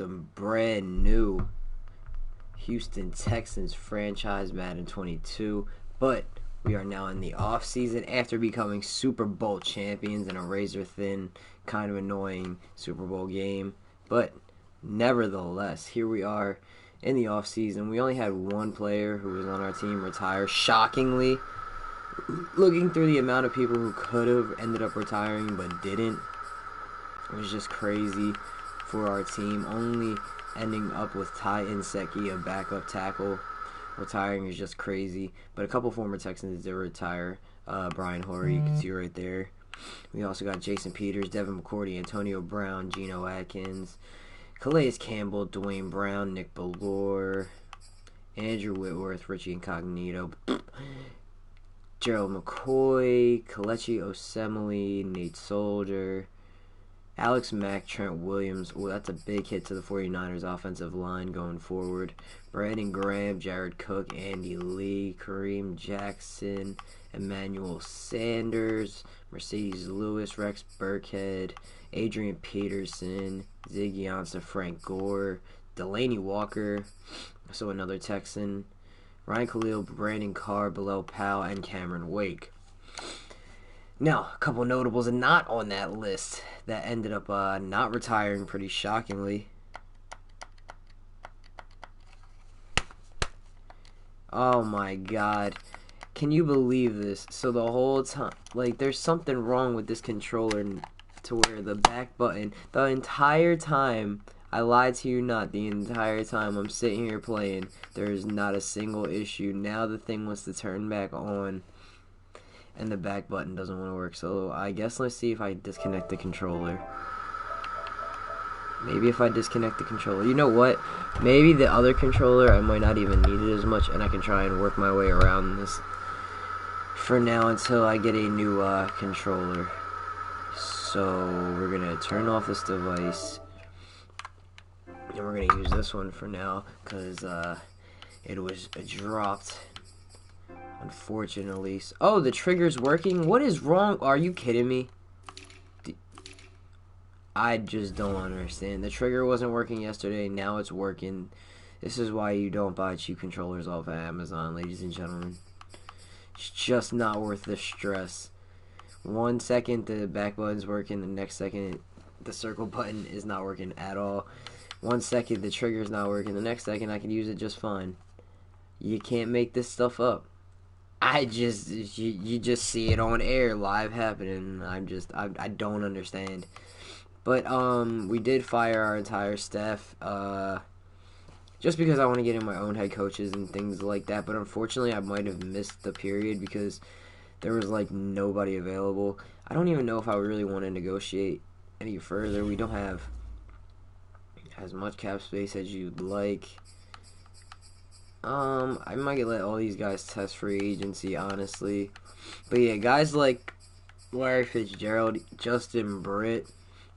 some brand new Houston Texans franchise Madden 22, but we are now in the off season after becoming Super Bowl champions in a razor thin, kind of annoying Super Bowl game. But nevertheless, here we are in the off season. We only had one player who was on our team retire, shockingly. Looking through the amount of people who could have ended up retiring but didn't, it was just crazy for our team. Only ending up with Ty Inseki, a backup tackle, retiring is just crazy. But a couple former Texans did retire. Brian Horry, you can see right there. We also got Jason Peters, Devin McCourty, Antonio Brown, Geno Atkins, Calais Campbell, Dwayne Brown, Nick Bellore, Andrew Whitworth, Richie Incognito, Gerald McCoy, Kelechi Osemele, Nate Soldier, Alex Mack, Trent Williams. Oh, that's a big hit to the 49ers offensive line going forward. Brandon Graham, Jared Cook, Andy Lee, Kareem Jackson, Emmanuel Sanders, Mercedes Lewis, Rex Burkhead, Adrian Peterson, Ziggy Ansah, Frank Gore, Delaney Walker, so another Texan, Ryan Khalil, Brandon Carr, Bilal Powell, and Cameron Wake. Now, a couple notables not on that list that ended up not retiring pretty shockingly. Oh my god. Can you believe this? So the whole time, like, there's something wrong with this controller to where the back button, the entire time, I lied to you not, the entire time I'm sitting here playing, there's not a single issue. Now the thing wants to turn back on, and the back button doesn't want to work. So I guess let's see if I disconnect the controller. Maybe if I disconnect the controller. You know what? Maybe the other controller, I might not even need it as much, and I can try and work my way around this for now until I get a new controller. So we're going to turn off this device, and we're going to use this one for now because it was dropped, unfortunately. Oh, the trigger's working? What is wrong? Are you kidding me? I just don't understand. The trigger wasn't working yesterday. Now it's working. This is why you don't buy cheap controllers off of Amazon, ladies and gentlemen. It's just not worth the stress. 1 second the back button's working, the next second the circle button is not working at all. 1 second the trigger's not working, the next second I can use it just fine. You can't make this stuff up. You just see it on air live happening. I don't understand. But we did fire our entire staff just because I want to get in my own head coaches and things like that. But unfortunately, I might have missed the period because there was like nobody available. I don't even know if I really want to negotiate any further. We don't have as much cap space as you'd like. I might let all these guys test free agency, honestly. But yeah, guys like Larry Fitzgerald, Justin Britt,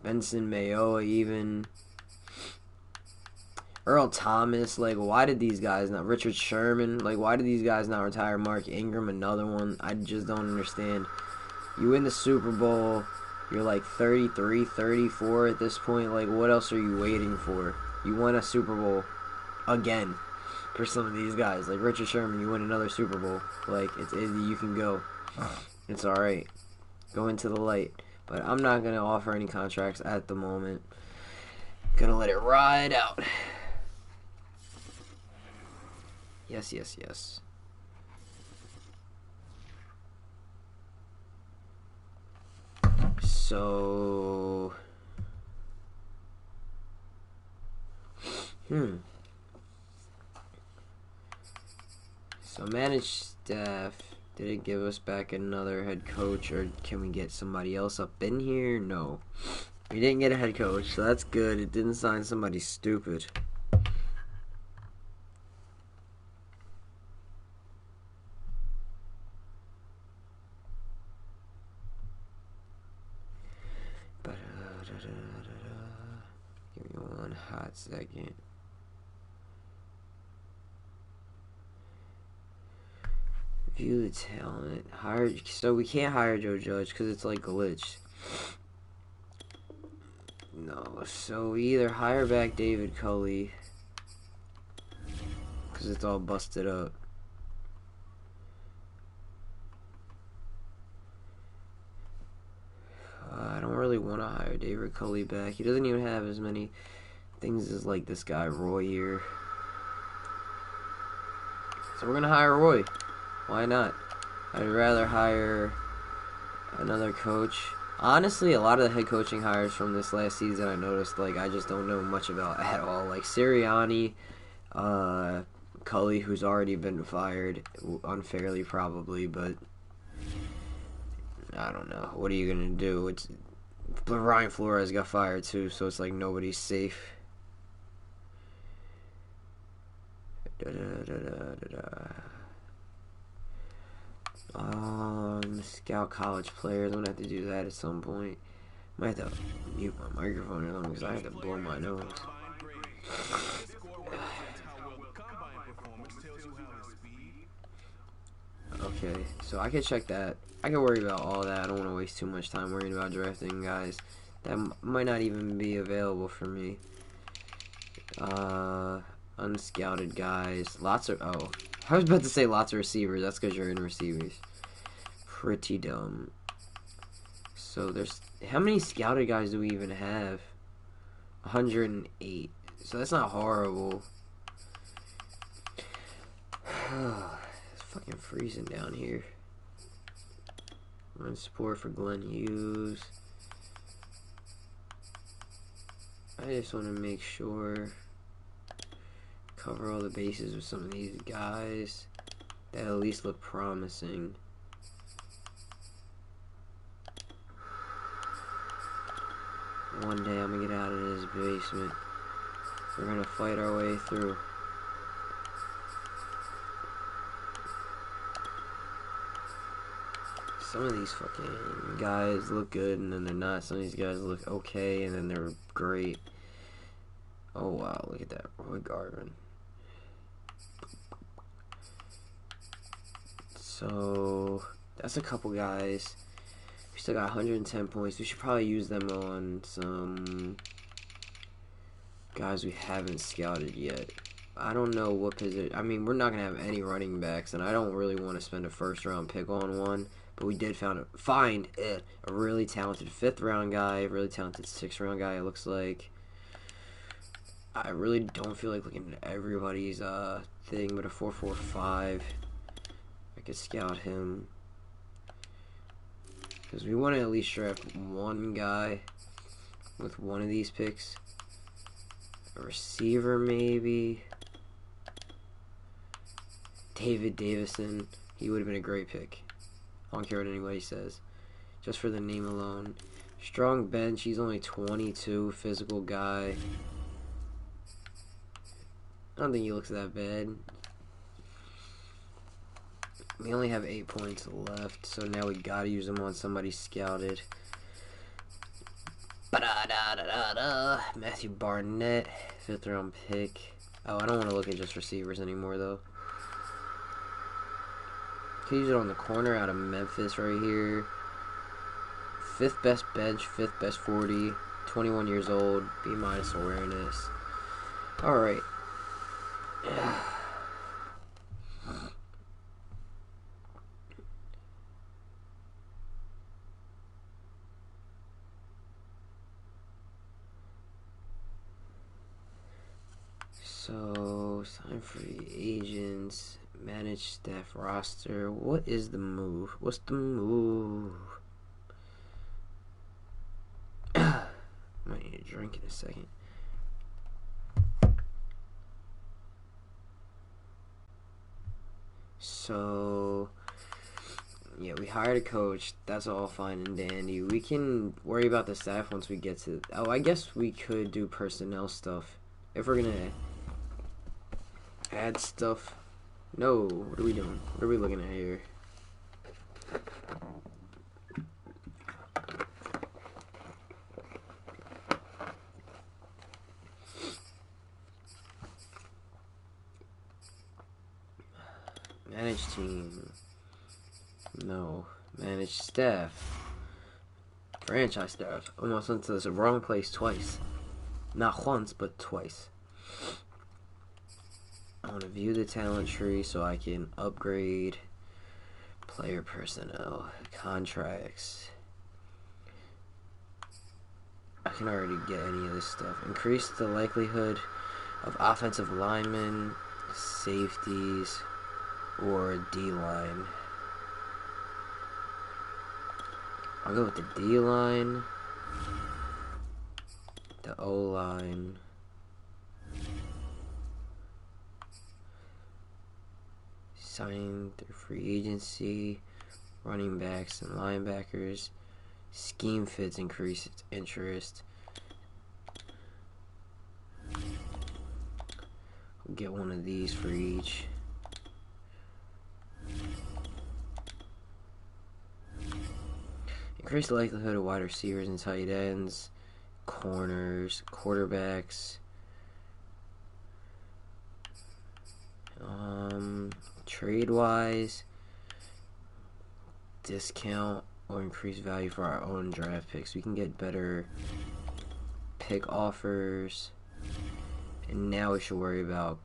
Benson Mayoa, even Earl Thomas, like, why did these guys not, Richard Sherman, like, why did these guys not retire? Mark Ingram, another one. I just don't understand. You win the Super Bowl, you're like 33, 34 at this point. Like, what else are you waiting for? You won a Super Bowl again for some of these guys. Like, Richard Sherman, you win another Super Bowl. Like, you can go. It's alright. Go into the light. But I'm not going to offer any contracts at the moment. Gonna let it ride out. Yes, yes, yes. So... So managed staff didn't give us back another head coach, or can we get somebody else up in here? No. We didn't get a head coach, so that's good. It didn't sign somebody stupid. Give me one hot second. View the talent. So we can't hire Joe Judge because it's like glitched. No, so either hire back David Culley, because it's all busted up. I don't really want to hire David Culley back. He doesn't even have as many things as like this guy Roy here. So we're gonna hire Roy. Why not? I'd rather hire another coach. Honestly, a lot of the head coaching hires from this last season I noticed, like, I just don't know much about at all. Like Sirianni, Culley, who's already been fired unfairly probably, but I don't know. What are you gonna do? But Ryan Flores got fired too, so it's like nobody's safe. Scout college players. I'm gonna have to do that at some point. Might have to mute my microphone or something because I have to blow my nose. Okay, so I can check that. I can worry about all that. I don't want to waste too much time worrying about drafting guys that might not even be available for me. Unscouted guys. Lots of... Oh, I was about to say lots of receivers. That's because you're in receivers. Pretty dumb. So there's... How many scouted guys do we even have? 108. So that's not horrible. It's fucking freezing down here. Run support for Glenn Hughes. I just want to make sure... Cover all the bases with some of these guys that at least look promising. One day I'm gonna get out of this basement. We're gonna fight our way through. Some of these fucking guys look good and then they're not. Some of these guys look okay and then they're great. Oh wow, look at that. Roy Garvin. So that's a couple guys. We still got 110 points. We should probably use them on some guys we haven't scouted yet. I don't know what position. I mean, we're not gonna have any running backs, and I don't really want to spend a first-round pick on one. But we did find a really talented 5th-round guy, a really talented 6th-round guy. It looks like. I really don't feel like looking at everybody's thing, but a 4.45. I could scout him. Because we want to at least draft one guy with one of these picks. A receiver, maybe. David Davison. He would have been a great pick. I don't care what anybody says. Just for the name alone. Strong bench. He's only 22. Physical guy. I don't think he looks that bad. We only have 8 points left, so now we gotta use them on somebody scouted. Matthew Barnett, 5th-round pick. Oh, I don't want to look at just receivers anymore, though. Can use it on the corner out of Memphis right here. 5th best bench, 5th best 40, 21 years old, B- awareness. Alright. So, sign free agents, manage staff roster. What is the move? What's the move? I might need a drink in a second. So, yeah, we hired a coach. That's all fine and dandy. We can worry about the staff once we get to... Oh, I guess we could do personnel stuff. If we're going to add stuff. No, what are we doing? What are we looking at here? Manage team. No. Manage staff. Franchise stars. Almost went to the wrong place twice. Not once, but twice. I want to view the talent tree so I can upgrade player personnel, contracts. I can already get any of this stuff. Increase the likelihood of offensive linemen, safeties, or D-line. I'll go with the D-line, the O-line, sign through free agency, running backs and linebackers. Scheme fits increase its interest. We'll get one of these for each. Increase the likelihood of wide receivers and tight ends, corners, quarterbacks. Trade-wise, discount or increase value for our own draft picks. We can get better pick offers. And now we should worry about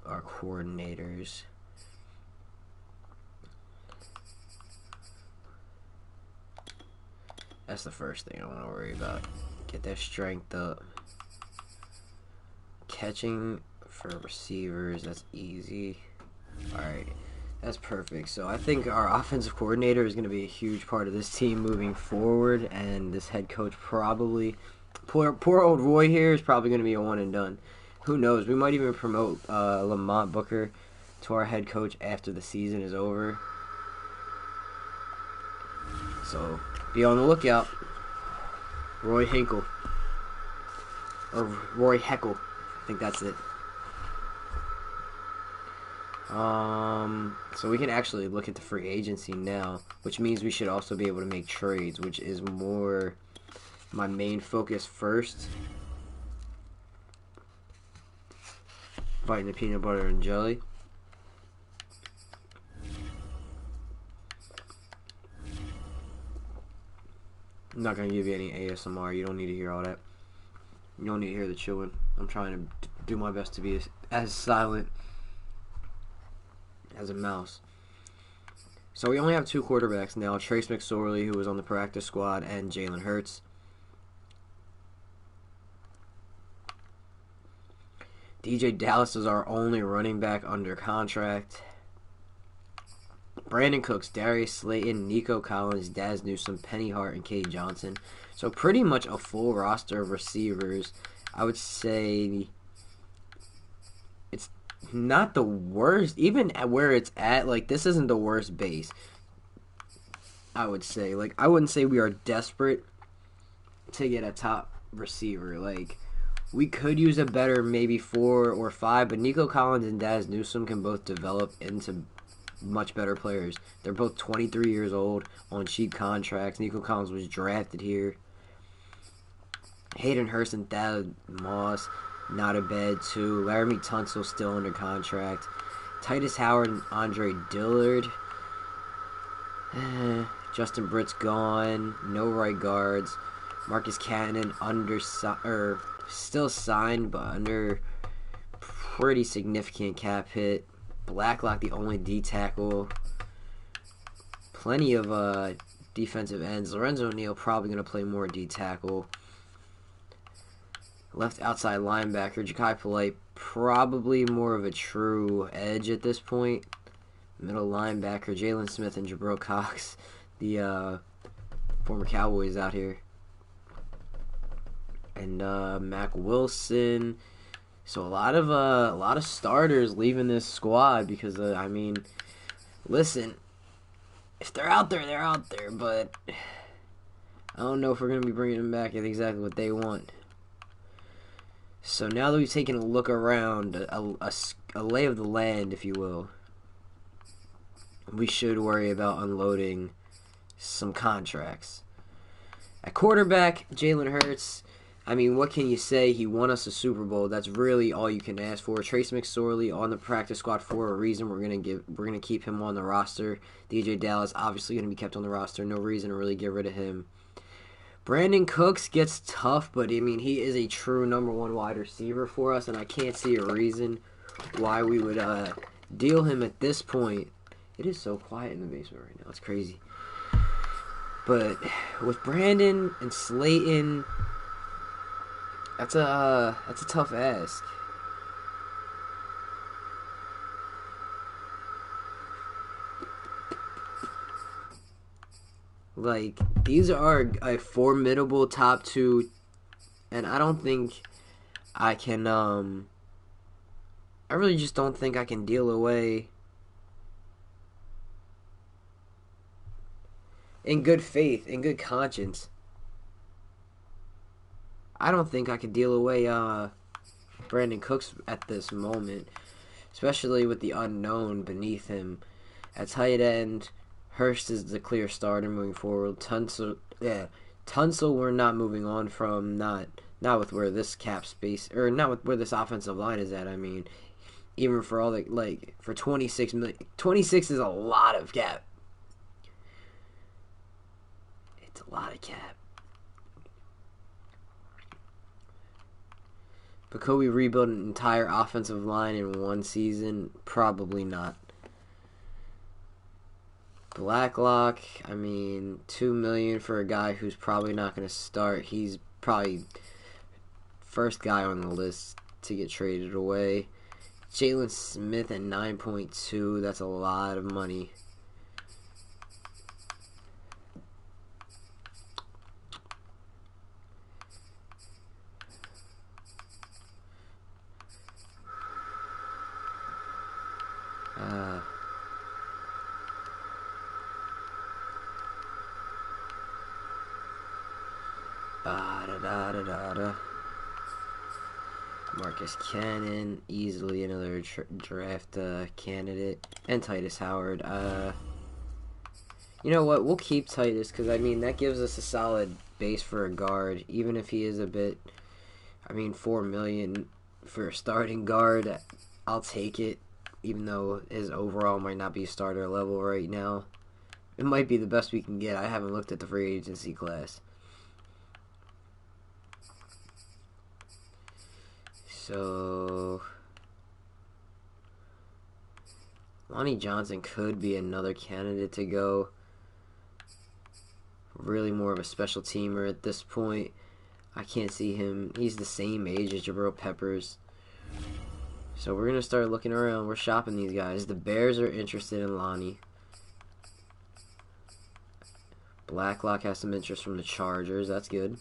our coordinators. That's the first thing I want to worry about. Get that strength up. Catching for receivers, that's easy. Alright, that's perfect. So I think our offensive coordinator is going to be a huge part of this team moving forward, and this head coach probably, poor old Roy here is probably going to be a one and done. Who knows? We might even promote Lamont Booker to our head coach after the season is over. So be on the lookout. Roy Hinkle. Or Roy Heckle. I think that's it. So we can actually look at the free agency now, which means we should also be able to make trades, which is more my main focus first. Biting the peanut butter and jelly. I'm not going to give you any ASMR. You don't need to hear all that. You don't need to hear the chewing. I'm trying to do my best to be as silent as a mouse. So we only have two quarterbacks now. Trace McSorley, who was on the practice squad, and Jalen Hurts. DJ Dallas is our only running back under contract. Brandon Cooks, Darius Slayton, Nico Collins, Daz Newsome, Penny Hart, and Cade Johnson. So pretty much a full roster of receivers. I would say it's not the worst. Even at where it's at, like, this isn't the worst base. I would say. Like, I wouldn't say we are desperate to get a top receiver. Like, we could use a better maybe 4 or 5, but Nico Collins and Daz Newsome can both develop into much better players. They're both 23 years old on cheap contracts. Nico Collins was drafted here. Hayden Hurst and Thad Moss, not a bad too. Laramie Tunsil still under contract. Titus Howard and Andre Dillard. Justin Britt's gone. No right guards. Marcus Cannon still signed, but under pretty significant cap hit. Blacklock, the only D tackle. Plenty of defensive ends. Lorenzo Neal probably going to play more D tackle. Left outside linebacker. Ja'Kai Polite, probably more of a true edge at this point. Middle linebacker. Jalen Smith and Jabril Cox, the former Cowboys out here. And Mac Wilson. So a lot of starters leaving this squad because I mean, listen, if they're out there, they're out there. But I don't know if we're gonna be bringing them back at exactly what they want. So now that we've taken a look around, a lay of the land, if you will, we should worry about unloading some contracts. At quarterback, Jalen Hurts. I mean, what can you say? He won us a Super Bowl. That's really all you can ask for. Trace McSorley on the practice squad for a reason. We're gonna keep him on the roster. DJ Dallas obviously gonna be kept on the roster. No reason to really get rid of him. Brandon Cooks gets tough, but I mean, he is a true #1 wide receiver for us, and I can't see a reason why we would deal him at this point. It is so quiet in the basement right now. It's crazy. But with Brandon and Slayton, that's a tough ask. Like, these are a formidable top two, and I don't think I can, I really just don't think I can deal away in good faith, in good conscience. I don't think I could deal away Brandon Cooks at this moment, especially with the unknown beneath him. At tight end, Hurst is the clear starter moving forward. Tunsil, we're not moving on from, not with where this cap space, or not with where this offensive line is at. I mean, even for all the, like, for 26 million, 26 is a lot of cap. It's a lot of cap. But could we rebuild an entire offensive line in one season? Probably not. Blacklock, I mean, $2 million for a guy who's probably not going to start. He's probably first guy on the list to get traded away. Jalen Smith at 9.2, that's a lot of money. Marcus Cannon, easily another draft candidate, and Titus Howard. You know what? We'll keep Titus because, I mean, that gives us a solid base for a guard, even if he is a bit. I mean, $4 million for a starting guard, I'll take it, even though his overall might not be starter level right now. It might be the best we can get. I haven't looked at the free agency class. So, Lonnie Johnson could be another candidate to go. Really more of a special teamer at this point. I can't see him. He's the same age as Jabril Peppers. So we're going to start looking around. We're shopping these guys. The Bears are interested in Lonnie. Blacklock has some interest from the Chargers. That's good.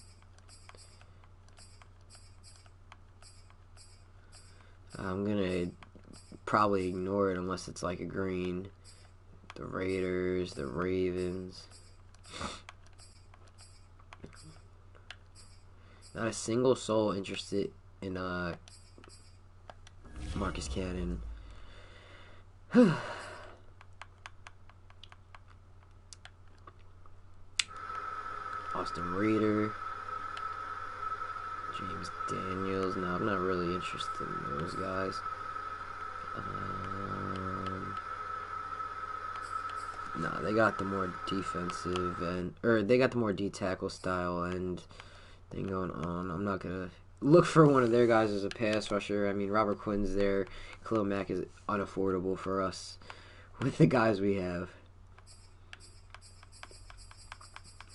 I'm going to probably ignore it unless it's like a green. The Raiders, the Ravens. Not a single soul interested in Marcus Cannon. Austin Reeder. James Daniels. No, I'm not really interested in those guys. No, they got the more defensive they got the more D-tackle style and thing going on. I'm not gonna look for one of their guys as a pass rusher. I mean, Robert Quinn's there. Khalil Mack is unaffordable for us with the guys we have.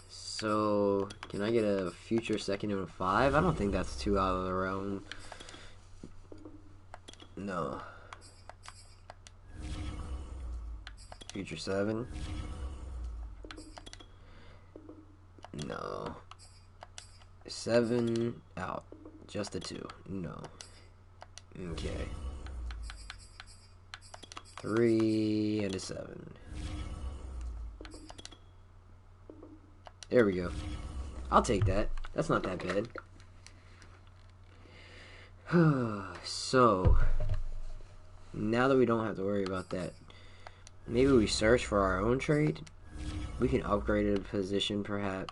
So, can I get a future 2nd and 5? I don't think that's too out of the realm. No. Future 7? No. 7 out. Just a 2. No. Okay. 3 and a 7. There we go. I'll take that. That's not that bad. So, now that we don't have to worry about that, maybe we search for our own trade. We can upgrade a position, perhaps.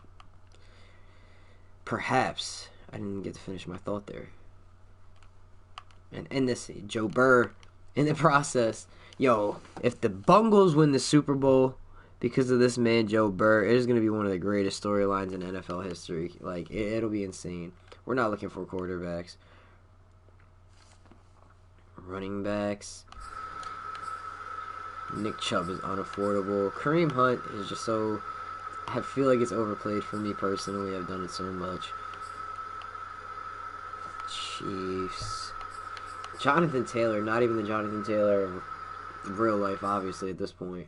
Perhaps. I didn't get to finish my thought there. And end this, Joe Burr, in the process. Yo, if the Bungles win the Super Bowl, because of this man Joe Burr, it is going to be one of the greatest storylines in NFL history. Like, it'll be insane. We're not looking for quarterbacks. Running backs. Nick Chubb is unaffordable. Kareem Hunt is just so... I feel like it's overplayed for me personally. I've done it so much. Chiefs. Jonathan Taylor. Not even the Jonathan Taylor of real life, obviously, at this point.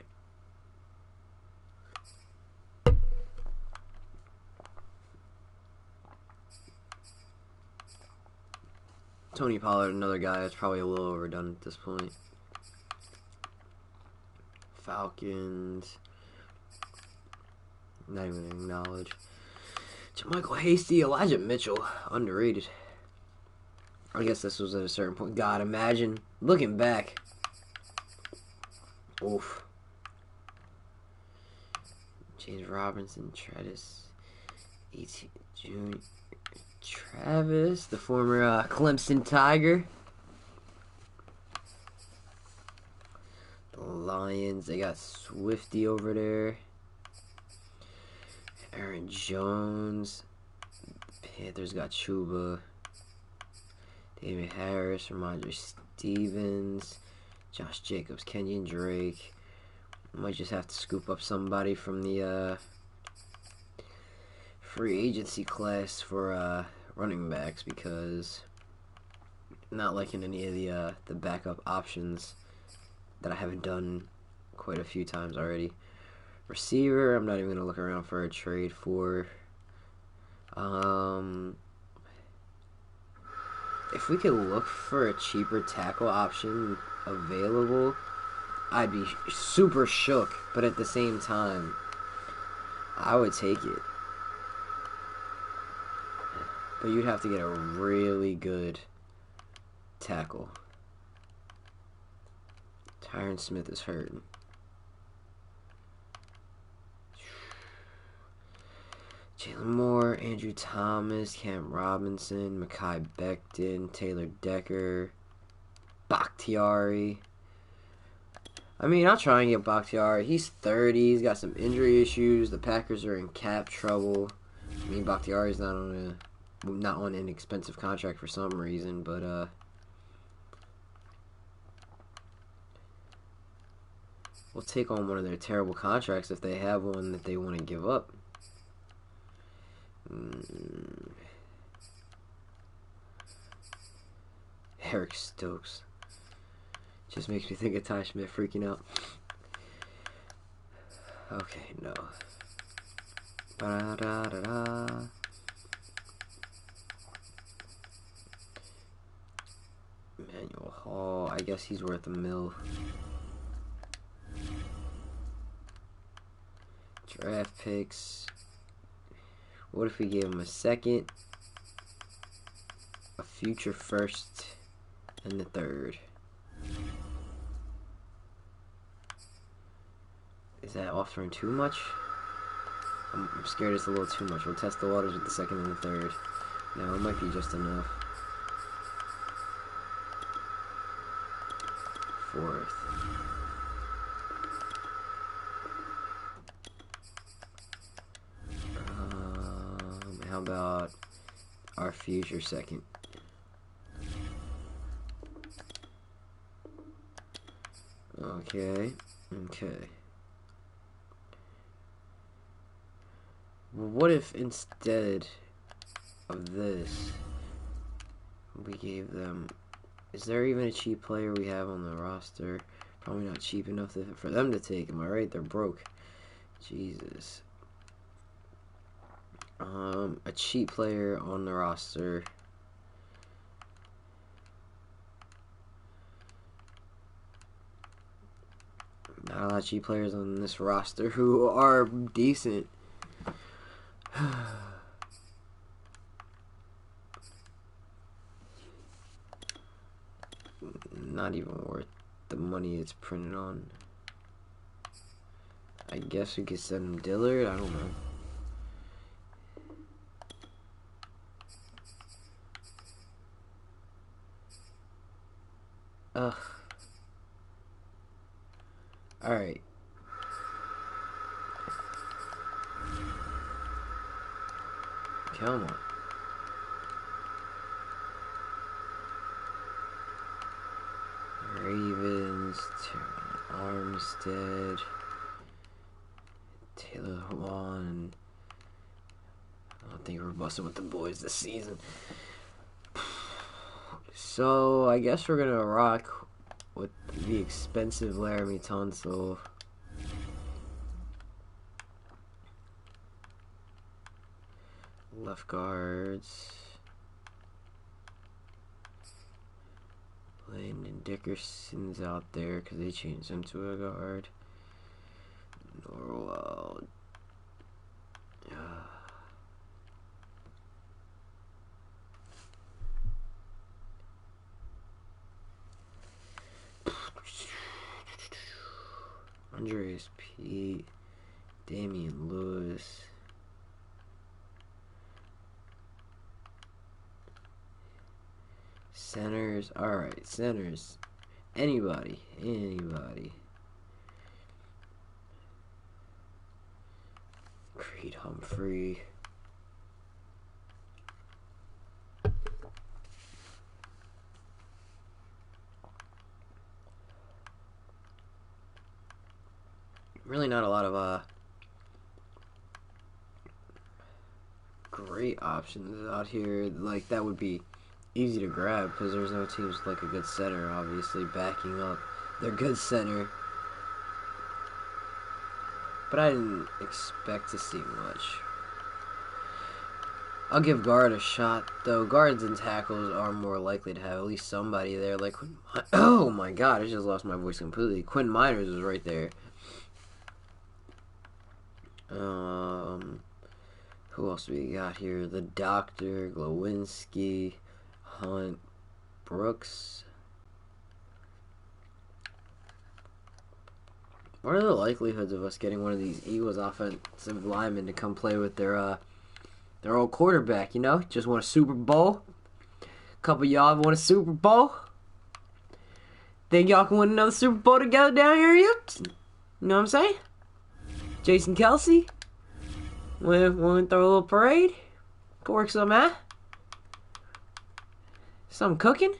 Tony Pollard, another guy that's probably a little overdone at this point. Falcons. Not even acknowledge. Michael Hasty, Elijah Mitchell, underrated. I guess this was at a certain point. God, imagine looking back. Oof. James Robinson, Travis, E.T. Jr. Travis, the former Clemson Tiger. The Lions, they got Swifty over there. Aaron Jones. The Panthers got Chuba. David Harris, Ramondre Stevens. Josh Jacobs, Kenyon Drake. Might just have to scoop up somebody from the free agency class for running backs, because I'm not liking any of the backup options that I haven't done quite a few times already. Receiver, I'm not even gonna look around for a trade for. If we could look for a cheaper tackle option available, I'd be super shook, but at the same time, I would take it. But you'd have to get a really good tackle. Tyron Smith is hurting. Jalen Moore, Andrew Thomas, Cam Robinson, Mekhi Becton, Taylor Decker, Bakhtiari. I mean, I'll try and get Bakhtiari. He's 30. He's got some injury issues. The Packers are in cap trouble. I mean, Bakhtiari's not on an expensive contract for some reason, but we'll take on one of their terrible contracts if they have one that they want to give up. Eric Stokes. Just makes me think of Ty Schmidt freaking out. Okay, no. Ba-da-da-da-da. Emmanuel Hall. I guess he's worth $1 million. Draft picks. What if we gave him a second, a future first, and the third? Is that offering too much? I'm scared it's a little too much. We'll test the waters with the second and the third. No, it might be just enough. Fourth. How about our future second? Okay. Well, what if instead of this, we gave them... Is there even a cheap player we have on the roster? Probably not cheap enough for them to take. Am I right? They're broke. Jesus. A cheap player on the roster. Not a lot of cheap players on this roster who are decent. Not even worth the money it's printed on. I guess we could send him Dillard. I don't know. Alright. Come on. Ravens, Terran Armstead, Taylor Hwan. I don't think we're busting with the boys this season. So I guess we're gonna rock with the expensive Laramie Tunsil. Left guards. Landon Dickerson's out there because they changed him to a guard. Norwell. Andreas Pete. Damian Lewis. Centers. Alright, centers. Anybody. Creed Humphrey. Really not a lot of great options out here. Like, that would be easy to grab because there's no teams with like a good center obviously backing up their good center. But I didn't expect to see much. I'll give guard a shot though. Guards and tackles are more likely to have at least somebody there. Like, oh my god, I just lost my voice completely. Quinn Miners was right there. Who else we got here? The Doctor, Glowinski, Hunt, Brooks. What are the likelihoods of us getting one of these Eagles offensive linemen to come play with their old quarterback? You know, just won a Super Bowl. A couple of y'all have won a Super Bowl. Think y'all can win another Super Bowl together down here, you? know what I'm saying? Jason Kelsey. Want to throw a little parade? Go work some, huh? Something cooking?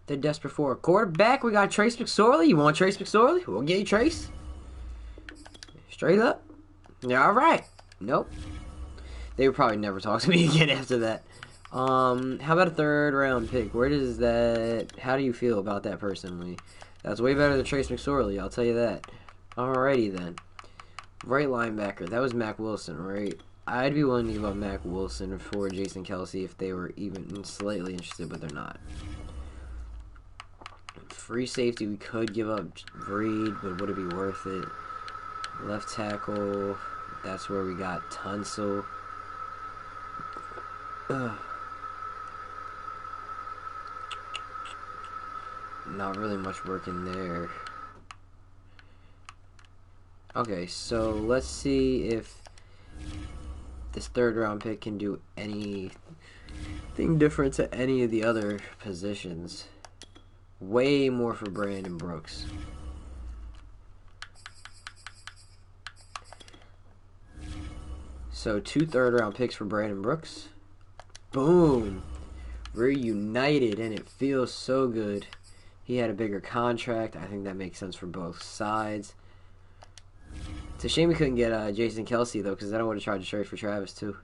They're desperate for a quarterback. We got Trace McSorley. You want Trace McSorley? We'll get you Trace. Straight up. Yeah, alright. Nope. They would probably never talk to me again after that. How about a third round pick? Where does that... How do you feel about that personally? That's way better than Trace McSorley, I'll tell you that. Alrighty then. Right linebacker. That was Mac Wilson, right? I'd be willing to give up Mac Wilson for Jason Kelsey if they were even slightly interested, but they're not. Free safety, we could give up Breed, but would it be worth it? Left tackle, that's where we got Tunsil. Not really much work in there. Okay, so let's see if this third round pick can do anything different to any of the other positions. Way more for Brandon Brooks. So 2 third-round picks for Brandon Brooks. Boom. Reunited, and it feels so good. He had a bigger contract. I think that makes sense for both sides. It's a shame we couldn't get Jason Kelsey, though, because then I would have tried to trade for Travis, too.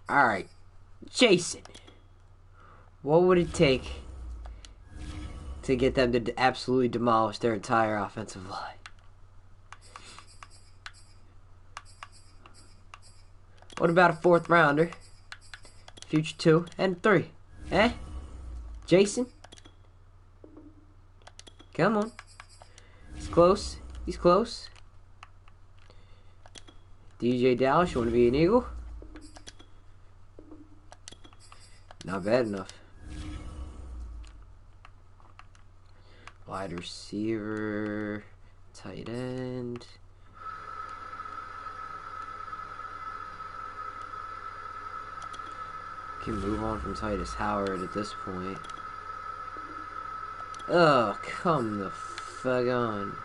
Alright. Jason. What would it take to get them to absolutely demolish their entire offensive line? What about a 4th rounder? Future 2 and 3. Eh? Jason? Come on. He's close. He's close. DJ Dallas, you want to be an Eagle? Not bad enough. Wide receiver, tight end. Can move on from Titus Howard at this point. Oh, come the fuck on.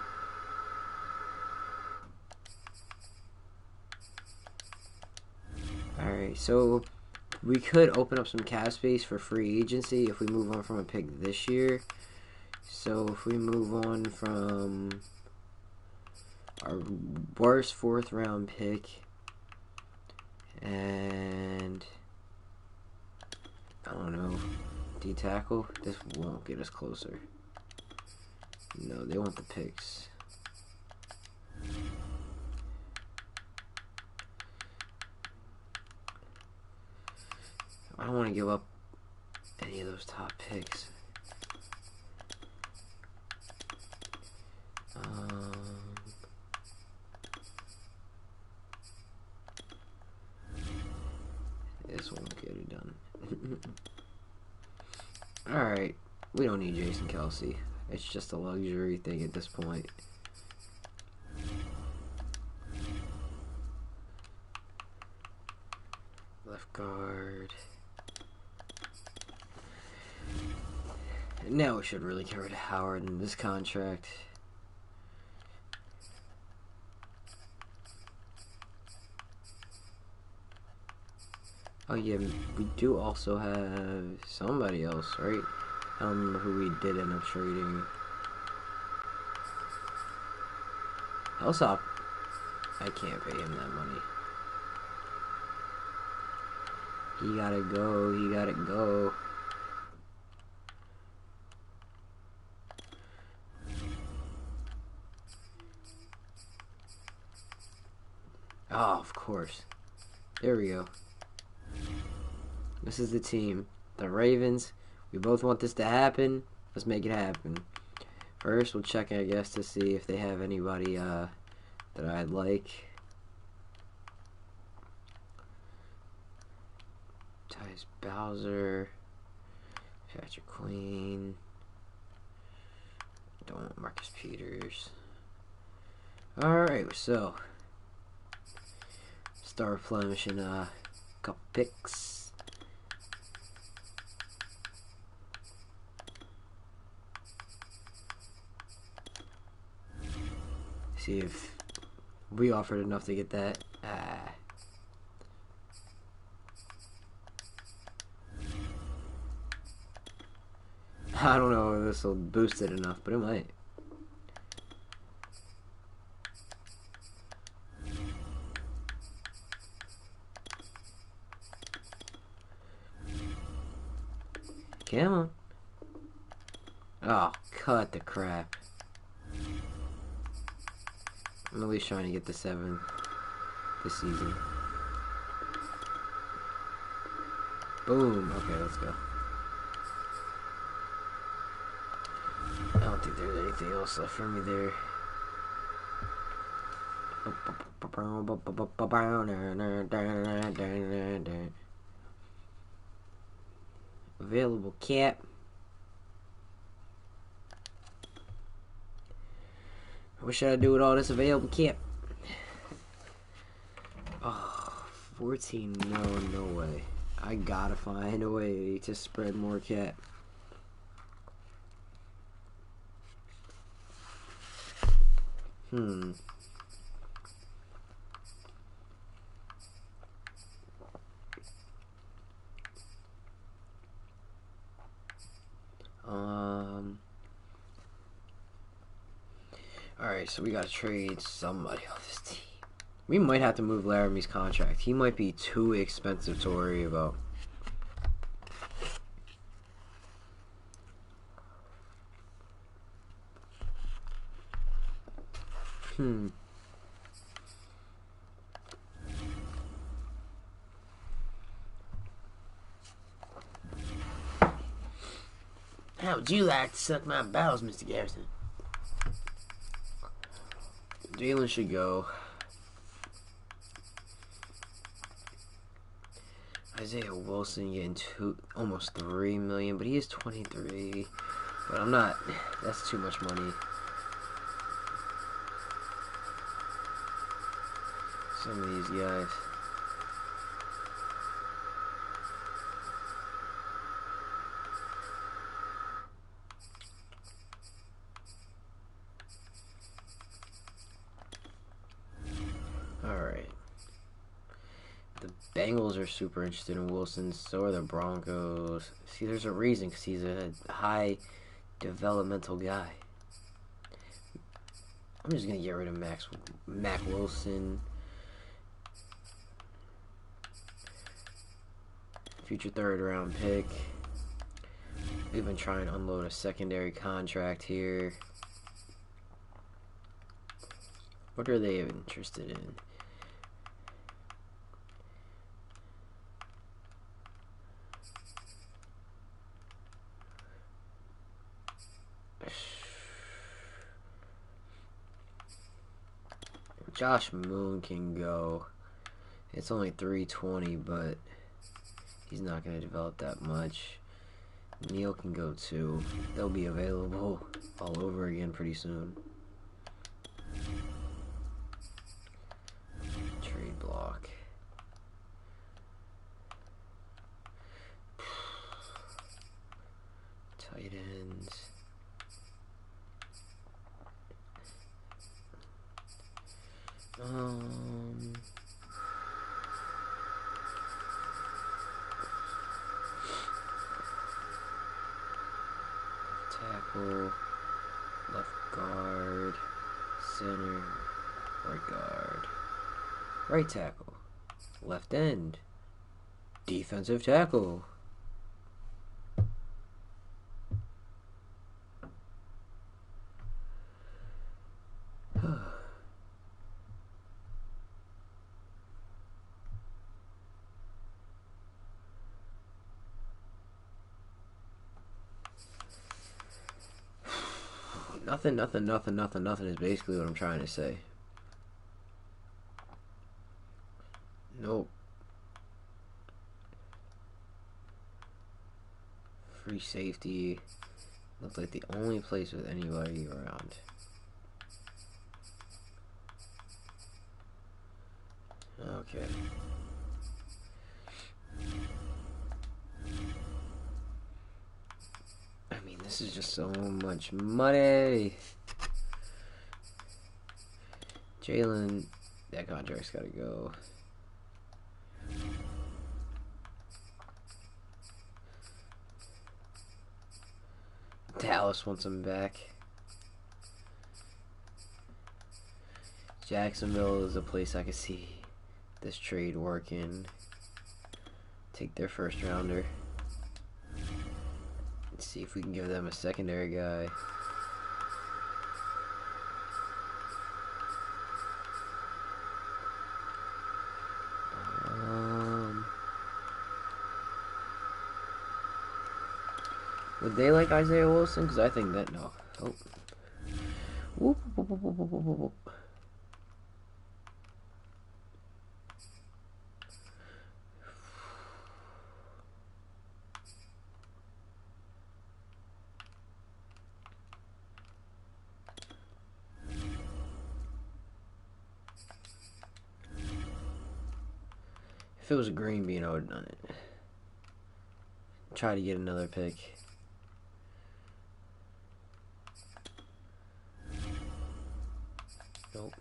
Alright, so we could open up some cap space for free agency if we move on from a pick this year. So if we move on from our worst 4th round pick and I don't know, D-tackle, this won't get us closer. No, they want the picks. I don't want to give up any of those top picks. This won't get it done. Alright, we don't need Jason Kelsey. It's just a luxury thing at this point. Left guard. Now we should really get rid of Howard in this contract. Oh yeah, we do also have somebody else, right? I don't remember who we did end up trading. Hillsop, I can't pay him that money. He gotta go, he gotta go. Oh, of course. There we go. This is the team. The Ravens. We both want this to happen. Let's make it happen. First, we'll check, I guess, to see if they have anybody that I'd like. Tyus Bowser. Patrick Queen. Don't want Marcus Peters. Alright, so start replenishing a couple picks. See if we offered enough to get that. I don't know if this will boost it enough, but it might. Come on. Oh, cut the crap. I'm at least trying to get the 7 this season. Boom. Okay, let's go. I don't think there's anything else left for me there. Available cap. What should I do with all this available cap? Oh, 14. No way. I gotta find a way to spread more cap. Alright, so we gotta trade somebody on this team. We might have to move Laramie's contract. He might be too expensive to worry about. How would you like to suck my bowels, Mr. Garrison? Jalen should go. Isaiah Wilson getting almost $3 million, but he is 23. But I'm not. That's too much money. Some of these guys. The Bengals are super interested in Wilson. So are the Broncos. See, there's a reason, because he's a high developmental guy. I'm just going to get rid of Mac Wilson. Future third-round pick. We've been trying to unload a secondary contract here. What are they interested in? Josh Moon can go. It's only 320, but he's not going to develop that much. Neil can go too. They'll be available all over again pretty soon. Trade block. Tight ends. Tackle, left guard, center, right guard, right tackle, left end, defensive tackle. Nothing is basically what I'm trying to say. Nope. Free safety. Looks like the only place with anybody around. Okay. This is just so much money. Jalen, that contract's gotta go. Dallas wants him back. Jacksonville is a place I could see this trade working. Take their first rounder. Let's see if we can give them a secondary guy. Would they like Isaiah Wilson? Because I think that no. Oh. Whoop, whoop, whoop, whoop, whoop, whoop, whoop. If it was a green bean, I would have done it. Try to get another pick. Nope.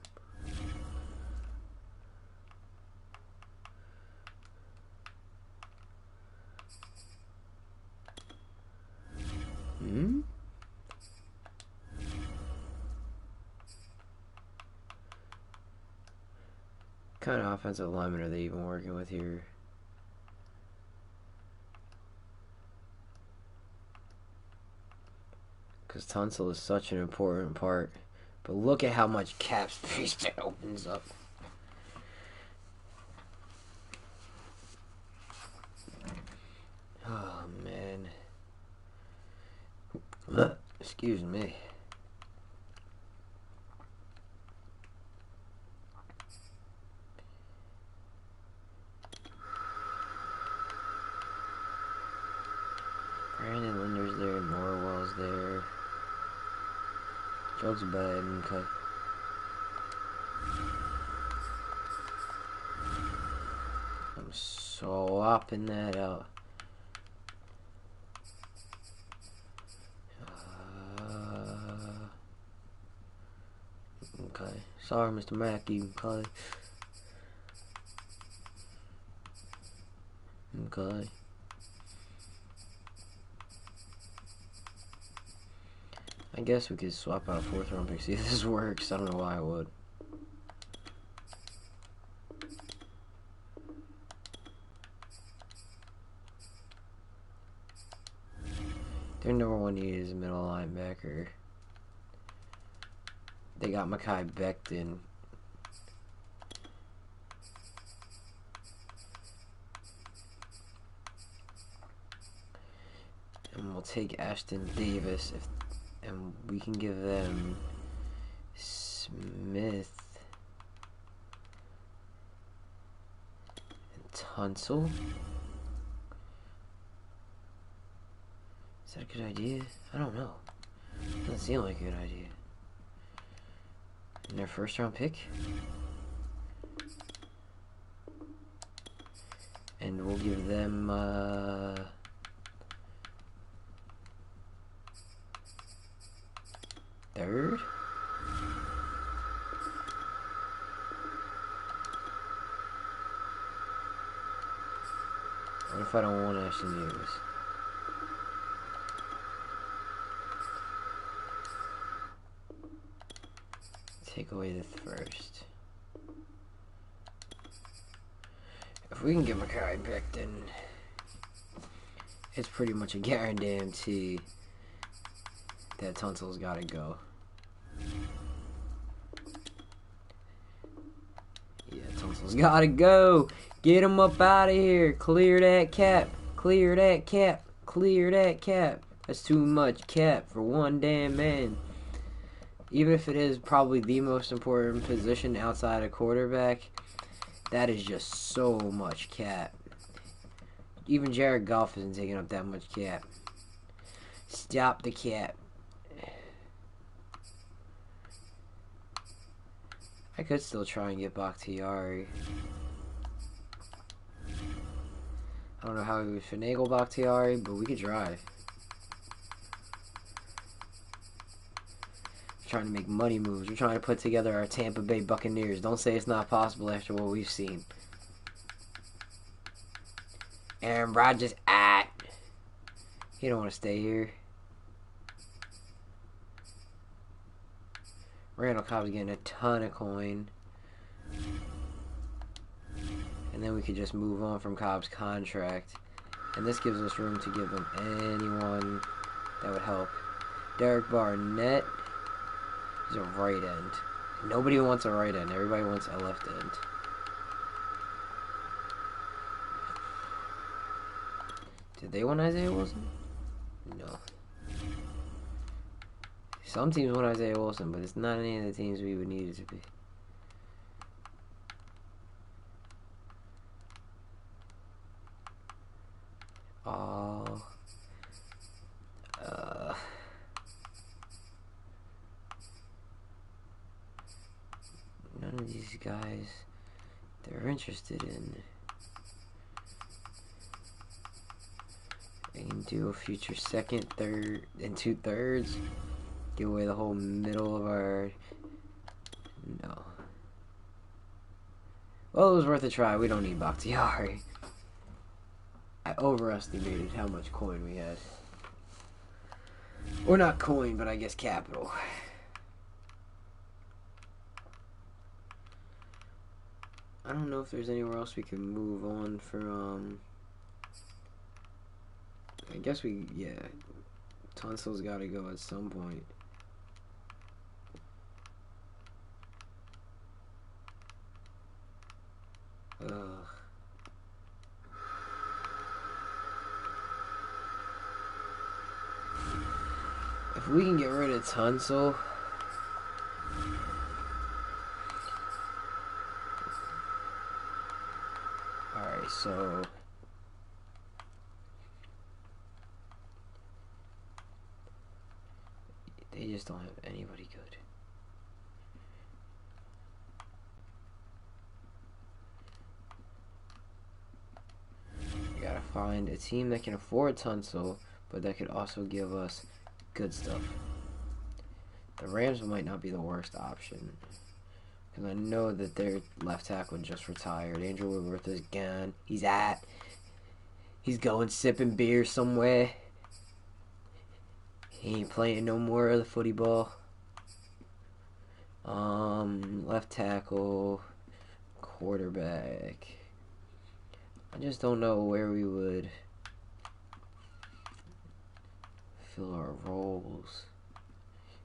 What kind of offensive lineman are they even working with here? Because Tunsil is such an important part. But look at how much cap space that opens up. Oh, man. Excuse me. Brandon Linder's there, Norwell's there. Joe's bad, okay. I'm swapping that out. Okay. Sorry, Mr. Mackey. Okay. Okay. I guess we could swap out a 4th round pick, see if this works. I don't know why I would. Their number 1 need is a middle linebacker. They got Mekhi Becton. And we'll take Ashton Davis, and we can give them Smith and Tunsil. Is that a good idea? I don't know. Doesn't seem like a good idea. And their 1st round pick. And we'll give them 3rd. What if I don't want Ashton Davis? Take away the 1st. If we can get Mekhi Becton, it's pretty much a guarantee that Tunsil's got to go. Yeah, Tunsil's got to go. Get him up out of here. Clear that cap. Clear that cap. Clear that cap. That's too much cap for one damn man. Even if it is probably the most important position outside of quarterback, that is just so much cap. Even Jared Goff isn't taking up that much cap. Stop the cap. I could still try and get Bakhtiari. I don't know how we would finagle Bakhtiari, but we could try. Trying to make money moves. We're trying to put together our Tampa Bay Buccaneers. Don't say it's not possible after what we've seen. Aaron Rodgers, he don't want to stay here. Randall Cobb's getting a ton of coin. And then we could just move on from Cobb's contract. And this gives us room to give him anyone that would help. Derek Barnett. He's a right end. Nobody wants a right end. Everybody wants a left end. Did they want Isaiah Wilson? No. Some teams want Isaiah Wilson, but it's not any of the teams we would need it to be. Oh. None of these guys they're interested in. They can do a future 2nd, 3rd, and 2/3. Give away the whole middle of our... No. Well, it was worth a try. We don't need Bakhtiari. I overestimated how much coin we had. Or not coin, but I guess capital. I don't know if there's anywhere else we can move on from. I guess yeah. Tunsil's got to go at some point. Ugh. If we can get rid of Tunsil, alright, so they just don't have anybody good. We gotta find a team that can afford Tunsil, but that could also give us good stuff. The Rams might not be the worst option, because I know that their left tackle just retired. Andrew Woodworth is gone. He's at. He's going sipping beer somewhere. He ain't playing no more of the footy ball. Left tackle, quarterback. I just don't know where we would fill our roles.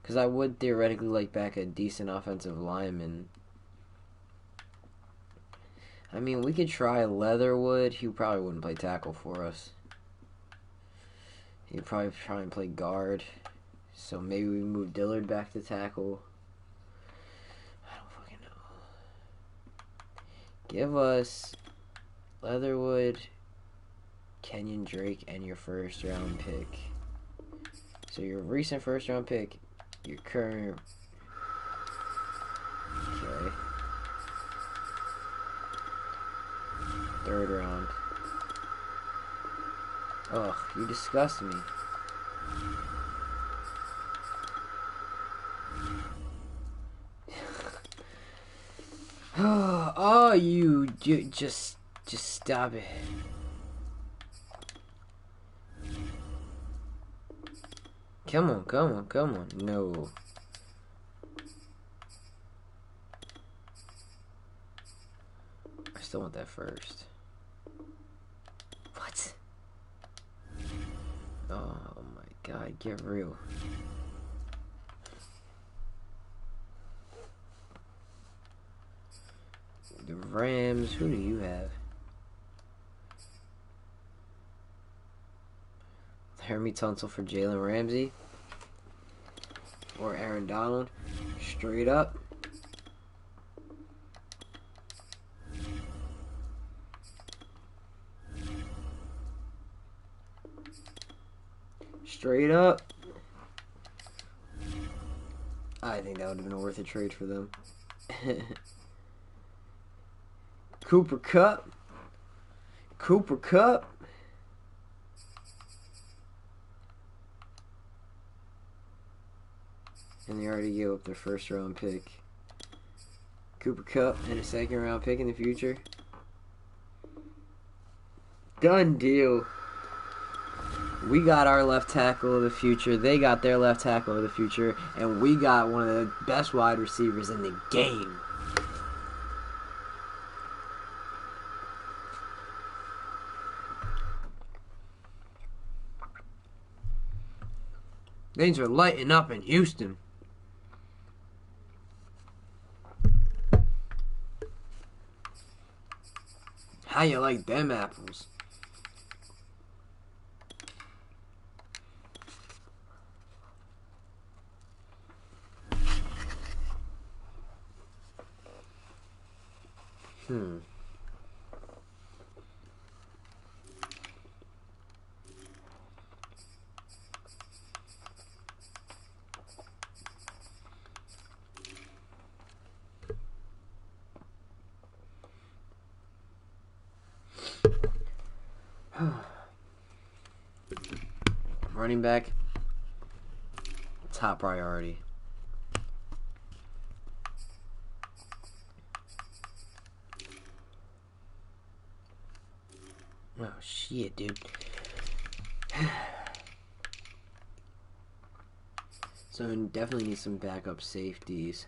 Because I would theoretically like back a decent offensive lineman. I mean, we could try Leatherwood. He probably wouldn't play tackle for us. He'd probably try and play guard. So maybe we move Dillard back to tackle. I don't fucking know. Give us Leatherwood, Kenyon Drake, and your first round pick. So your recent first round pick, your current. Okay. Third round. Ugh, you disgust me. Oh, you just stop it. Come on. No. I still want that first. What? Oh my God, get real. The Rams, who do you have? Hermie Tunsil for Jalen Ramsey? Or Aaron Donald? Straight up. Straight up. I think that would have been worth a trade for them. Cooper Kupp. And they already gave up their first round pick. Cooper Kupp and a second round pick in the future. Done deal. We got our left tackle of the future. They got their left tackle of the future. And we got one of the best wide receivers in the game. Things are lighting up in Houston. How you like them apples? Running back, top priority. Oh shit, dude. So we definitely need some backup safeties.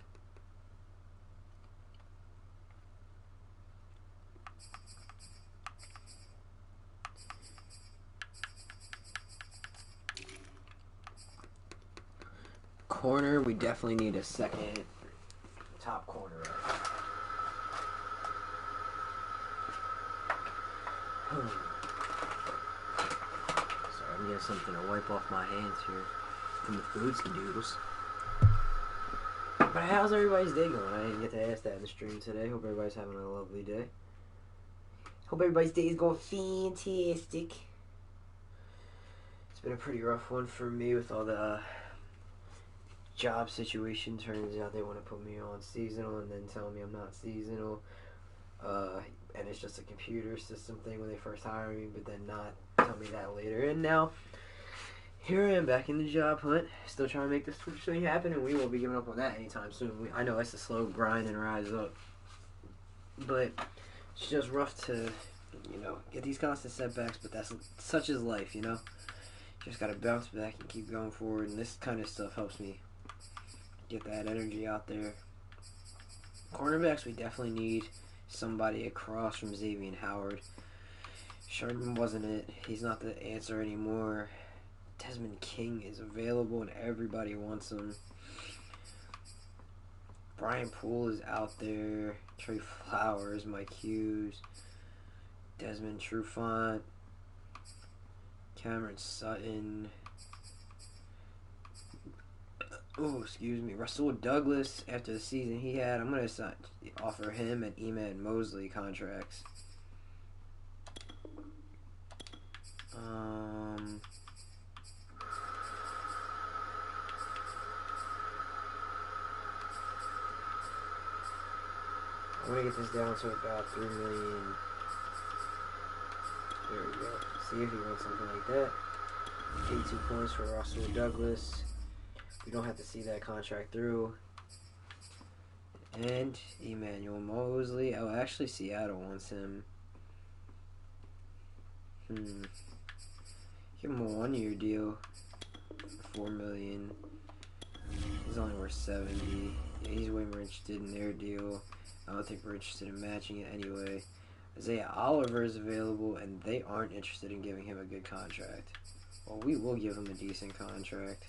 Corner, we definitely need a second top corner. Sorry, I'm getting something to wipe off my hands here from the foodski doodles. But how's everybody's day going? I didn't get to ask that in the stream today. Hope everybody's having a lovely day. Hope everybody's day is going fantastic. It's been a pretty rough one for me with all the job situation. Turns out they want to put me on seasonal and then tell me I'm not seasonal. And it's just a computer system thing when they first hire me, but then not tell me that later. And now, here I am back in the job hunt, still trying to make this Twitch thing happen, and we won't be giving up on that anytime soon. I know it's a slow grind and rise up, but it's just rough to get these constant setbacks, but that's such is life, Just got to bounce back and keep going forward, and this kind of stuff helps me get that energy out there. Cornerbacks, we definitely need somebody across from Xavier Howard. Sherman wasn't it. He's not the answer anymore. Desmond King is available, and everybody wants him. Brian Poole is out there. Trey Flowers, Mike Hughes, Desmond Trufant, Cameron Sutton. Oh, excuse me. Rasul Douglas, after the season he had, I'm going to offer him and Emad Mosley contracts. I'm going to get this down to about $3 million. There we go. See if he wants something like that. 82 points for Rasul Douglas. We don't have to see that contract through. And Emmanuel Mosley. Oh, actually, Seattle wants him. Give him a 1-year deal. $4 million. He's only worth $70. Yeah, he's way more interested in their deal. I don't think we're interested in matching it anyway. Isaiah Oliver is available, and they aren't interested in giving him a good contract. Well, we will give him a decent contract.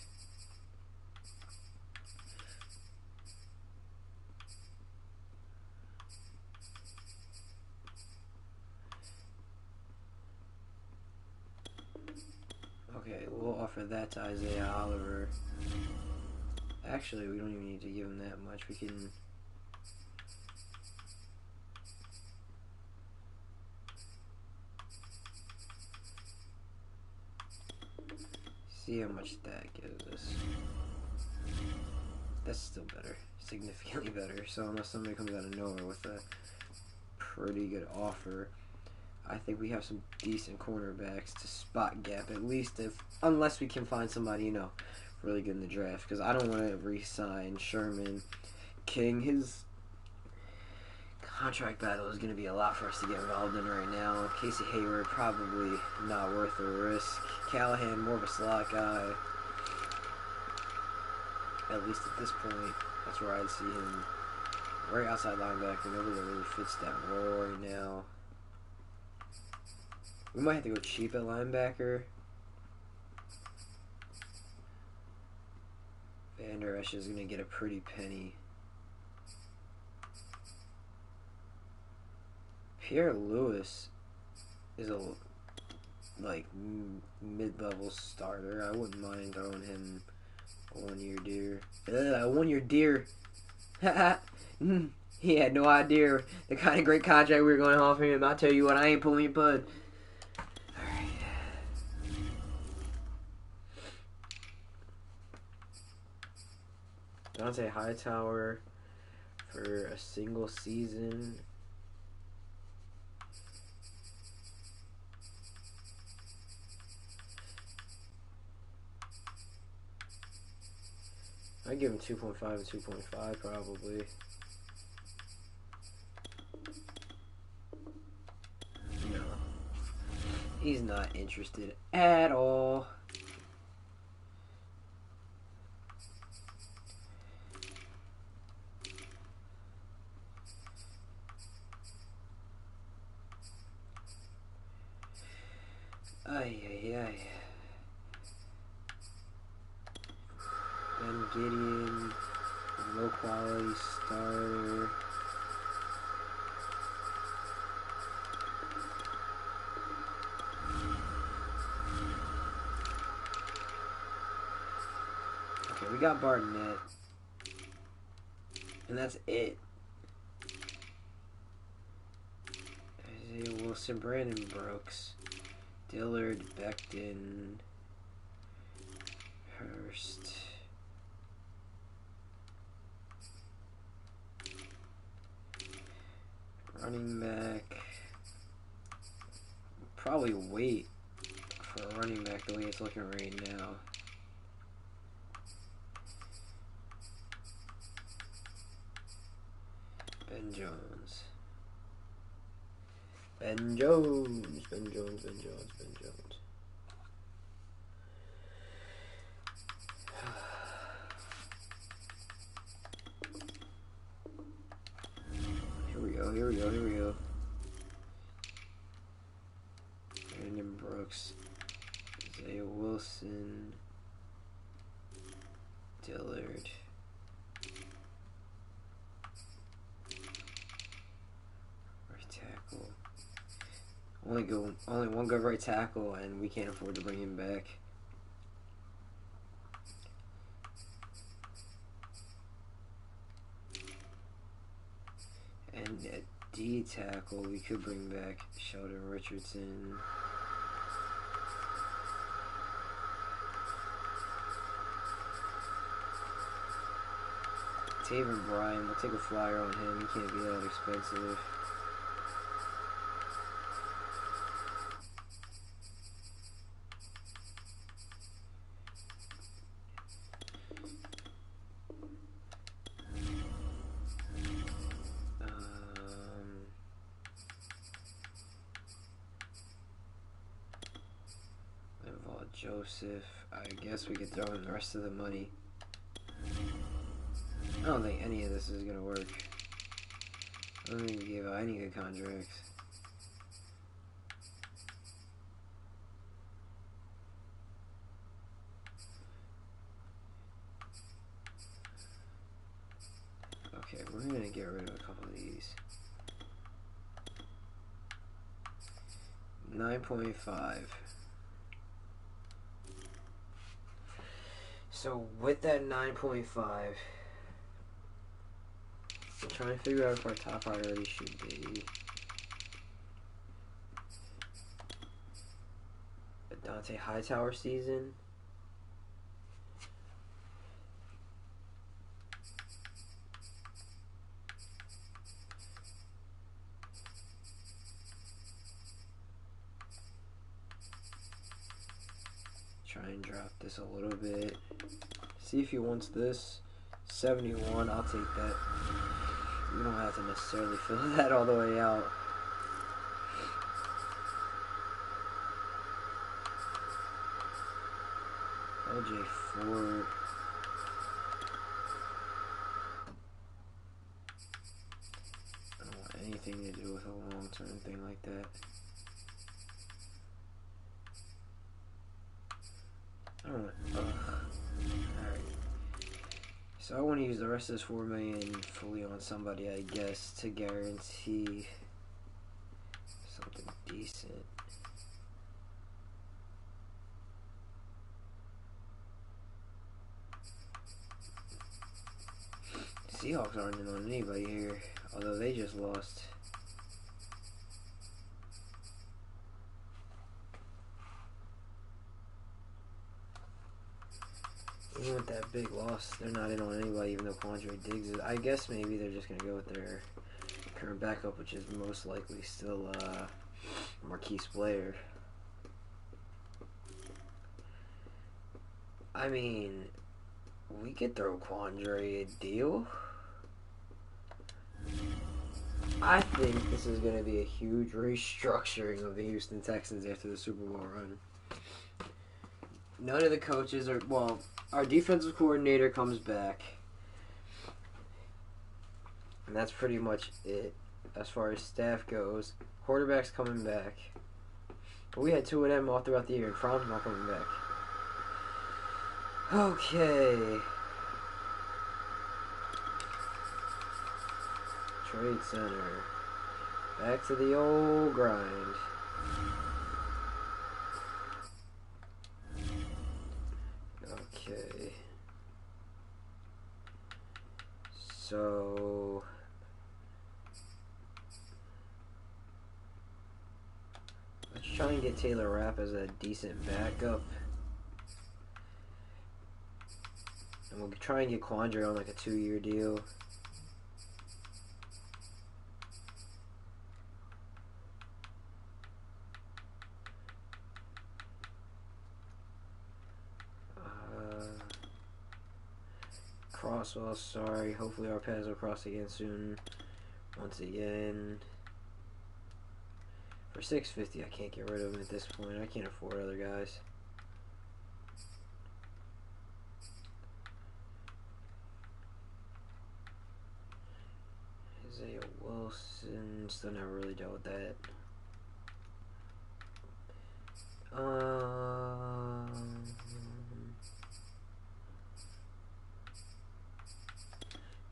Okay, we'll offer that to Isaiah Oliver. Actually, we don't even need to give him that much. We can... see how much that gives us. That's still better. Significantly better. So unless somebody comes out of nowhere with a pretty good offer, I think we have some decent cornerbacks to spot gap, at least unless we can find somebody, really good in the draft. Because I don't want to re-sign Sherman. King, his contract battle is going to be a lot for us to get involved in right now. Casey Hayward, probably not worth the risk. Callahan, more of a slot guy. At least at this point, that's where I'd see him. Right outside linebacker, nobody that really fits that role right now. We might have to go cheap at linebacker. Van Der Esch is going to get a pretty penny. Pierre Lewis is a mid-level starter. I wouldn't mind throwing him a 1-year deal. A 1-year deal. He had no idea the kind of great contract we were going to offer him. I'll tell you what, I ain't pulling your bud. Alright. Dante Hightower for a single season. I'd give him 2.5 and 2.5 probably. No. He's not interested at all. Ay, ay, ay. Ben Gideon, low quality starter. Okay, we got Barnett. And that's it. Isaiah Wilson, Brandon Brooks, Dillard, Becton, Hurst. Running back. Probably wait for a running back the way it's looking right now. Ben Jones. Ben Jones. Ben Jones. Ben Jones. Ben Jones. Here we go. Here we go. Here we go. Brandon Brooks. Isaiah Wilson. Dillard. Right tackle. Only one good right tackle, and we can't afford to bring him back. And at D tackle, we could bring back Sheldon Richardson. Taven Bryan, we'll take a flyer on him. He can't be that expensive. Joseph, I guess we could throw in the rest of the money. I don't think any of this is gonna work. I don't think we gave out any good contracts. Okay, we're gonna get rid of a couple of these. 9.5. So with that 9.5, I'm trying to figure out if our top priority should be a Dante Hightower season. Try and drop this a little bit. See if he wants this. 71, I'll take that. We don't have to necessarily fill that all the way out. LJ Ford. I don't want anything to do with a long-term thing like that. I don't want. Alright. So I want to use the rest of this $4 million fully on somebody, I guess, to guarantee something decent. Seahawks aren't in on anybody here, although they just lost. Even with that big loss, they're not in on anybody, even though Quandre Diggs is. I guess maybe they're just going to go with their current backup, which is most likely still Marquise Blair. I mean, we could throw Quandre a deal. I think this is going to be a huge restructuring of the Houston Texans after the Super Bowl run. None of the coaches are, well, our defensive coordinator comes back. And that's pretty much it as far as staff goes. Quarterback's coming back. But we had two of them all throughout the year, and Fromm's not coming back. Okay. Trade Center. Back to the old grind. Okay. So let's try and get Taylor Rapp as a decent backup. And we'll try and get Quandre on like a 2-year deal. Crosswell, sorry. Hopefully our paths will cross again soon. Once again. For 650, I can't get rid of him at this point. I can't afford other guys. Isaiah Wilson, still never really dealt with that.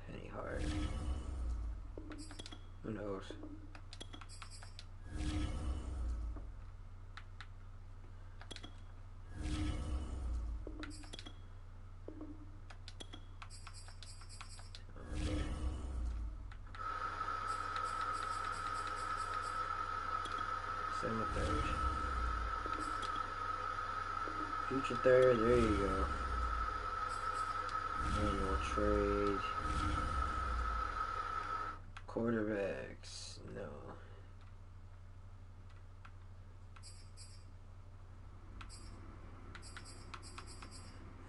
Penny Hart. Who knows? Same with third. Future third, there you go. And we'll trade quarterbacks. No.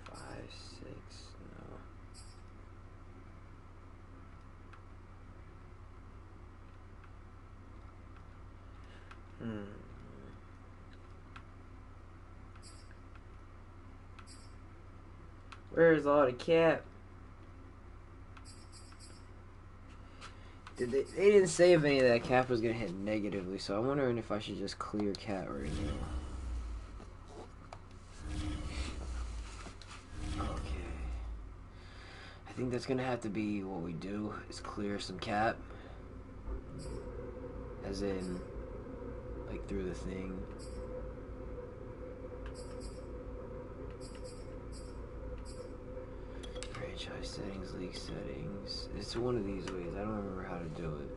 Five, six, no. Where's all the cap? They didn't say if any of that cap was gonna hit negatively, so I'm wondering if I should just clear cap right now. Okay. I think that's gonna have to be what we do, is clear some cap. As in, like, through the thing. Franchise settings, league settings. It's one of these ways. I don't remember how to do it.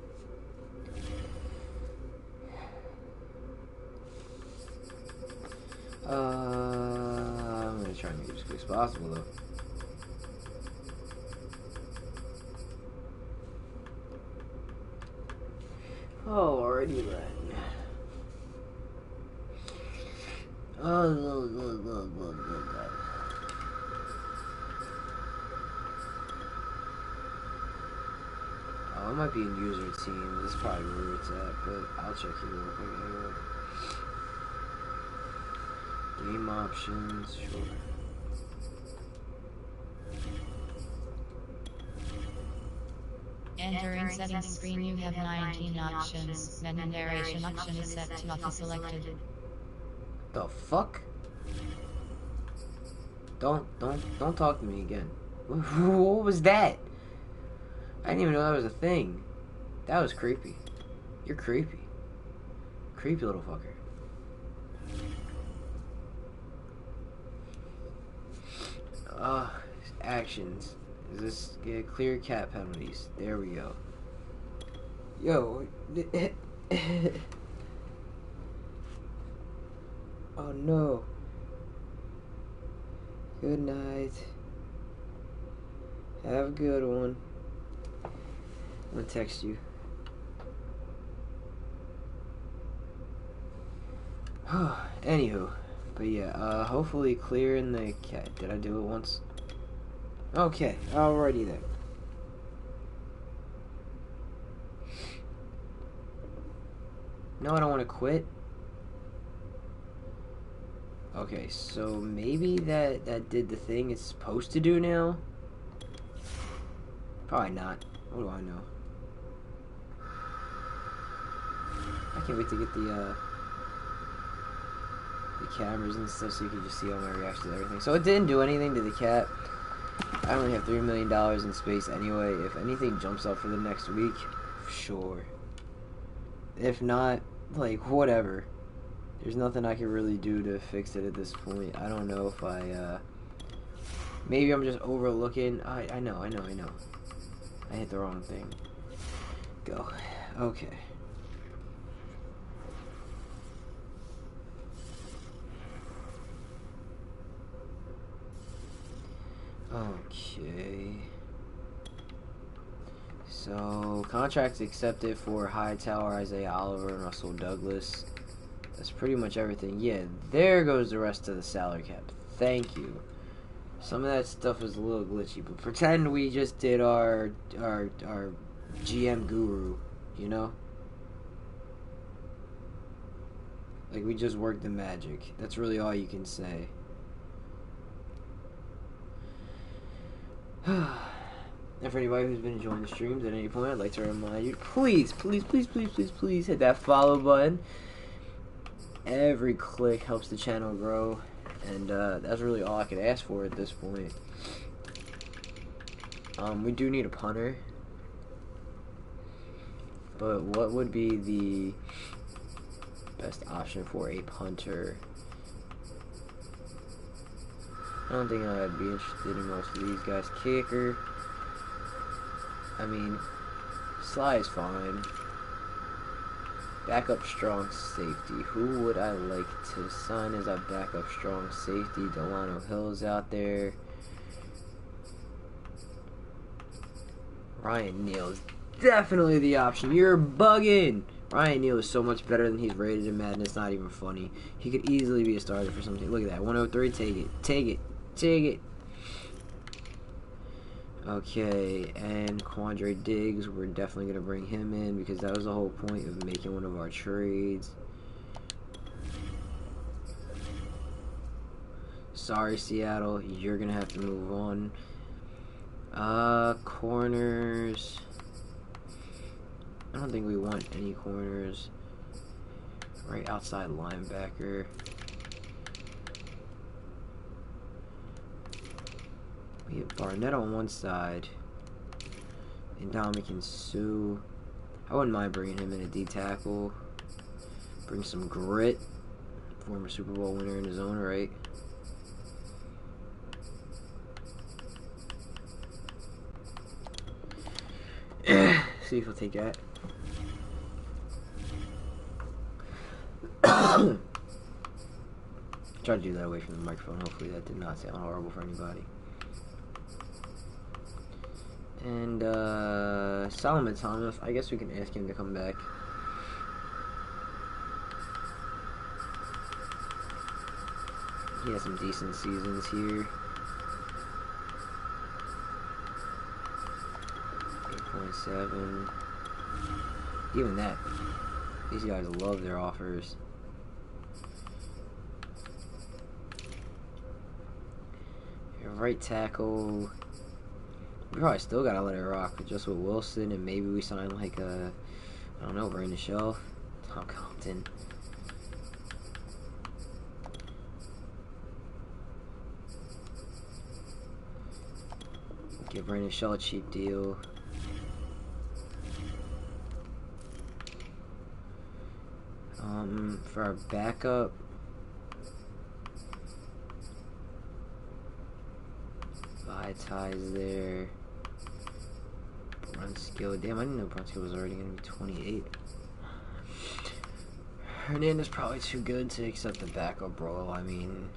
I'm gonna try and make it as quick as possible though. Oh, already then. Oh, it might be in user team. This is probably where it's at, but I'll check here real quick anyway. Game options, sure. Entering settings screen, you have 19 options. Menu narration option is set to auto selected. The fuck? Don't talk to me again. What was that? I didn't even know that was a thing. That was creepy. You're creepy. Creepy little fucker. Actions. Is this clear cap penalties? There we go. Yo. Oh no. Good night. Have a good one. I'm gonna text you. Anywho. But yeah, hopefully clearing the cat. Did I do it once? Okay, alrighty then. No, I don't want to quit. Okay, so maybe that did the thing it's supposed to do now? Probably not. What do I know? I can't wait to get the cameras and stuff so you can just see all my reactions and everything. So it didn't do anything to the cat. I only have $3 million in space anyway. If anything jumps up for the next week, sure. If not, like, whatever. There's nothing I can really do to fix it at this point. I don't know if maybe I'm just overlooking. I know. I hit the wrong thing. Go. Okay. Okay. So, contracts accepted for Hightower, Isaiah Oliver, and Russell Douglas. That's pretty much everything. Yeah, there goes the rest of the salary cap. Thank you. Some of that stuff is a little glitchy, but pretend we just did our GM guru, you know? Like, we just worked the magic. That's really all you can say. And for anybody who's been enjoying the streams at any point, I'd like to remind you, please hit that follow button. Every click helps the channel grow, and that's really all I could ask for at this point. We do need a punter, but what would be the best option for a punter? I don't think I'd be interested in most of these guys. Kicker, I mean, Sly is fine. Backup strong safety. Who would I like to sign as a backup strong safety? Delano Hill's out there. Ryan Neal is definitely the option. You're bugging. Ryan Neal is so much better than he's rated in Madden. It's not even funny. He could easily be a starter for something. Look at that. 103. Take it. Take it. Take it. Okay, and Quandre Diggs, we're definitely going to bring him in because that was the whole point of making one of our trades. Sorry, Seattle, you're going to have to move on. Corners. I don't think we want any corners. Right outside linebacker. We have Barnett on one side. And Dominican Sue. I wouldn't mind bringing him in a D tackle. Bring some grit. Former Super Bowl winner in his own right. See if he'll take that. Try to do that away from the microphone. Hopefully that did not sound horrible for anybody. And Solomon Thomas, I guess we can ask him to come back. He has some decent seasons here. 8.7. Even that. These guys love their offers. Your right tackle. We probably still gotta let it rock just with Wilson, and maybe we sign like a, I don't know, Brandon Shelf, Tom Compton. Give Brandon Shelf a cheap deal. For our backup, Vitae's there. Brunskill. Damn, I didn't know Brunskill was already going to be 28. Hernandez probably too good to accept the backup role. I mean,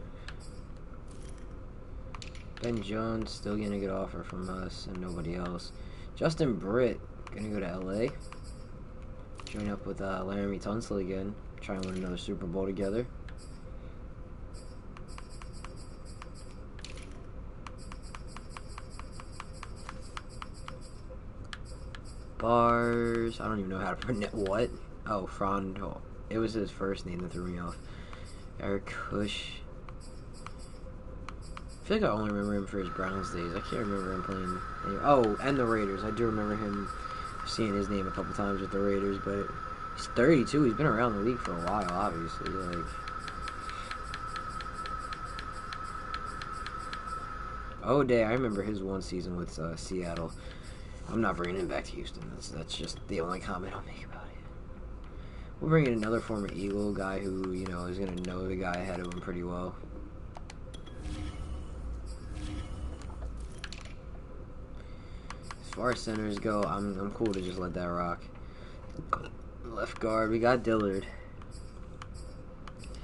Ben Jones still getting a good offer from us and nobody else. Justin Britt going to go to LA. Join up with Laramie Tunsil again. Try and win another Super Bowl together. Bars. I don't even know how to pronounce what. Oh, Frondo. It was his first name that threw me off. Eric Cush. I feel like I only remember him for his Browns days. I can't remember him playing. Oh, and the Raiders. I do remember him seeing his name a couple times with the Raiders, but he's 32. He's been around the league for a while, obviously. Like, O'Day, I remember his one season with Seattle. I'm not bringing him back to Houston. That's just the only comment I'll make about it. We'll bring in another former Eagle guy who, you know, is going to know the guy ahead of him pretty well. As far as centers go, I'm cool to just let that rock. Left guard, we got Dillard.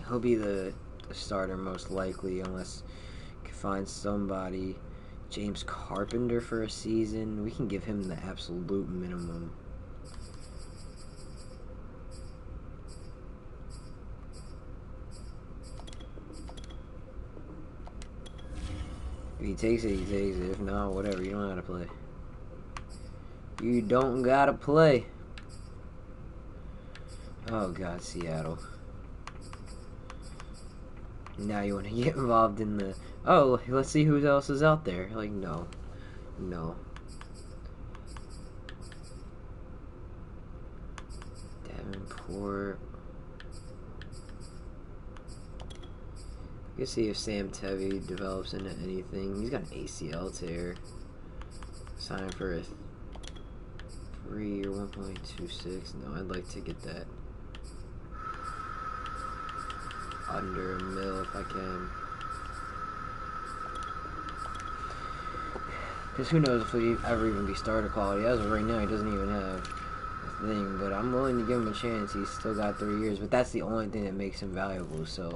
He'll be the starter most likely, unless we can find somebody. James Carpenter for a season. We can give him the absolute minimum. If he takes it, he takes it. If not, whatever. You don't gotta play. You don't gotta play. Oh, God, Seattle. Now you want to get involved in the, oh, let's see who else is out there. Like, no. No. Davenport. You can see if Sam Tevy develops into anything. He's got an ACL tear. Sign for a 3 or 1.26. No, I'd like to get that under a mil if I can. Because who knows if he ever even be starter quality. As of right now, he doesn't even have a thing. But I'm willing to give him a chance. He's still got 3 years. But that's the only thing that makes him valuable. So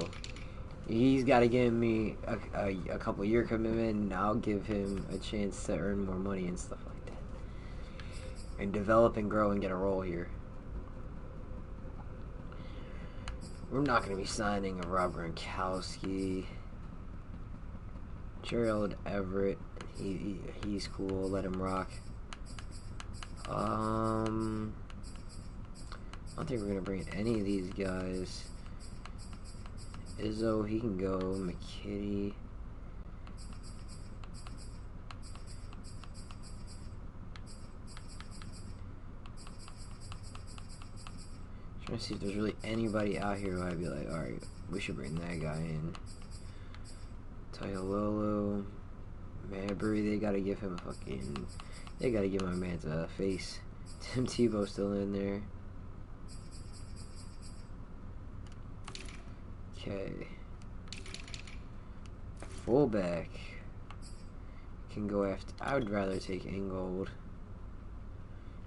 he's got to give me a couple year commitment. And I'll give him a chance to earn more money and stuff like that. And develop and grow and get a role here. We're not going to be signing a Rob Gronkowski. Gerald Everett. He's cool. Let him rock. I don't think we're gonna bring in any of these guys. Izzo, he can go. McKitty. Trying to see if there's really anybody out here who I'd be like, alright, we should bring that guy in. Tayololo. Mabry, they gotta give him a fucking... They gotta give my man a face. Tim Tebow's still in there. Okay. Fullback. Can go after... I would rather take Ingold.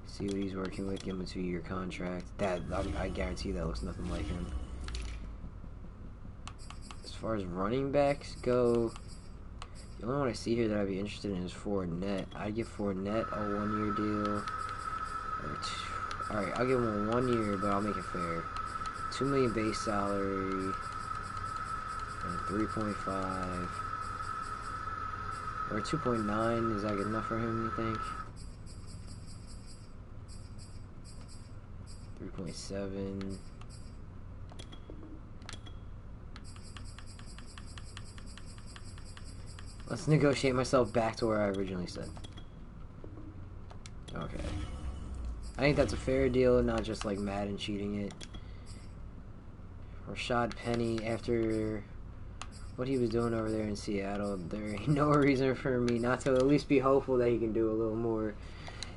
See what he's working with. Give him a 2-year contract. That I guarantee that looks nothing like him. As far as running backs go... The only one I see here that I'd be interested in is Fournette. I'd give Fournette a 1-year deal. Alright, I'll give him a 1 year, but I'll make it fair. $2 million base salary. And 3.5. Or 2.9. Is that good enough for him, you think? 3.7. Let's negotiate myself back to where I originally said. Okay. I think that's a fair deal, not just like Madden cheating it. Rashad Penny, after what he was doing over there in Seattle, there ain't no reason for me not to at least be hopeful that he can do a little more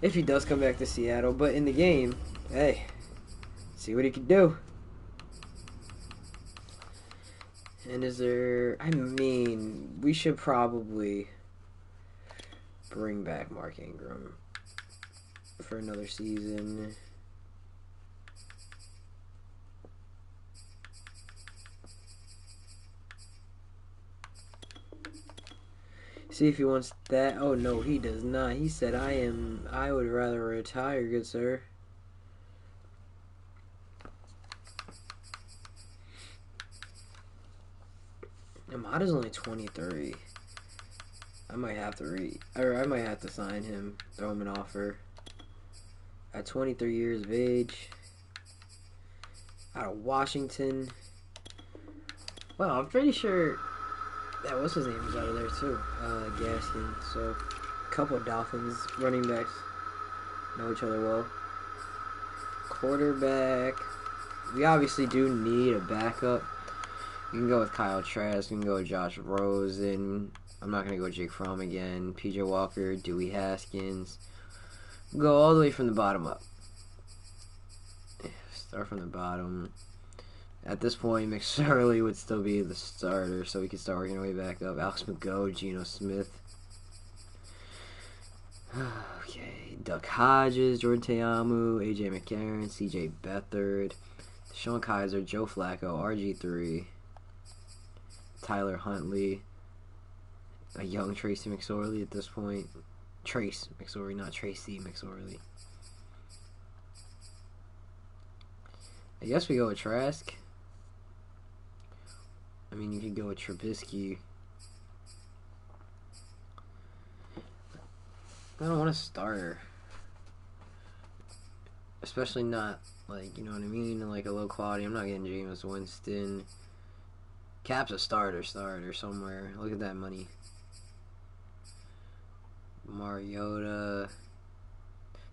if he does come back to Seattle. But in the game, hey, see what he can do. And is there... I mean, we should probably bring back Mark Ingram for another season. See if he wants that. Oh, no, he does not. He said, I would rather retire, good sir. Amada's only 23. I might have to sign him, throw him an offer. At 23 years of age, out of Washington. Well, I'm pretty sure that what's his name is out of there too, Gaskin. So, a couple of Dolphins running backs know each other well. Quarterback, we obviously do need a backup. You can go with Kyle Trask. You can go with Josh Rosen. I'm not going to go with Jake Fromm again. PJ Walker, Dewey Haskins. Go all the way from the bottom up. Start from the bottom. At this point, McSorley would still be the starter, so we can start working our way back up. Alex McGough, Geno Smith. Okay, Duck Hodges, Jordan Teamu, AJ McCarron, CJ Beathard, Sean Kaiser, Joe Flacco, RG3. Tyler Huntley, a young Tracy McSorley at this point. Trace McSorley, not Tracy McSorley. I guess we go with Trask. I mean, you could go with Trubisky. I don't want a starter. Especially not, like, you know what I mean? Like a low quality. I'm not getting Jameis Winston. Cap's a starter somewhere. Look at that money. Mariota.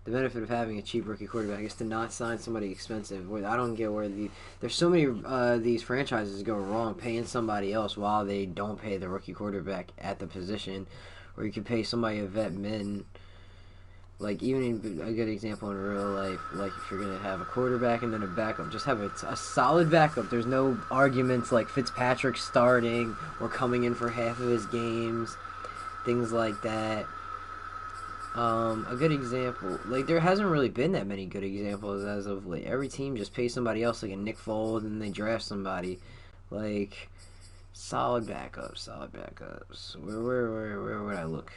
The benefit of having a cheap rookie quarterback is to not sign somebody expensive. I don't get where there's so many these franchises go wrong paying somebody else while they don't pay the rookie quarterback at the position, or you could pay somebody a vet min. Like, even in a good example in real life, like if you're gonna have a quarterback and then a backup, just have a solid backup. There's no arguments like Fitzpatrick starting or coming in for half of his games, things like that. A good example, like there hasn't really been that many good examples as of late. Every team just pays somebody else, like a Nick Foles, and they draft somebody. Like solid backups. Where would I look?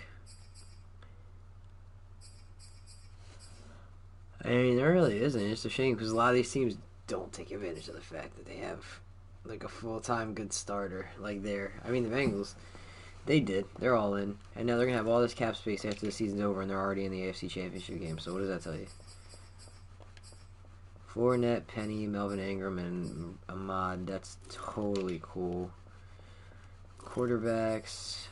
I mean, there really isn't. It's a shame because a lot of these teams don't take advantage of the fact that they have like a full-time good starter. Like I mean, the Bengals. They did. They're all in. And now they're going to have all this cap space after the season's over, and they're already in the AFC Championship game. So what does that tell you? Fournette, Penny, Melvin Ingram, and Ahmad. That's totally cool. Quarterbacks.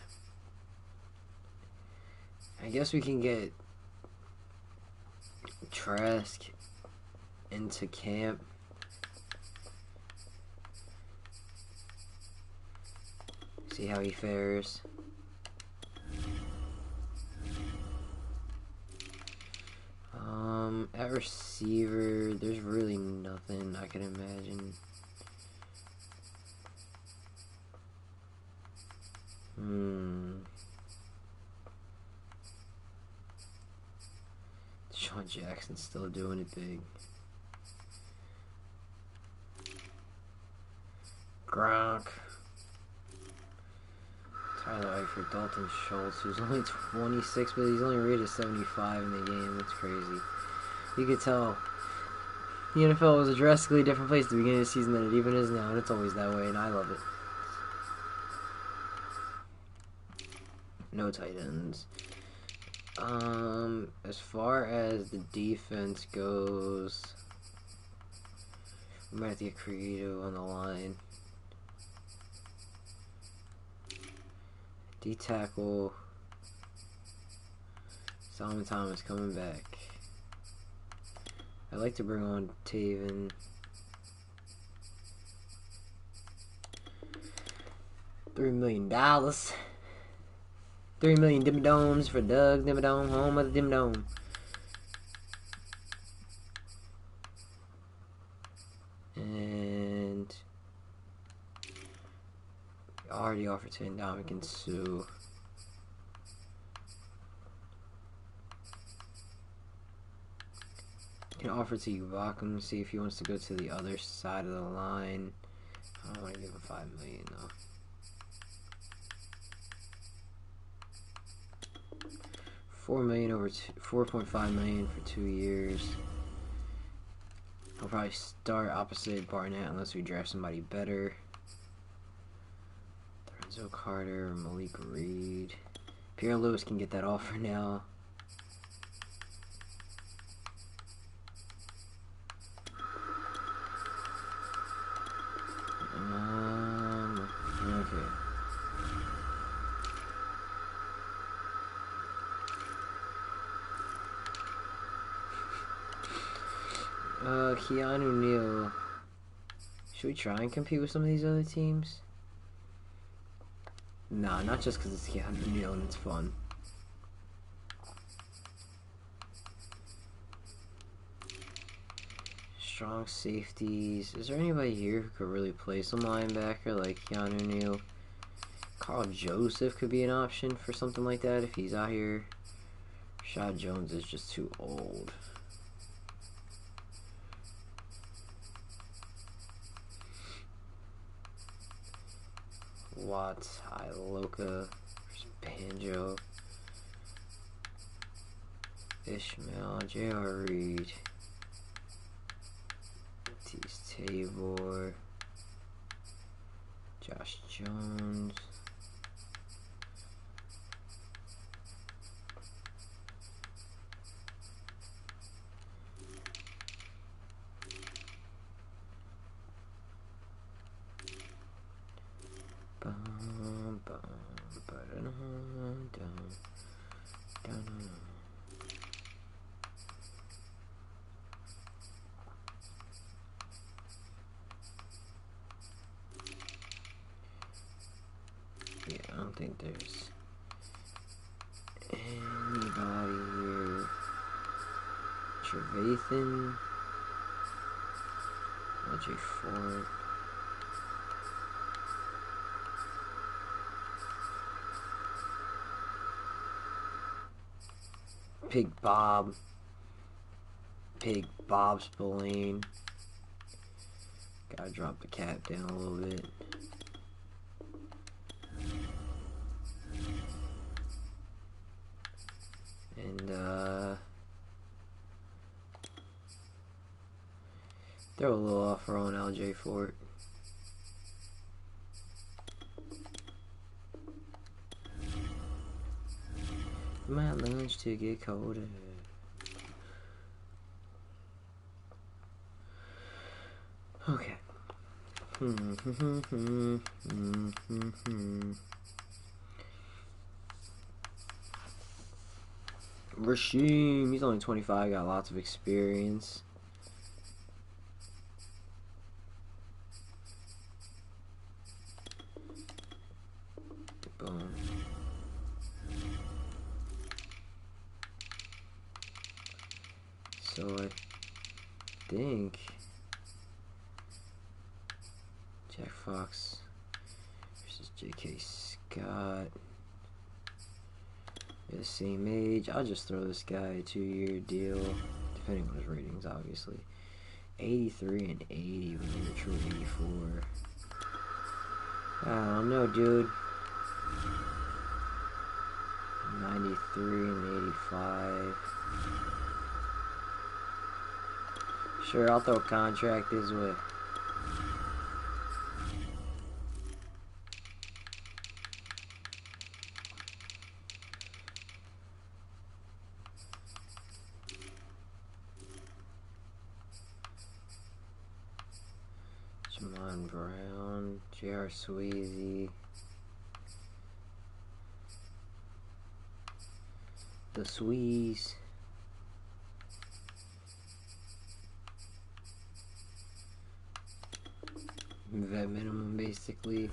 I guess we can get Trask into camp. See how he fares. At receiver, there's really nothing I can imagine. Sean Jackson's still doing it big. Gronk. Tyler Eifert, Dalton Schultz, who's only 26, but he's only rated 75 in the game. That's crazy. You could tell the NFL was a drastically different place at the beginning of the season than it even is now, and it's always that way, and I love it. No tight ends. As far as the defense goes, we might have to get creative on the line. D-tackle. Solomon Thomas coming back. I'd like to bring on Taven. $3 million. $3 million Dimmadomes for Doug Dimmadome, home of the Dimmadome. And already offered to Ndamukong Suh. Can offer to Uvakum, see if he wants to go to the other side of the line. I don't want to give him $5 million though. $4 million over $4.5 million for 2 years. I'll probably start opposite Barnett unless we draft somebody better. Lorenzo Carter, Malik Reed. Pierre Lewis can get that offer now. Okay. Keanu Neal. Should we try and compete with some of these other teams? Nah, not just because it's Keanu Neal and it's fun. Strong safeties. Is there anybody here who could really play some linebacker like Keanu Neal? Carl Joseph could be an option for something like that if he's out here. Rashad Jones is just too old. Watts, Iloka, Banjo, Ishmael, J.R. Reed, Matisse Tabor, Josh Jones, think there's anybody here. Trevathan. LJ Ford. Big Bob Spillane. Gotta drop the cap down a little bit. And throw a little offer on LJ Fort. My lunch to get colder. Okay. Rasheem, he's only 25, got lots of experience. Boom. So I think Jack Fox versus J.K. Scott. They're the same age. I'll just throw this guy a 2-year deal, depending on his ratings, obviously. 83 and 80 with a true 84. I don't know, dude. 93 and 85. Sure, I'll throw a contract his way. Jamon Brown, J.R. Sweezy. The Sweeze. Vet minimum, basically.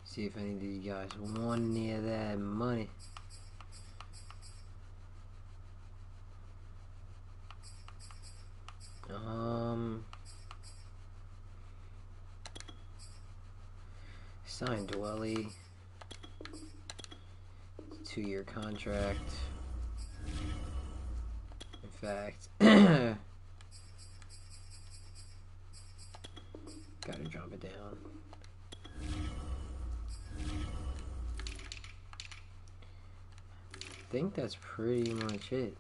See if any of these guys want any of that money. Signed Dwelly. 2-year contract. In fact, gotta drop it down. I think that's pretty much it.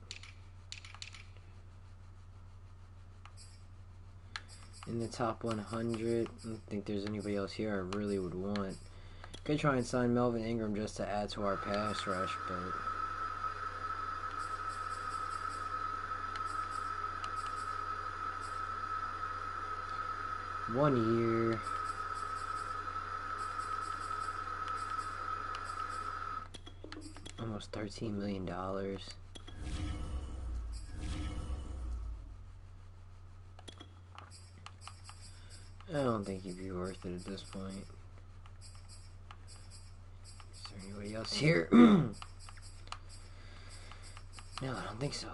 In the top 100, I don't think there's anybody else here I really would want. Could try and sign Melvin Ingram just to add to our pass rush, but one year. Almost $13 million. I don't think he'd be worth it at this point. Is there anybody else here? No, I don't think so.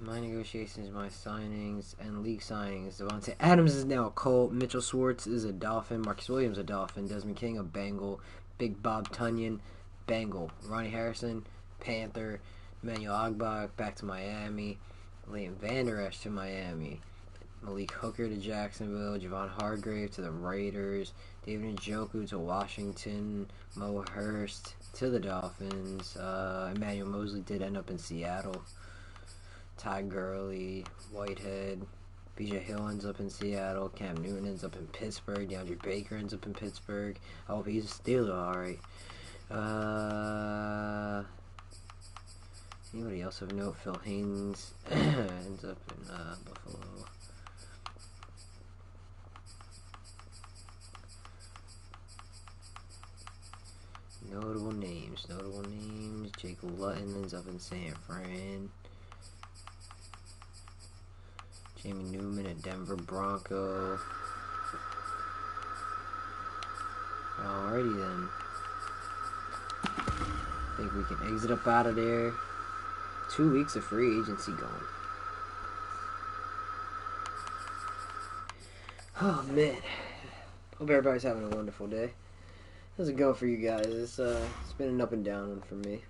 My negotiations, my signings, and league signings. Devontae Adams is now a Colt. Mitchell Schwartz is a Dolphin. Marcus Williams a Dolphin. Desmond King a Bengal. Big Bob Tunyon, Bengal. Ronnie Harrison, Panther. Emmanuel Ogbach back to Miami. Leighton Vander Esch to Miami. Malik Hooker to Jacksonville, Javon Hargrave to the Raiders, David Njoku to Washington, Mo Hurst to the Dolphins, Emmanuel Mosley did end up in Seattle, Ty Gurley, Whitehead, BJ Hill ends up in Seattle, Cam Newton ends up in Pittsburgh, DeAndre Baker ends up in Pittsburgh. I hope he's a Steeler, alright. Anybody else of note? Phil Haynes ends up in Buffalo. Notable names. Jake Luton ends up in San Fran. Jamie Newman, a Denver Bronco. Alrighty then. I think we can exit up out of there. 2 weeks of free agency going. Oh man. Hope everybody's having a wonderful day. How's it going for you guys? It's been an up and down one for me.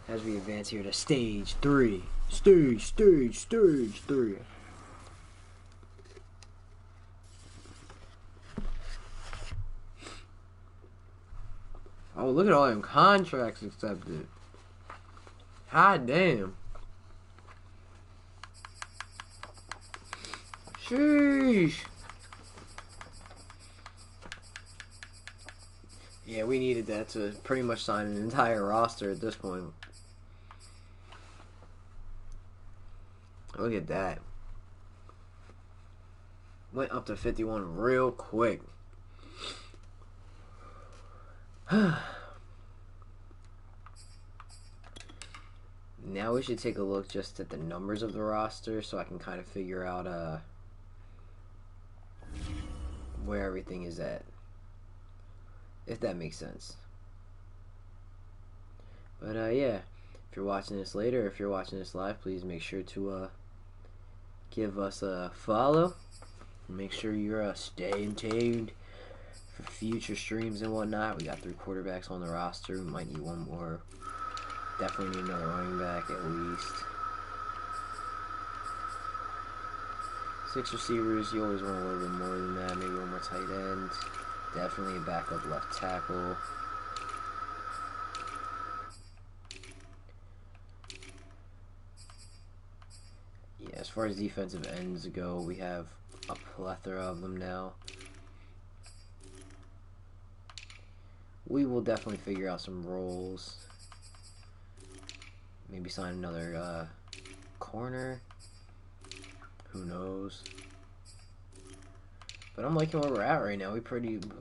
As we advance here to stage 3. Stage 3. Oh, look at all them contracts accepted. God damn. Sheesh. Yeah, we needed that to pretty much sign an entire roster at this point. Look at that. Went up to 51 real quick. Now we should take a look just at the numbers of the roster so I can kind of figure out where everything is at. If that makes sense. But yeah, if you're watching this later, if you're watching this live, please make sure to give us a follow. Make sure you're staying tuned for future streams and whatnot. We got 3 quarterbacks on the roster. We might need one more. Definitely need another running back at least. 6 receivers. You always want a little bit more than that. Maybe one more tight end. Definitely a backup left tackle. Yeah, as far as defensive ends go, we have a plethora of them now. We will definitely figure out some roles. Maybe sign another corner. Who knows? But I'm liking where we're at right now.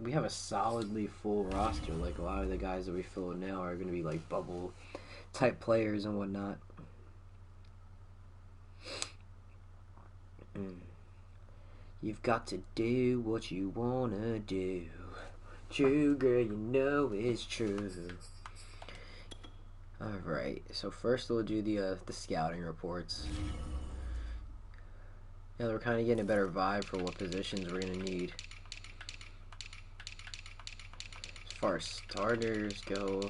We have a solidly full roster. Like a lot of the guys that we fill in now are going to be like bubble type players and whatnot. You've got to do what you wanna do. True, girl, you know it's true. Alright, so first we'll do the scouting reports. Now we're kind of getting a better vibe for what positions we're going to need. As far as starters go,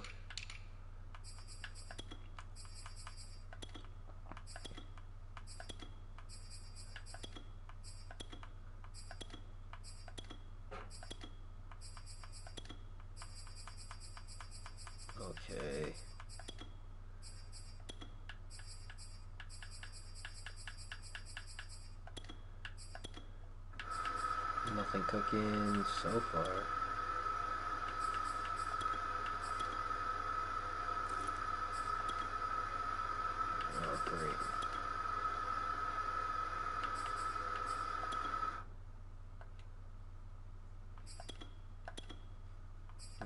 okay. Nothing cooking so far. Oh, great.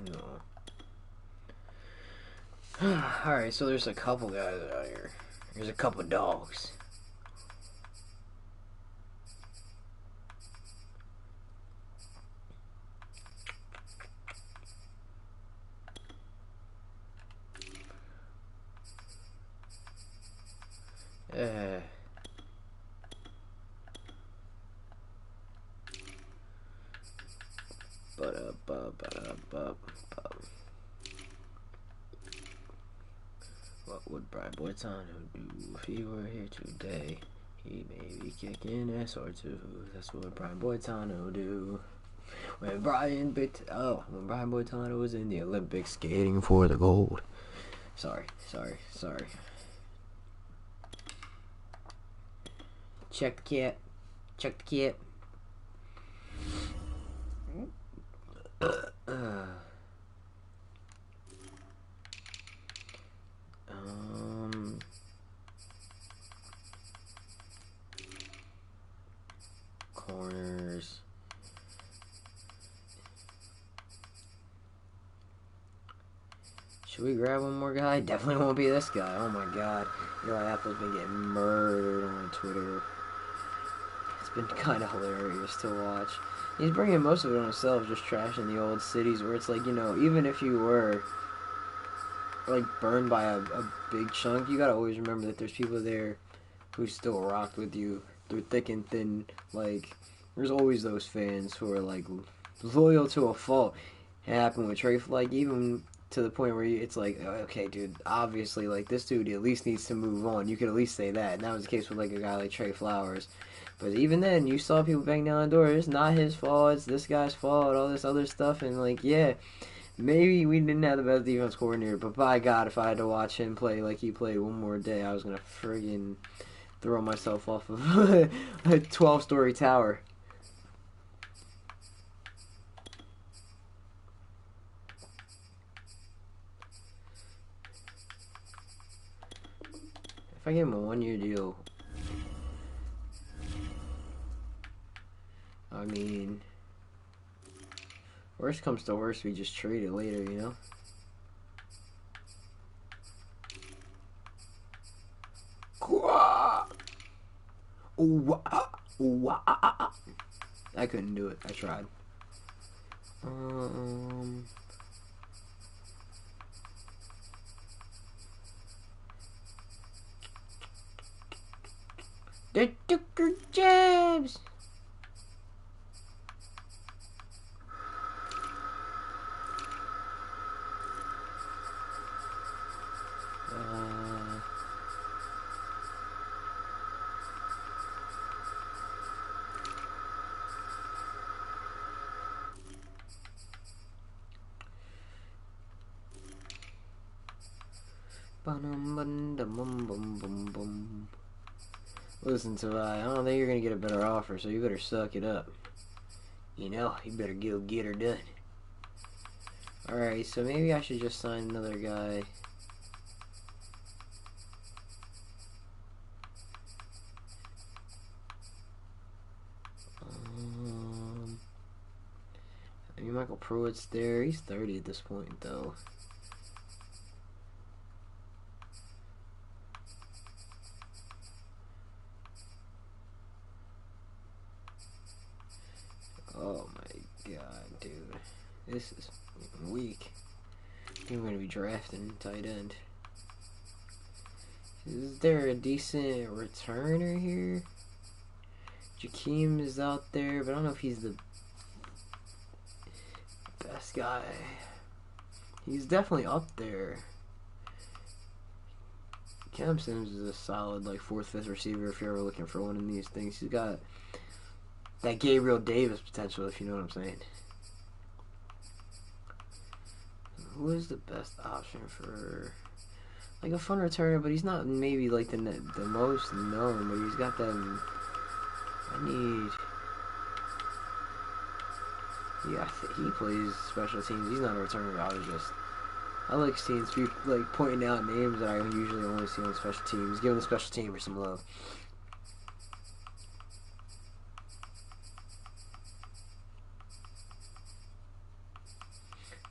No. Alright, so there's a couple guys out here. There's a couple dogs. What would Brian Boitano do if he were here today? He may be kicking ass or two. That's what Brian Boitano do. When Brian Boitano was in the Olympics skating for the gold. Sorry. Check the kit. Corners. Should we grab one more guy? Definitely won't be this guy. Oh my god. Eli Apple's been getting murdered on Twitter. It's been kind of hilarious to watch. He's bringing most of it on himself, just trashing the old cities where it's like, even if you were like burned by a big chunk, you gotta always remember that there's people there who still rocked with you through thick and thin. Like, there's always those fans who are like loyal to a fault. It happened with Trey, like even to the point where it's like, okay, dude, obviously, like this dude at least needs to move on. You could at least say that, and that was the case with like a guy like Trey Flowers. But even then, you saw people bang down the door. It's not his fault. It's this guy's fault. All this other stuff, and like, yeah, maybe we didn't have the best defense coordinator, but by God, if I had to watch him play like he played one more day, I was gonna friggin' throw myself off of a 12-story tower. If I give him a 1-year deal, I mean, worst comes to worst, we just trade it later, you know? I couldn't do it. I tried. They took your jabs. Listen, Tavai, I don't think you're gonna get a better offer, so you better suck it up. You better go get her done. Alright, so maybe I should just sign another guy. I mean, Michael Pruitt's there. He's 30 at this point, though. Oh my God, dude. This is weak. I think we're going to be drafting tight end. Is there a decent returner here? Jakeem is out there, but I don't know if he's the best guy. He's definitely up there. Cam Sims is a solid, like, 4th, 5th receiver if you're ever looking for one of these things. He's got that Gabriel Davis potential, if you know what I'm saying. Who is the best option for, like, a fun returner, but he's not maybe, like, the most known, but he's got them. Yeah, he plays special teams. He's not a returner. I like seeing like pointing out names that I usually only see on special teams, giving the special teamer some love.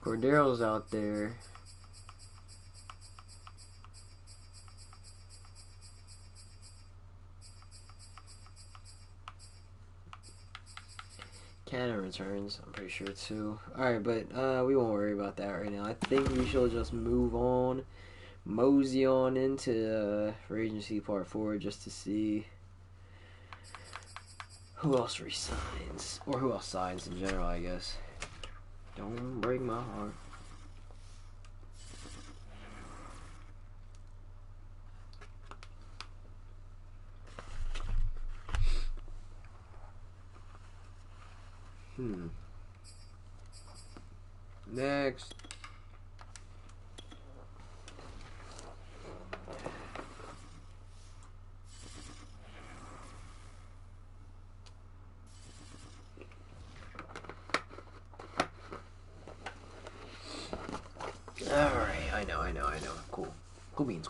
Cordero's out there. Cannon returns, I'm pretty sure too. Alright, but we won't worry about that right now. I think we should just move on, mosey on into free agency part 4 just to see who else resigns, or who else signs in general, I guess. Don't break my heart. Next. Alright, I know. Cool. Cool beans.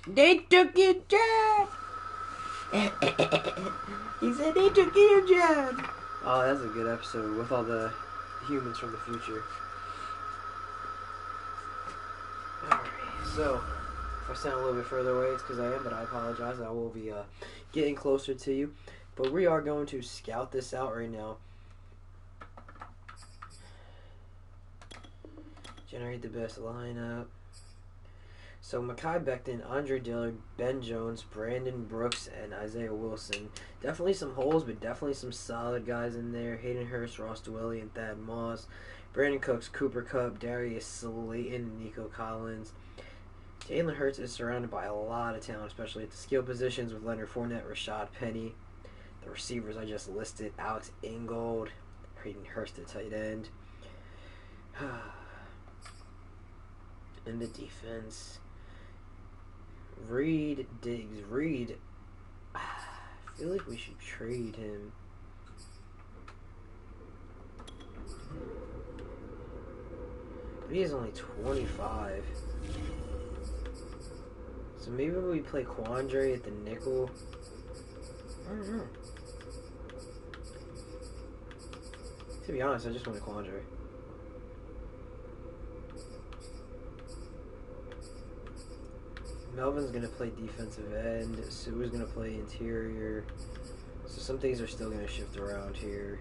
They took your job! He said they took your job! Oh, that's a good episode with all the humans from the future. Alright, so if I sound a little bit further away, it's because I am, but I apologize. I will be getting closer to you. But we are going to scout this out right now. Generate the best lineup. So Mekhi Becton, Andre Dillard, Ben Jones, Brandon Brooks, and Isaiah Wilson. Definitely some holes, but definitely some solid guys in there. Hayden Hurst, Ross Dwelly, and Thad Moss. Brandon Cooks, Cooper Kupp, Darius Slayton, and Nico Collins. Jalen Hurts is surrounded by a lot of talent, especially at the skill positions with Leonard Fournette, Rashad Penny. The receivers I just listed, Alex Ingold, Hayden Hurst at tight end. In the defense, Reed Diggs. Reed, I feel like we should trade him. But he is only 25. So maybe we play Quandre at the nickel. I don't know. To be honest, I just want a Quandre. Melvin's going to play defensive end. Sue's going to play interior. So some things are still going to shift around here.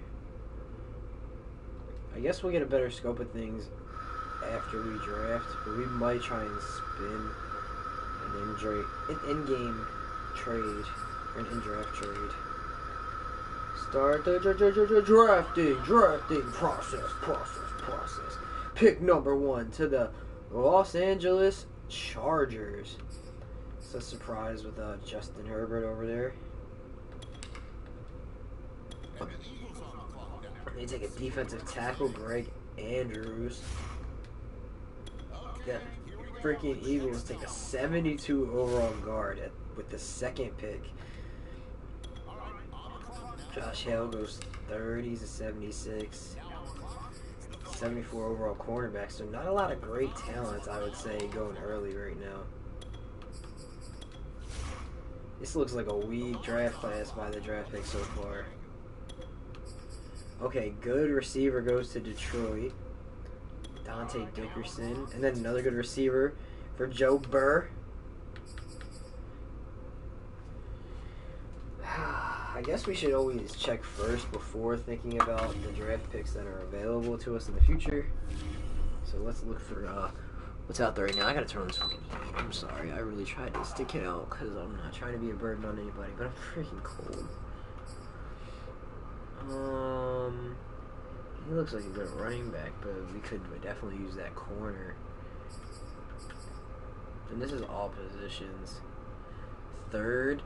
I guess we'll get a better scope of things after we draft. But we might try and spin an in-game trade. Or an in-draft trade. Start the drafting process. Pick number 1 to the Los Angeles Chargers. It's a surprise with Justin Herbert over there. They take a defensive tackle, Greg Andrews. The freaking Eagles take a 72 overall guard with the second pick. Josh Hale goes 3rd. He's a 76. 74 overall cornerback. So not a lot of great talents, I would say, going early right now. This looks like a weak draft class by the draft pick so far. Okay, good receiver goes to Detroit. Dante Dickerson. And then another good receiver for Joe Burr. I guess we should always check first before thinking about the draft picks that are available to us in the future. So let's look for what's out there right now. I gotta turn on this fucking heat. I'm sorry. I really tried to stick it out because I'm not trying to be a burden on anybody, but I'm freaking cold. He looks like a good running back, but we could definitely use that corner. And this is all positions. Third,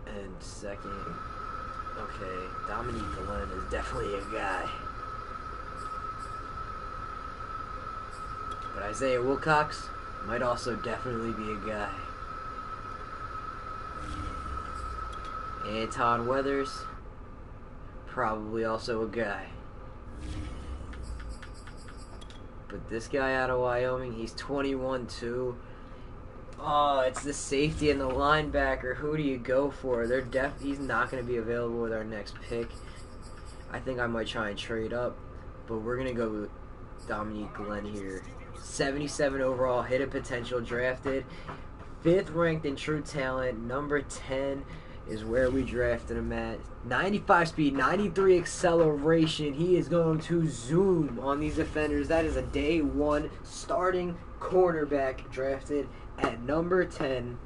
and second. Okay, Dominique Glenn is definitely a guy. But Isaiah Wilcox might also definitely be a guy. Anton Weathers, probably also a guy. But this guy out of Wyoming, he's 21 too. Oh, it's the safety and the linebacker. Who do you go for? He's not going to be available with our next pick. I think I might try and trade up, but we're going to go with Dominique Glenn here. 77 overall, hidden potential, drafted. 5th ranked in true talent. Number 10 is where we drafted him at. 95 speed, 93 acceleration. He is going to zoom on these defenders. That is a day 1 starting cornerback drafted at number 10.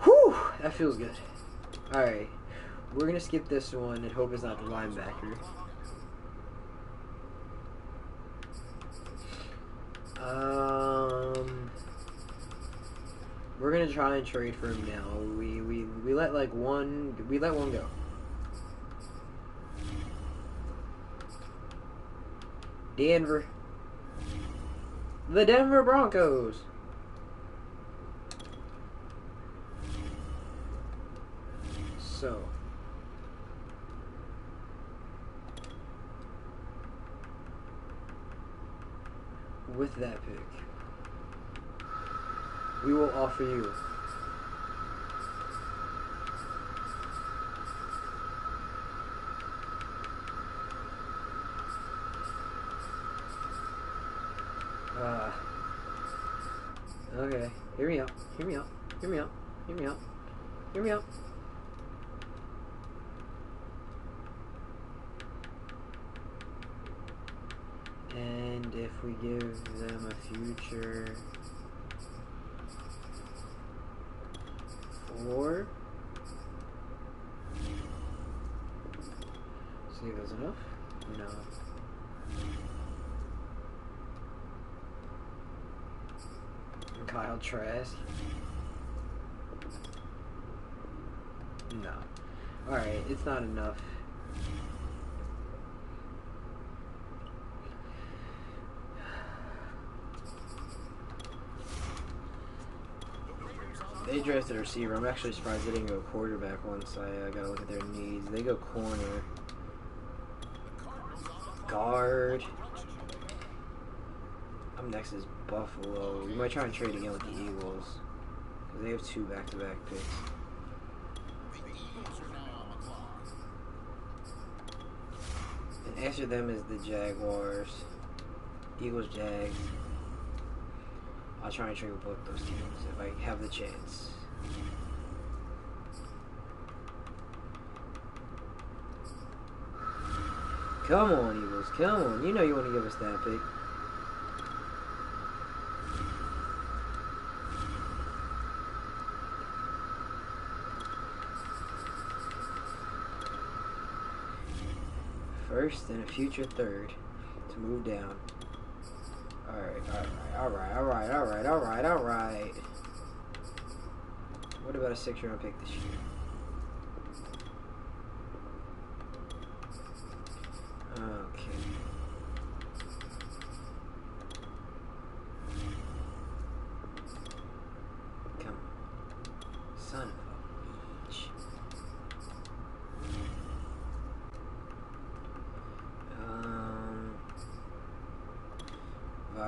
Whew, that feels good. Alright, we're going to skip this one and hope it's not the linebacker. We're going to try and trade for him now. We let one go. The Denver Broncos. So, with that pick, we will offer you Okay. Hear me out. Hear me out. Hear me out. Hear me out. Hear me out. And if we give them a future 4, see if that's enough? No. Kyle Trask? No. Alright, it's not enough. They drafted a receiver. I'm actually surprised they didn't go quarterback once. I gotta look at their needs. They go corner. Guard. Up next is Buffalo. We might try and trade again with the Eagles. Because they have 2 back-to-back picks. And after them is the Jaguars. Eagles, Jags. I'll try and trade with both those teams if I have the chance. Come on, Eagles. Come on. You know you want to give us that pick. First and a future 3rd to move down. Alright. What about a 6th-round pick this year? Okay. Come on. Son of a bitch.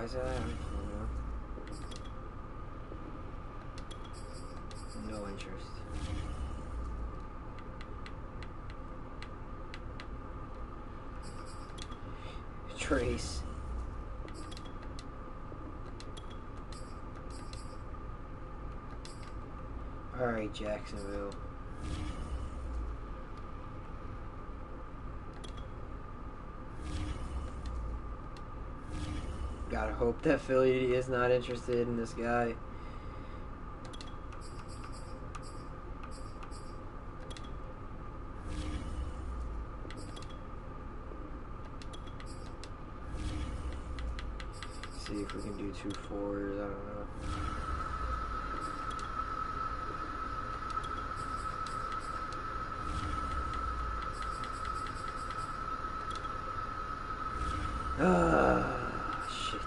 Visa, no interest. Trace. Alright, Jacksonville. Gotta hope that Philly is not interested in this guy. See if we can do 2 4s. I don't know. Shit.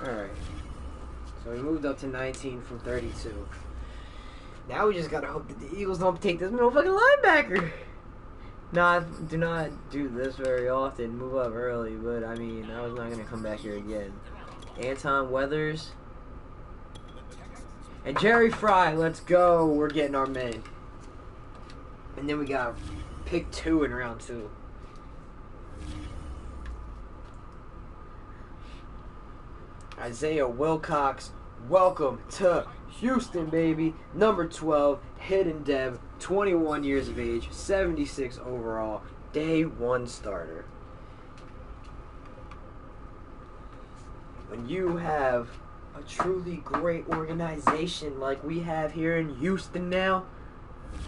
Alright. So we moved up to 19 from 32. Now we just gotta hope that the Eagles don't take this motherfucking linebacker. Do not do this very often. Move up early, but I mean, I was not gonna come back here again. Anton Weathers. And Jerry Fry, let's go. We're getting our men. And then we got pick 2 in round 2. Isaiah Wilcox, welcome to Houston, baby. Number 12, hidden dev, 21 years of age, 76 overall, day 1 starter. When you have a truly great organization like we have here in Houston now,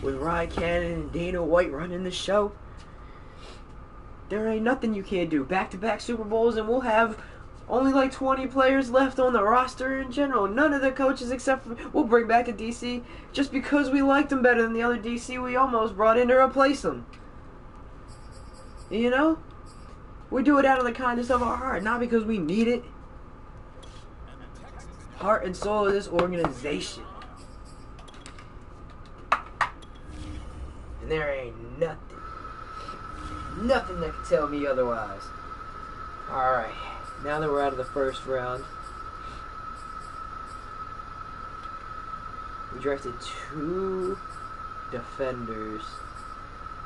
with Ryan Cannon and Dana White running the show, there ain't nothing you can't do. Back-to-back Super Bowls, and we'll have only like 20 players left on the roster in general. None of the coaches except for... We'll bring back a DC just because we liked them better than the other DC we almost brought in to replace them. You know? We do it out of the kindness of our heart, not because we need it. Heart and soul of this organization. And there ain't nothing that can tell me otherwise. Alright. Now that we're out of the first round, we drafted 2 defenders.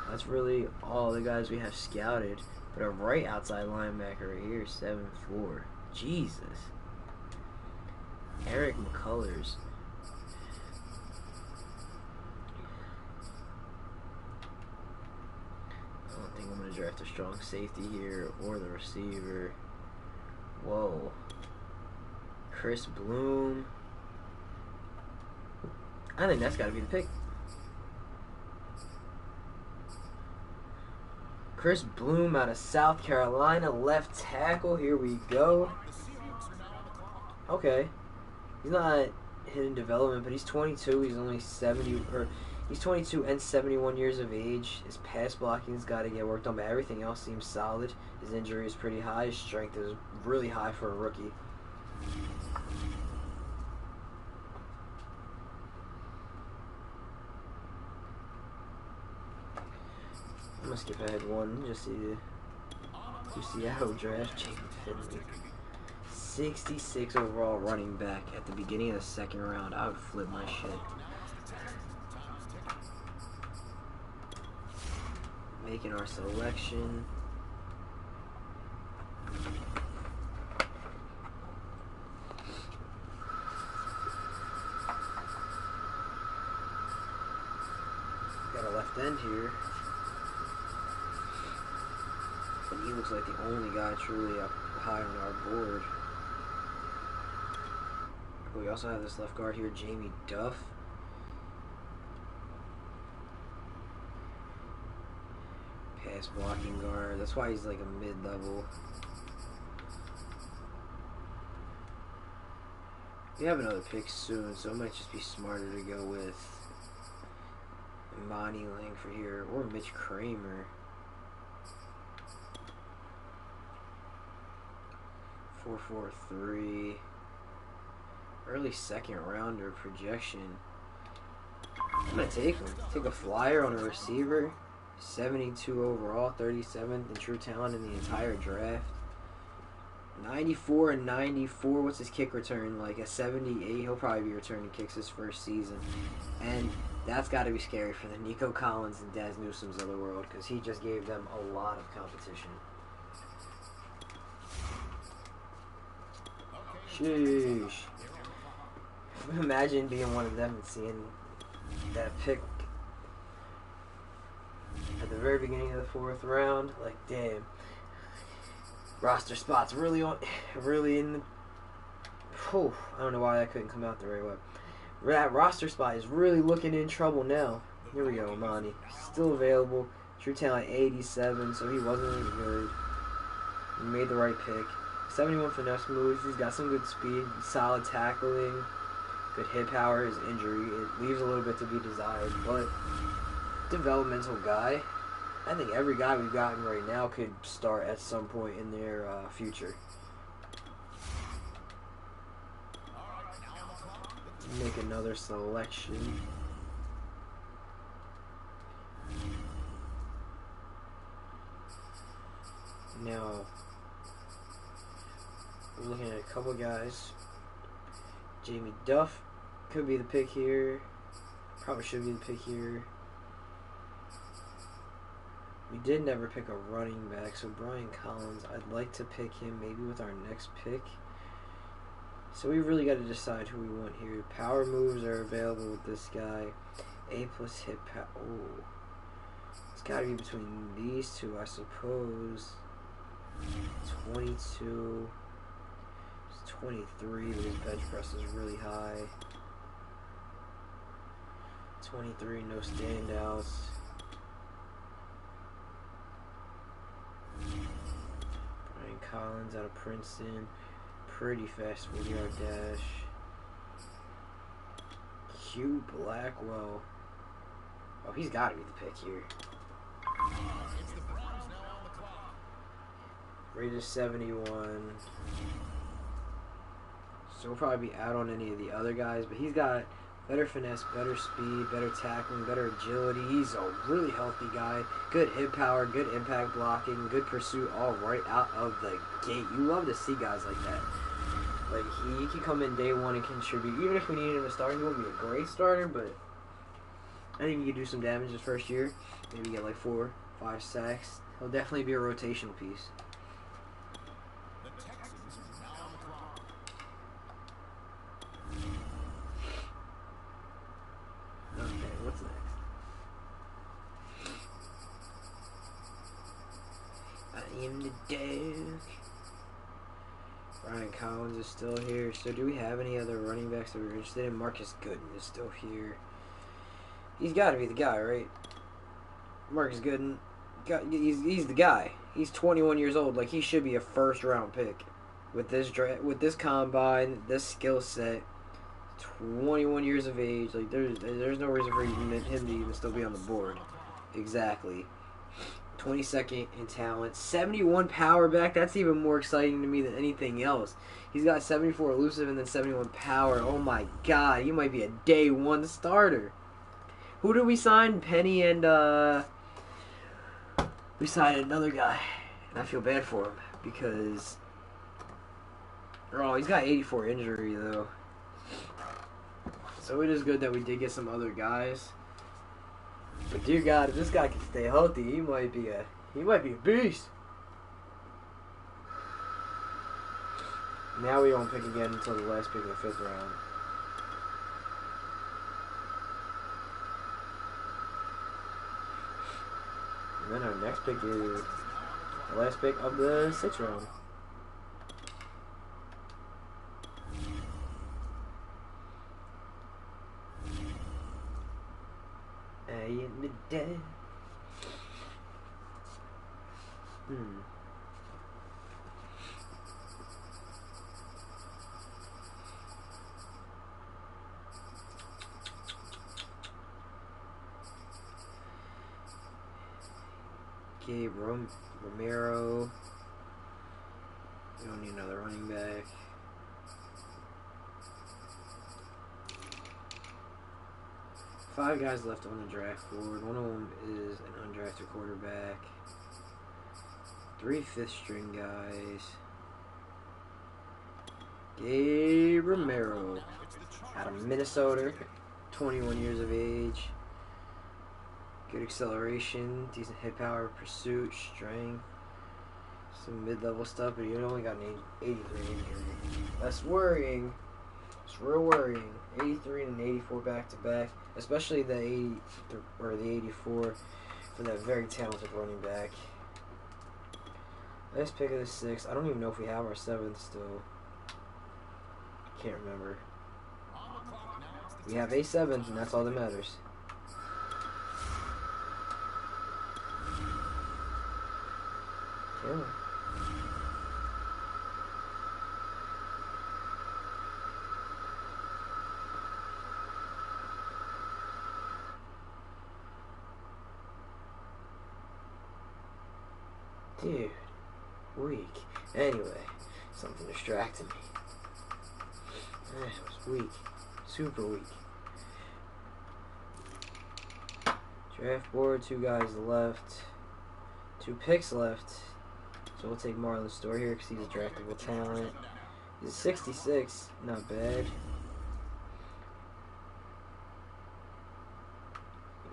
That's really all the guys we have scouted. But a right outside linebacker right here, 7'4". Jesus. Eric McCullers. I don't think I'm going to draft a strong safety here or the receiver. Whoa. Chris Bloom. I think that's got to be the pick. Chris Bloom out of South Carolina, left tackle. Here we go. Okay. He's not hidden development, but he's 22. He's only 70, or he's 22 and 71 years of age. His pass blocking's got to get worked on, but everything else seems solid. His injury is pretty high. His strength is really high for a rookie. I'm gonna skip ahead one just to Seattle draft Jacob Finley. 66 overall running back at the beginning of the second round. I would flip my shit. Making our selection. Got a left end here. And he looks like the only guy truly up high on our board. We also have this left guard here, Jamie Duff. Pass blocking guard. That's why he's like a mid-level. We have another pick soon, so it might just be smarter to go with Monty Langford here or Mitch Kramer. 4-4-3. Early second rounder projection. I'm gonna take him. Take a flyer on a receiver. 72 overall, 37th in true talent in the entire draft. 94 and 94. What's his kick return? Like a 78. He'll probably be returning kicks his first season. And that's got to be scary for the Nico Collins and Daz Newsomes of the world, because he just gave them a lot of competition. Sheesh. Imagine being one of them and seeing that pick at the very beginning of the fourth round. Like, damn. Roster spots really in the... Oh, I don't know why that couldn't come out the right way. That roster spot is really looking in trouble now. Here we go, Amani. Still available. True talent 87, so he wasn't really good. He made the right pick. 71 finesse moves. He's got some good speed, solid tackling, good hit power. His injury, it leaves a little bit to be desired, but developmental guy. I think every guy we've gotten right now could start at some point in their future. Make another selection. Now, we're looking at a couple guys. Jamie Duff could be the pick here. Probably should be the pick here. We did never pick a running back, so Brian Collins, I'd like to pick him maybe with our next pick. So we really got to decide who we want here. Power moves are available with this guy. A plus hit power. Oh, it's got to be between these two, I suppose. 22. It's 23, but his bench press is really high. 23, no standouts. Brian Collins out of Princeton. Pretty fast 40-yard dash. Q Blackwell. Oh, he's got to be the pick here. Rated 71. So we'll probably be out on any of the other guys, but he's got better finesse, better speed, better tackling, better agility. He's a really healthy guy. Good hit power, good impact blocking, good pursuit all right out of the gate. You love to see guys like that. Like, he can come in day one and contribute. Even if we need him to start, he won't be a great starter, but I think he could do some damage his first year. Maybe get like 4, 5 sacks. He'll definitely be a rotational piece. The Texans are now on the clock. am the dog. Ryan Collins is still here. So do we have any other running backs that we're interested in? Marcus Gooden is still here. He's got to be the guy, right? Marcus Gooden, he's the guy. He's 21 years old. Like, he should be a first-round pick with this combine, this skill set. 21 years of age. Like, there's no reason for him to even still be on the board. Exactly. 22nd in talent, 71 power back. That's even more exciting to me than anything else. He's got 74 elusive and then 71 power. Oh my god, he might be a day one starter. Who did we sign? Penny and we signed another guy, and I feel bad for him because he's got 84 injury though. So it is good that we did get some other guys. But dear God, if this guy can stay healthy, he might be a beast. Now we don't pick again until the last pick of the 5th round. And then our next pick is the last pick of the 6th round. In the day. Gabe Romero. We don't need another running back. Five guys left on the draft board. One of them is an undrafted quarterback. 3 5th-string guys. Gabe Romero out of Minnesota. 21 years of age. Good acceleration, decent hit power, pursuit, strength. Some mid-level stuff, but he only got an 83 injury. That's worrying. It's real worrying. 83 and an 84 back-to-back. Especially the 80 or the 84 for that very talented running back. Last pick of the 6th. I don't even know if we have our 7th still. Can't remember. We have a 7th, and that's all that matters. Yeah. Dude, weak. Anyway, something distracted me. It was weak. Super weak. Draft board, 2 guys left. 2 picks left. So we'll take Marlon Store here because he's a draftable talent. He's 66, not bad.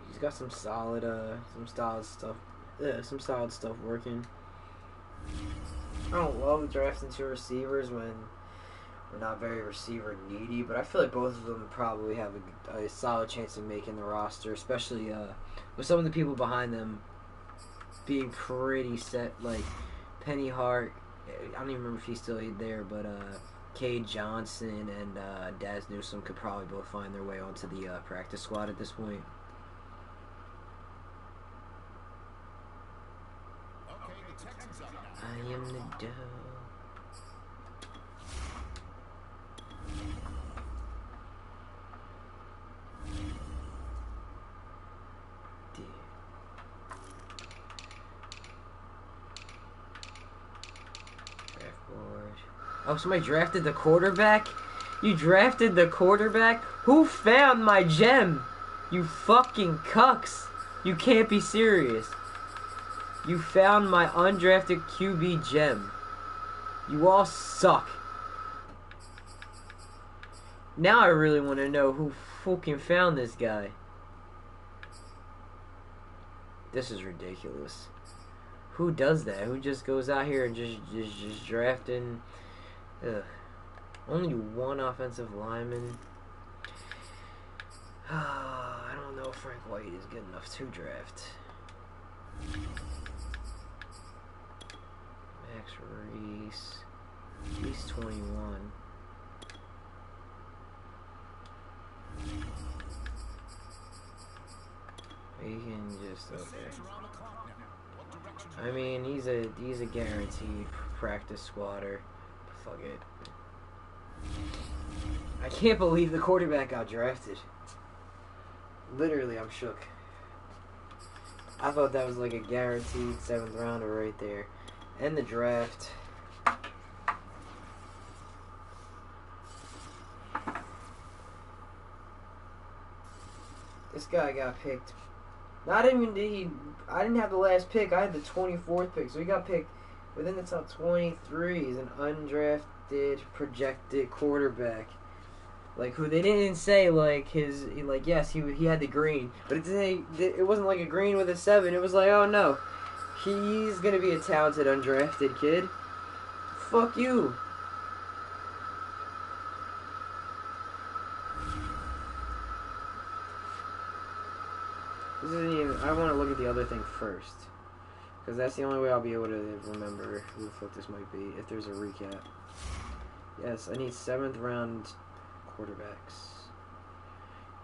He's got some solid stuff working. I don't love drafting 2 receivers when we're not very receiver needy, but I feel like both of them probably have a solid chance of making the roster, especially with some of the people behind them being pretty set, like Penny Hart. I don't even remember if he's still there, but Cade Johnson and Daz Newsome could probably both find their way onto the practice squad at this point. I am the dog. Oh, somebody drafted the quarterback? You drafted the quarterback? Who found my gem? You fucking cucks. You can't be serious. You found my undrafted QB gem. You all suck. Now I really want to know who fucking found this guy. This is ridiculous. Who does that? Who just goes out here and just drafting? Ugh. Only 1 offensive lineman. I don't know if Frank White is good enough to draft. Max Reese. He's 21. He can just I mean, he's a guaranteed practice squatter. Fuck it. I can't believe the quarterback got drafted. Literally, I'm shook. I thought that was like a guaranteed 7th rounder right there. And the draft. This guy got picked. Not even did he. I didn't have the last pick. I had the 24th pick. So he got picked within the top 23. He's an undrafted, projected quarterback. Like, who they didn't say, like, his. Like, yes, he had the green. But it wasn't like a green with a 7. It was like, oh no. He's going to be a talented, undrafted kid. Fuck you. This isn't even, I want to look at the other thing first. Because that's the only way I'll be able to remember who the fuck this might be, if there's a recap. Yes, I need 7th round quarterbacks.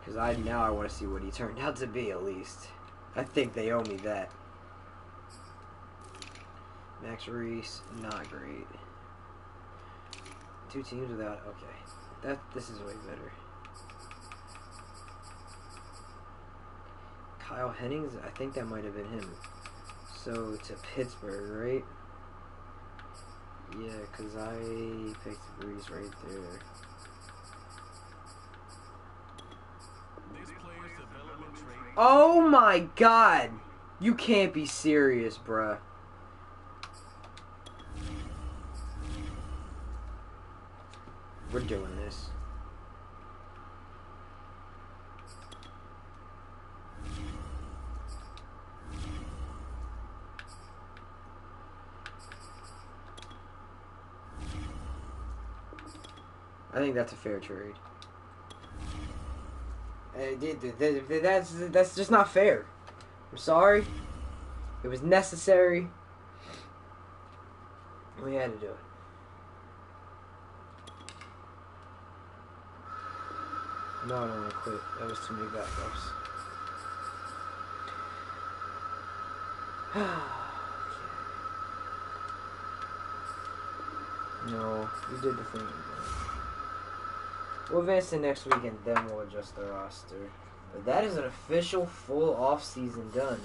Because now I want to see what he turned out to be, at least. I think they owe me that. Max Reese, not great. 2 teams without, okay. This is way better. Kyle Hennings, I think that might have been him. So, to Pittsburgh, right? Yeah, because I picked Breeze right there. Oh my god! You can't be serious, bruh. We're doing this. I think that's a fair trade. That's just not fair. I'm sorry. It was necessary. We had to do it. No, I don't want to quit. That was too many backups. No, you did the thing. We'll advance to next week and then we'll adjust the roster. But that is an official full off-season done.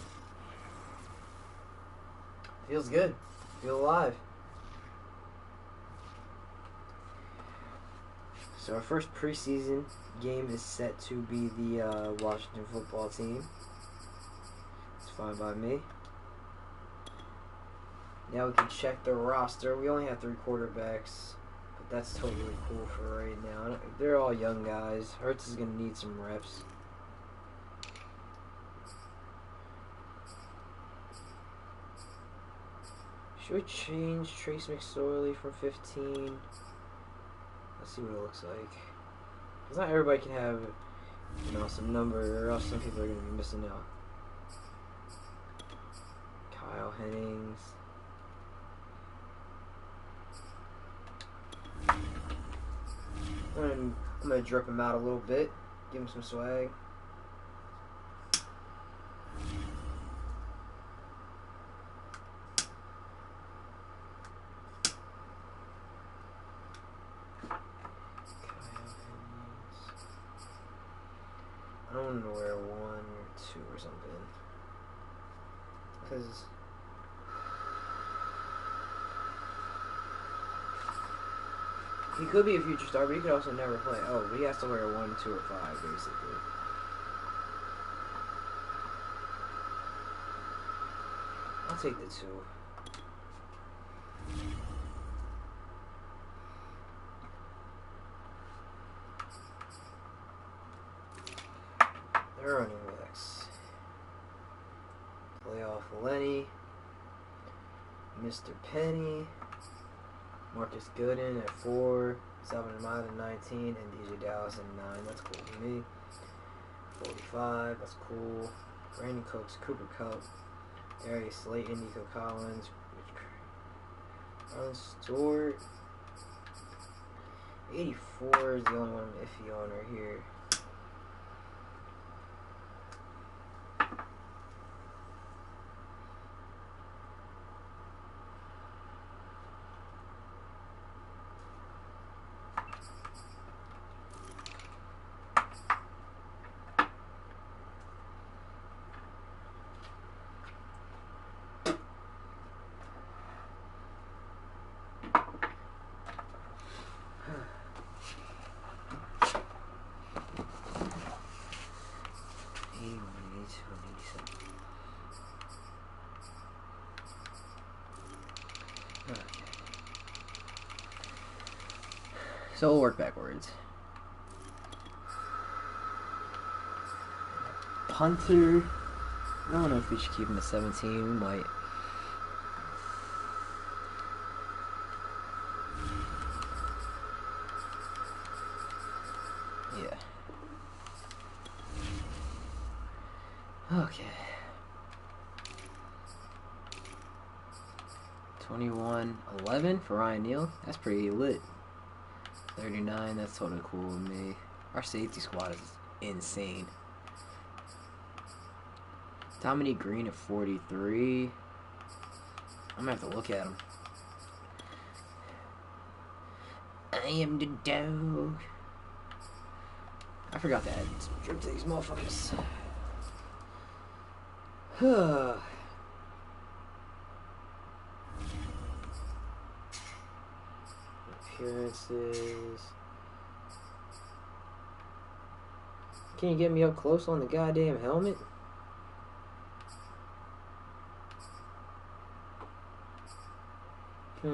Feels good. Feel alive. So our first preseason game is set to be the Washington football team. It's fine by me. Now we can check the roster. We only have 3 quarterbacks. But that's totally cool for right now. They're all young guys. Hurts is going to need some reps. Should we change Trace McSorley from 15? Let's see what it looks like. Because not everybody can have, you know, some number, or else some people are going to be missing out. Kyle Hennings. I'm going to drip him out a little bit. Give him some swag. I don't want to wear 1 or 2 or something. Because he could be a future star, but he could also never play. Oh, but he has to wear 1, 2, or 5, basically. I'll take the 2. They're running backs. Playoff Lenny. Mr. Penny. Marcus Gooden at 4, Salvin Ahmad at 19, and DJ Dallas at 9. That's cool for me. 45, that's cool. Brandon Cooks, Cooper Kupp, Darius Slayton, Nico Collins, Unstored. 84 is the only one I'm iffy on right here. So we'll work backwards. Punter. I don't know if we should keep him at 17. We might. Yeah. Okay. 21-11 for Ryan Neal. That's pretty lit. 39, that's totally cool with me. Our safety squad is insane. Dominique Green at 43. I'm gonna have to look at him. I am the dog. I forgot to add strip to these motherfuckers. Appearances. Can you get me up close on the goddamn helmet? The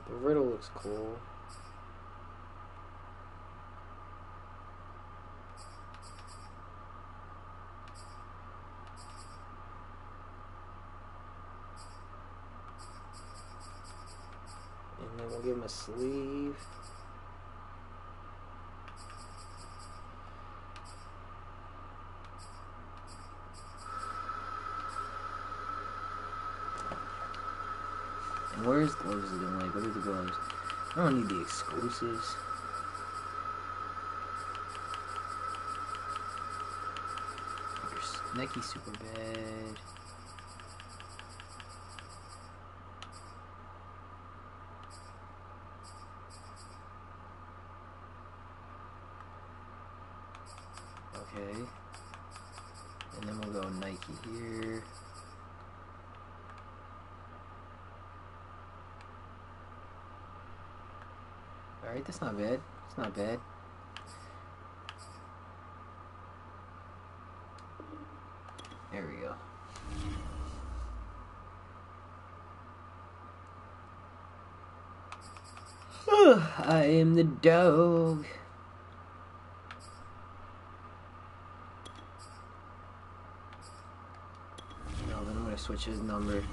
riddle looks cool. And then we'll give him a sleeve. And where's gloves looking like? What are the gloves? I don't need the exclusives. Nike super bad. Okay. And then we'll go Nike here. Alright, that's not bad. It's not bad. There we go. I am the dog. No, then I'm gonna switch his number.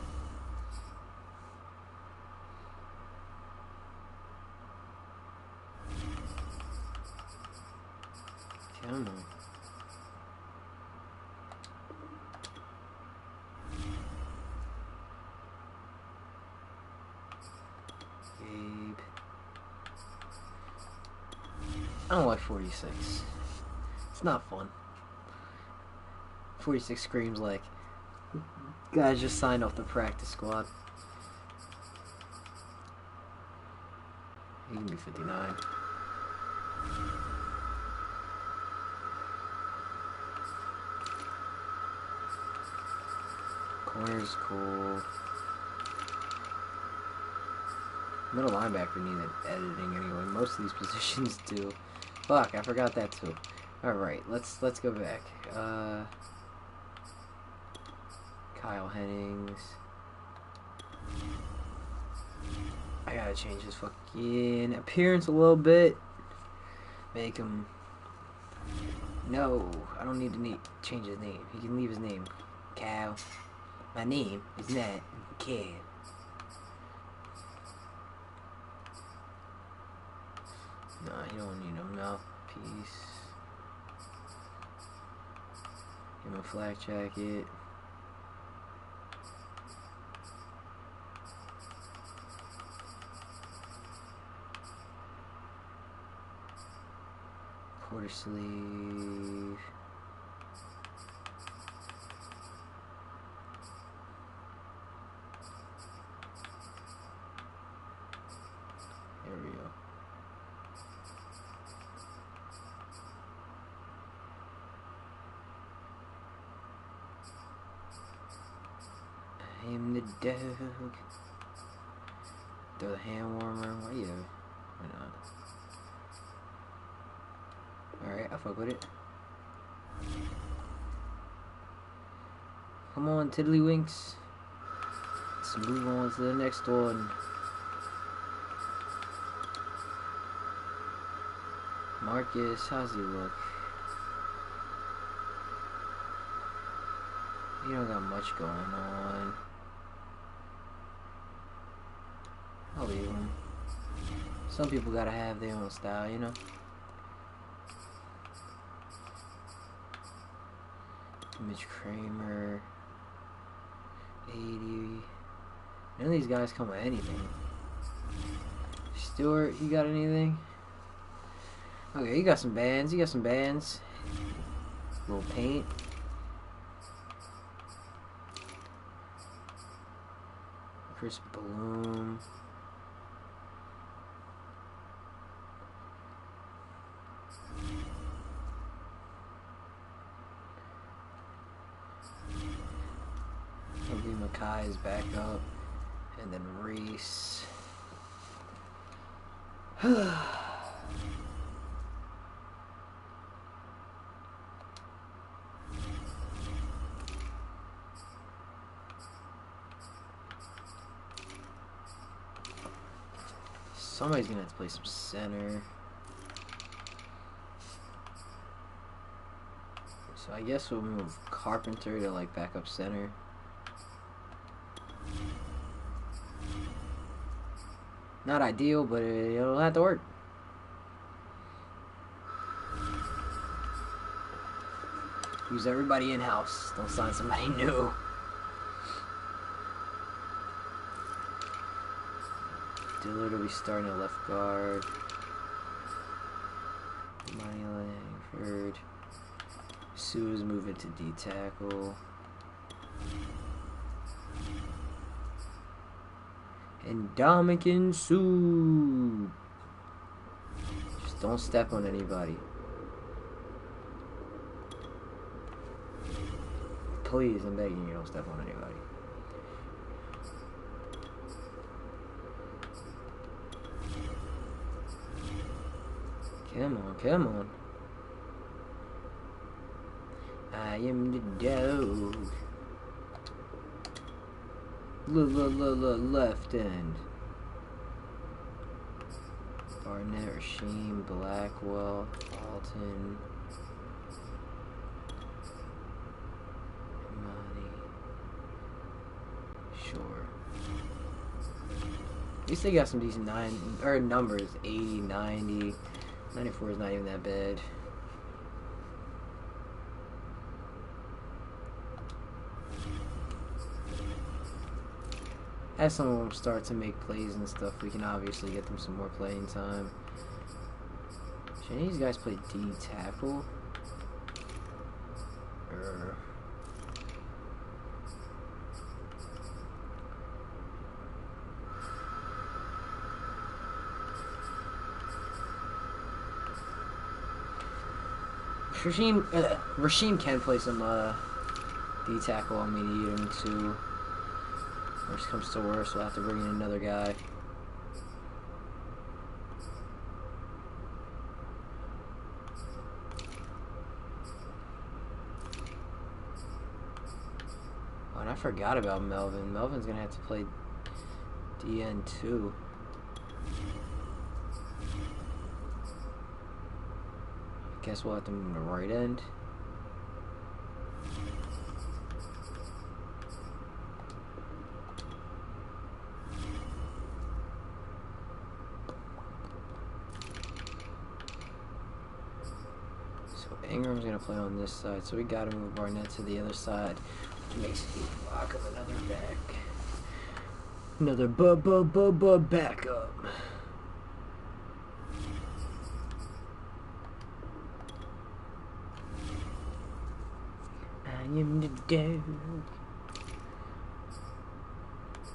Come on. Gabe. I don't like 46. It's not fun. 46 screams like guys just signed off the practice squad. He can be 59. Corner's cool. Middle linebacker needs editing anyway. Most of these positions do. Fuck, I forgot that too. Alright, let's go back. Kyle Hennings. I gotta change his fucking appearance a little bit. Make him... No, I don't need to change his name. He can leave his name. Cal. My name is not Cal. Nah, you don't need a mouthpiece. Give him a flak jacket. quarter sleeve. There we go. I'm the dog. Throw the hand warmer. Why you? Why not? Alright, I fuck with it. Come on, tiddlywinks. Let's move on to the next one. Marcus, how's he look? You don't got much going on. I'll leave him. Some people gotta have their own style, you know? Mitch Kramer. 80. None of these guys come with anything. Stewart, you got anything? Okay, you got some bands. You got some bands. A little paint. Chris Bloom. Mackay is back up, and then Reese. Somebody's gonna have to play some center. So I guess we'll move Carpenter to like backup center. Not ideal, but it'll have to work. Use everybody in-house. Don't sign somebody new. Dillard will be starting at left guard. Money Langford. Sue is moving to D-tackle. And Dominican Sue. Just don't step on anybody. Please, I'm begging you, don't step on anybody. Come on, come on. I am the dog. Left end. Barnett, Rasheem, Blackwell, Alton, Money. Sure. At least they got some decent numbers. 80, 90, 94 is not even that bad. As some of them start to make plays and stuff, we can obviously get them some more playing time. Should any of these guys play D-tackle? Rasheem can play some D-tackle. I mean, need him to. Worst comes to worst, we'll have to bring in another guy. Oh, and I forgot about Melvin. Melvin's gonna have to play DN too. Guess we'll have to move to right end. Ingram's gonna play on this side, so we gotta move Barnett to the other side. Makes it block of another back. Another backup. am the dog.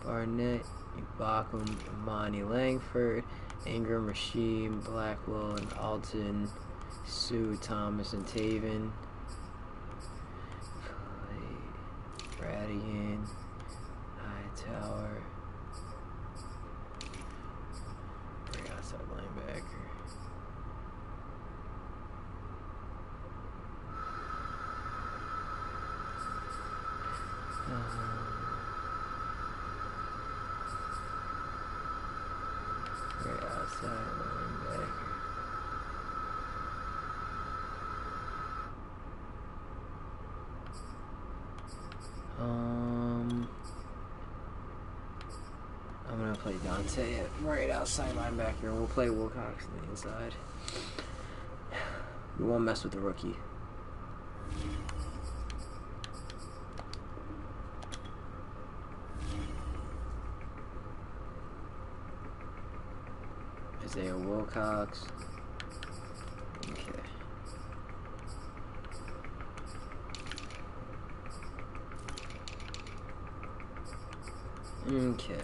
Barnett, Ibaka, Imani Langford, Ingram, Rasheem, Blackwell, and Alton, Sue, Thomas, and Taven. Radian, Hightower, right outside linebacker. Right outside linebacker. I'm gonna play Dante at right outside linebacker. We'll play Wilcox on the inside. We won't mess with the rookie. Isaiah Wilcox. Okay. Okay.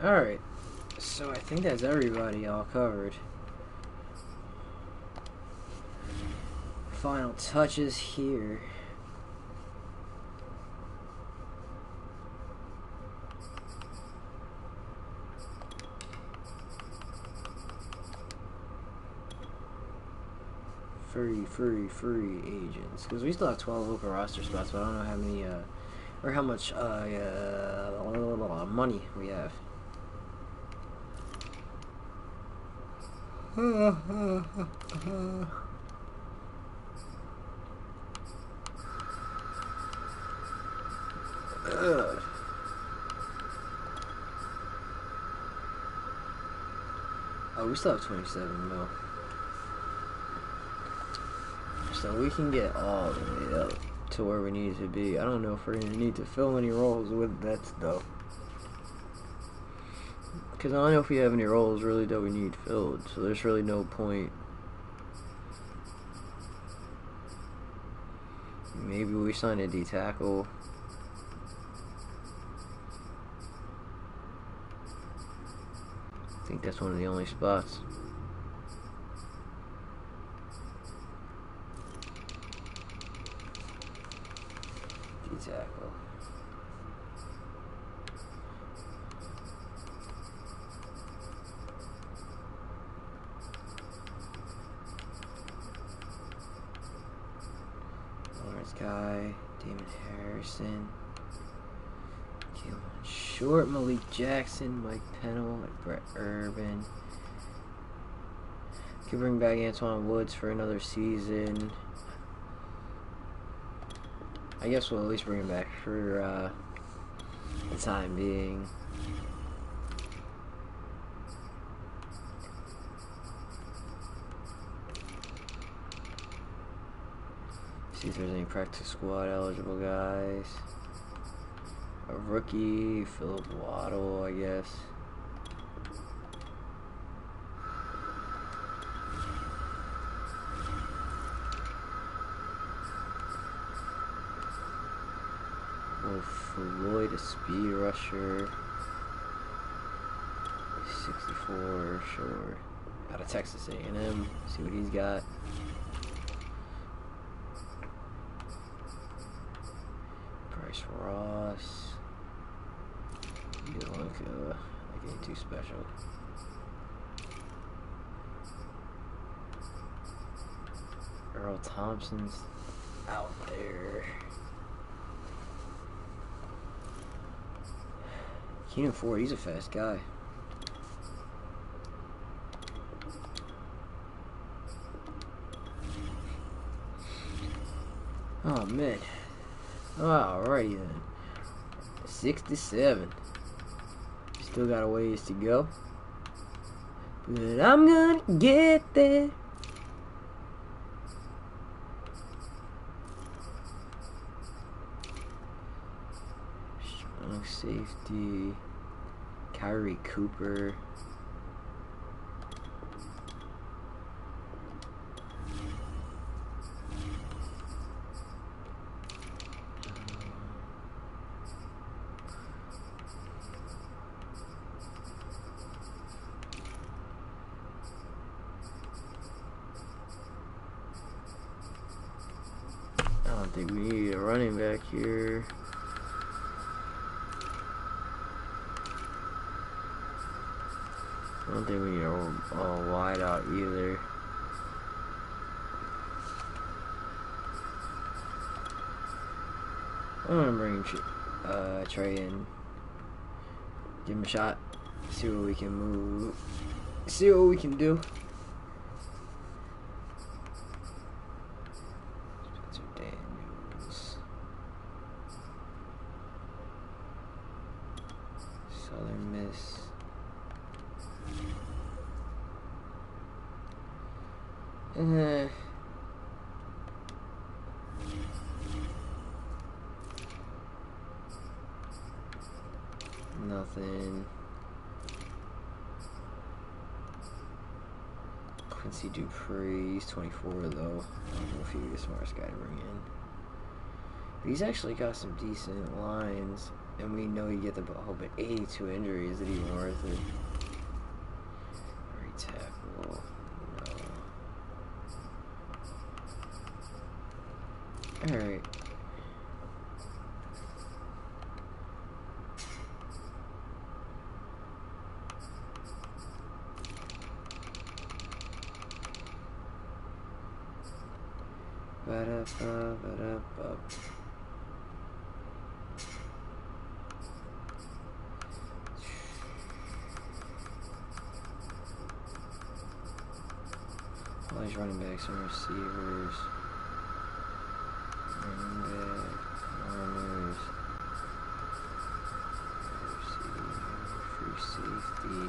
Alright. So I think that's everybody all covered. Final touches here. Free agents, because we still have 12 open roster spots, but I don't know how many or how much money we have. Oh, we still have 27 mil. So we can get all the way up to where we need to be. I don't know if we're going to need to fill any roles with that though. Because I don't know if we have any roles really that we need filled. So there's really no point. Maybe we sign a D tackle. I think that's one of the only spots. Tackle. Lawrence Guy, Damon Harrison, Keelan Short, Malik Jackson, Mike Pennell, Brett Urban. Could bring back Antoine Woods for another season. I guess we'll at least bring him back for the time being. See if there's any practice squad eligible guys. A rookie, Philip Waddle, I guess. Floyd, a speed rusher. 64, sure. Out of Texas A&M. See what he's got. Bryce Ross. He doesn't look like anything too special. Earl Thompson's out there. Keenan Ford, he's a fast guy. Oh man. Alrighty then. 67. Still got a ways to go. But I'm gonna get there. Strong safety. Kyrie Cooper. think we need a running back here. I don't think we need a wide out either. I'm gonna bring Trey in. Give him a shot. See what we can move. See what we can do. Southern Miss. Nothing. Quincy Dupree, he's 24 though. I don't know if he'd be the smartest guy to bring in. But he's actually got some decent lines, and we know he get the ball, but 82 injuries, is it even worth it? Right tackle, no. Alright. Ba-da-ba-ba-da-ba. All these running backs and receivers. Running back, runners. Free safety.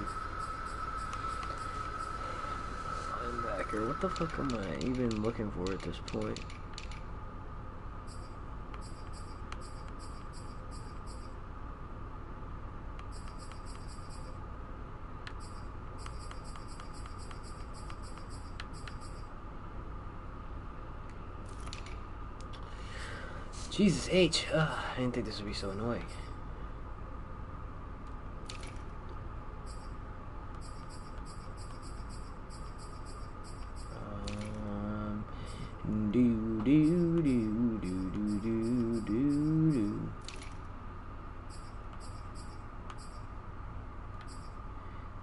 Linebacker. What the fuck am I even looking for at this point? Jesus H. I didn't think this would be so annoying.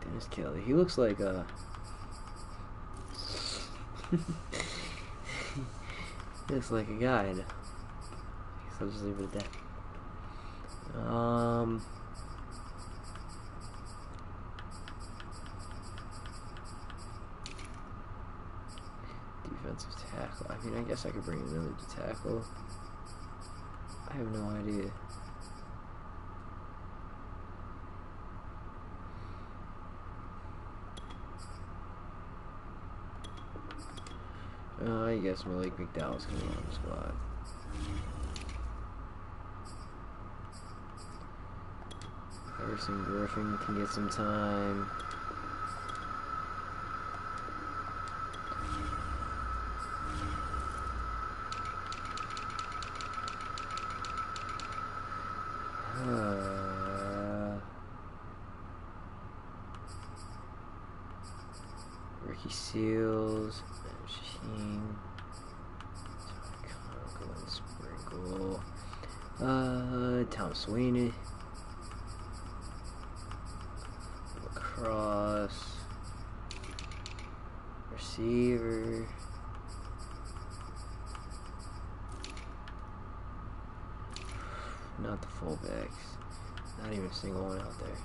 Dennis Kelly. He looks like a. He looks like a guide. I'll just leave it at that. Defensive tackle. I mean, I guess I could bring another tackle. I have no idea. I guess Malik McDowell's coming on the squad. Harrison Griffin can get some time. Ricky Seals, Sheen, Sprinkle, Tom Sweeney. Cross, receiver, not the fullbacks, not even a single one out there.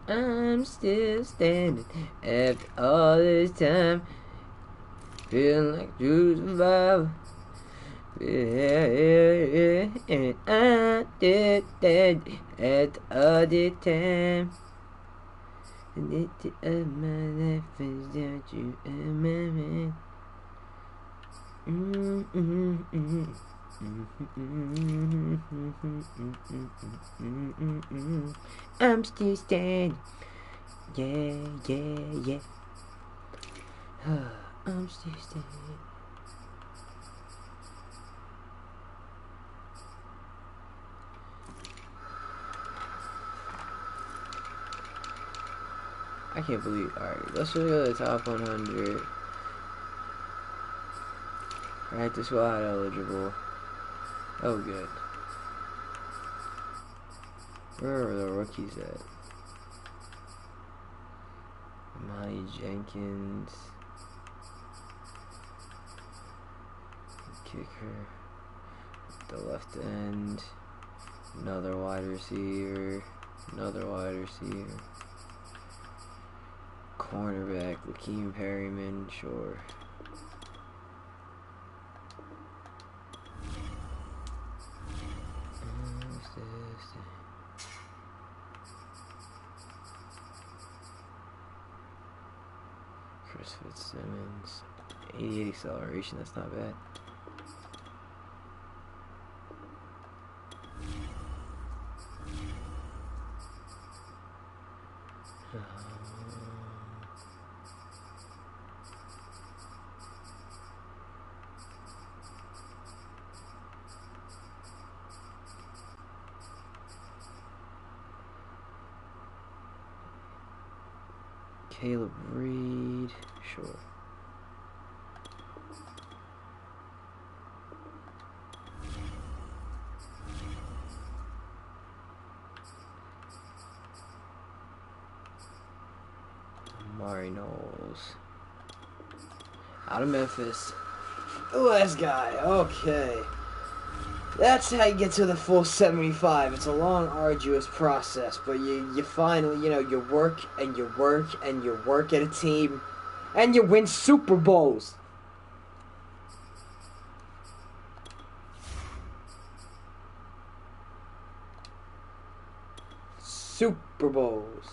I'm still standing after all this time. Feeling like true survivor. Yeah, and I did that at all the time. And it of my life is that you and my man. I'm still standing. Yeah. I'm still standing. I can't believe. Alright, let's just go to the top 100. Practice squad eligible. Oh, good. Where are the rookies at? Monty Jenkins. Kicker. The left end. Another wide receiver. Another wide receiver. Cornerback. Lakeem Perryman. Sure. Chris Fitzsimmons. 88 acceleration. That's not bad. Caleb Reed, sure. Amari Knowles. Out of Memphis. The last guy, okay. That's how you get to the full 75. It's a long, arduous process, but you finally, you work and you work and you work at a team, and you win Super Bowls. Super Bowls.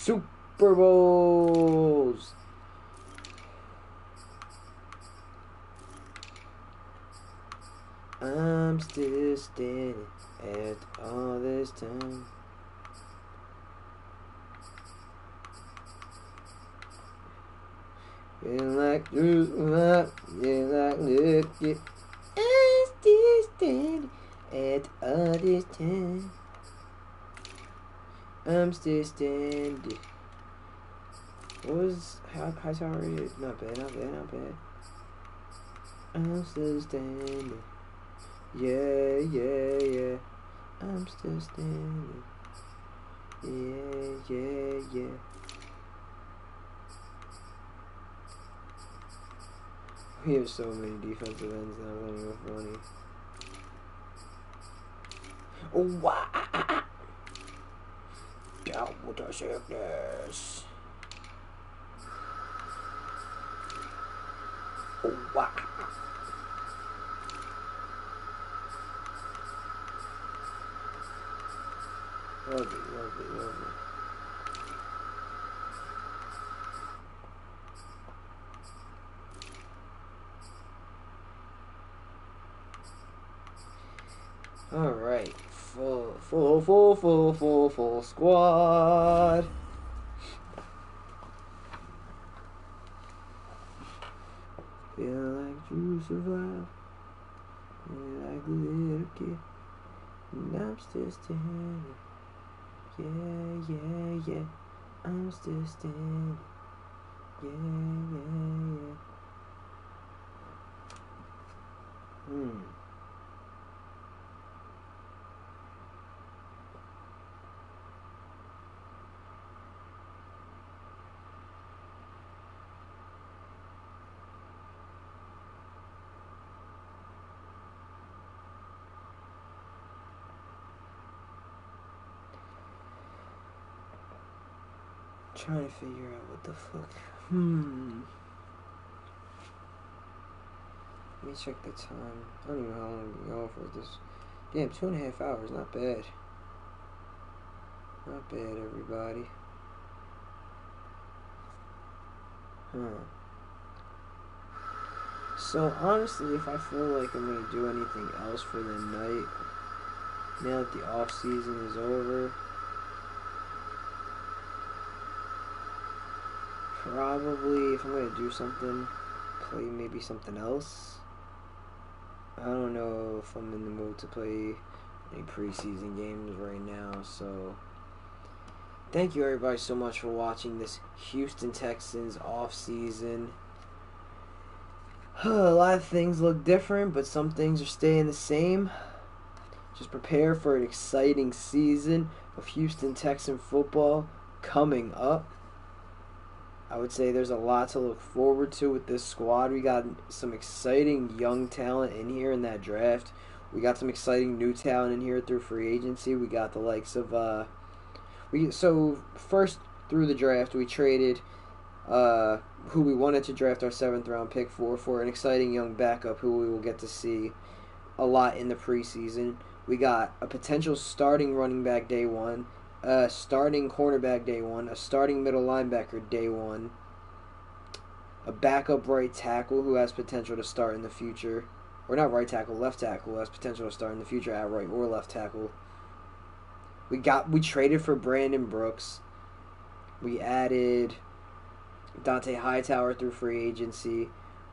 Super Bowls. I'm still standing after all this time. Feeling like losing up, feeling like looking. I'm still standing after all this time. I'm still standing. What was how tower rated? Not bad, not bad, not bad. I'm still standing. Yeah, yeah, yeah. I'm still standing. Yeah, yeah, yeah. We have so many defensive ends now, it's not even funny. Oh, wow. Down with the sickness. Oh, wow. Love it, love it, love it. Alright, full squad. Feel like you survive. Feel like a little kid. And I'm still standing. Yeah, yeah, yeah. I'm still standing. Yeah, yeah, yeah. Trying to figure out what the fuck. Let me check the time. I don't even know how long we've been going for this. Damn, 2.5 hours. Not bad. Not bad, everybody. So, honestly, if I feel like I'm going to do anything else for the night, now that the off-season is over, probably, if I'm going to do something, play maybe something else. I don't know if I'm in the mood to play any preseason games right now, so thank you everybody so much for watching this Houston Texans off-season. A lot of things look different, but some things are staying the same. Just prepare for an exciting season of Houston Texan football coming up. I would say there's a lot to look forward to with this squad. We got some exciting young talent in here in that draft. We got some exciting new talent in here through free agency. We got the likes of so first through the draft we traded who we wanted to draft our 7th round pick for an exciting young backup who we will get to see a lot in the preseason. We got a potential starting running back day one, a starting cornerback day one, a starting middle linebacker day one, a backup right tackle who has potential to start in the future, or not right tackle, left tackle who has potential to start in the future at right or left tackle. We traded for Brandon Brooks. We added Dante Hightower through free agency.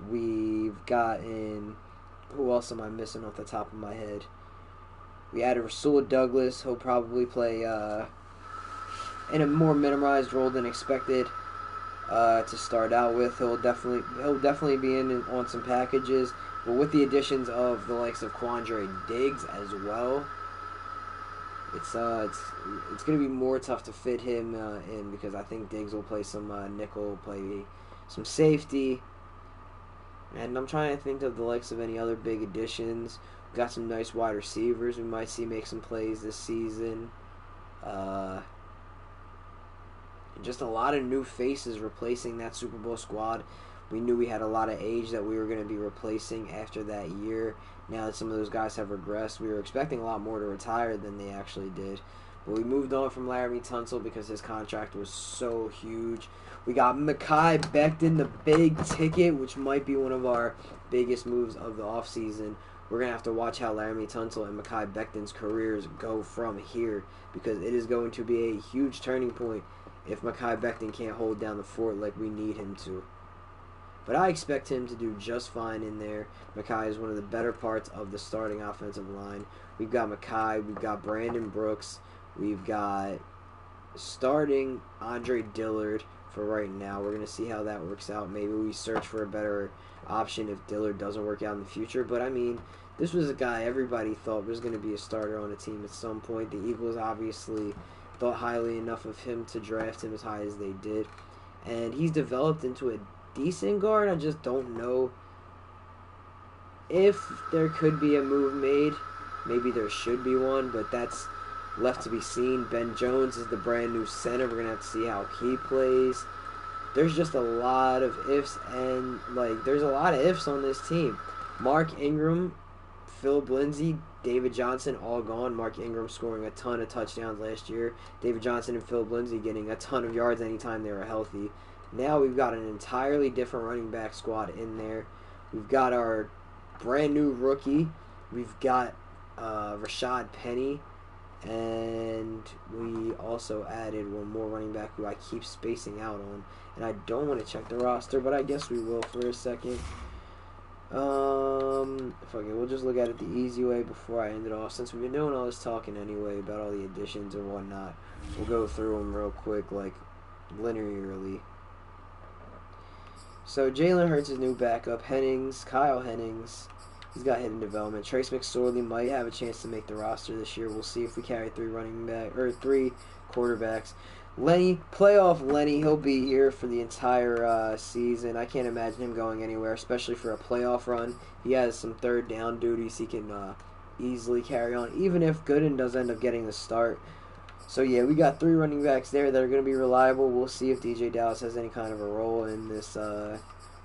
We've gotten, who else am I missing off the top of my head? We added Rasul Douglas. He'll probably play in a more minimized role than expected to start out with. He'll definitely be in on some packages, but with the additions of the likes of Quandre Diggs as well, it's going to be more tough to fit him in, because I think Diggs will play some nickel, play some safety, and I'm trying to think of the likes of any other big additions. We got some nice wide receivers we might see make some plays this season. Just a lot of new faces replacing that Super Bowl squad. We knew we had a lot of age that we were going to be replacing after that year. Now that some of those guys have regressed, we were expecting a lot more to retire than they actually did. But we moved on from Laramie Tunsil because his contract was so huge. We got Mekhi Becton, the big ticket, which might be one of our biggest moves of the offseason. We're going to have to watch how Laramie Tunsil and Mekhi Becton's careers go from here, because it is going to be a huge turning point if Mekhi Becton can't hold down the fort like we need him to. But I expect him to do just fine in there. Mekhi is one of the better parts of the starting offensive line. We've got Mekhi, we've got Brandon Brooks, we've got starting Andre Dillard for right now. We're going to see how that works out. Maybe we search for a better option if Dillard doesn't work out in the future. But I mean, this was a guy everybody thought was going to be a starter on a team at some point. The Eagles obviously thought highly enough of him to draft him as high as they did. And he's developed into a decent guard. I just don't know if there could be a move made. Maybe there should be one, but that's left to be seen. Ben Jones is the brand new center. We're going to have to see how he plays. There's just a lot of ifs, and there's a lot of ifs on this team. Mark Ingram, Philip Lindsay, David Johnson all gone. Mark Ingram scoring a ton of touchdowns last year. David Johnson and Philip Lindsay getting a ton of yards anytime they were healthy. Now we've got an entirely different running back squad in there. We've got our brand new rookie. We've got Rashad Penny. And we also added one more running back who I keep spacing out on. And I don't want to check the roster, but I guess we will for a second. Fuck it, we'll just look at it the easy way before I end it off. Since we've been doing all this talking anyway about all the additions and whatnot, we'll go through them real quick, linearly. So Jalen Hurts' new backup, Kyle Hennings. He's got hidden development. Trace McSorley might have a chance to make the roster this year. We'll see if we carry three quarterbacks. Playoff Lenny, he'll be here for the entire season. I can't imagine him going anywhere, especially for a playoff run. He has some third down duties he can easily carry on, even if Gooden does end up getting the start. So yeah, we got 3 running backs there that are going to be reliable. We'll see if DJ Dallas has any kind of a role in this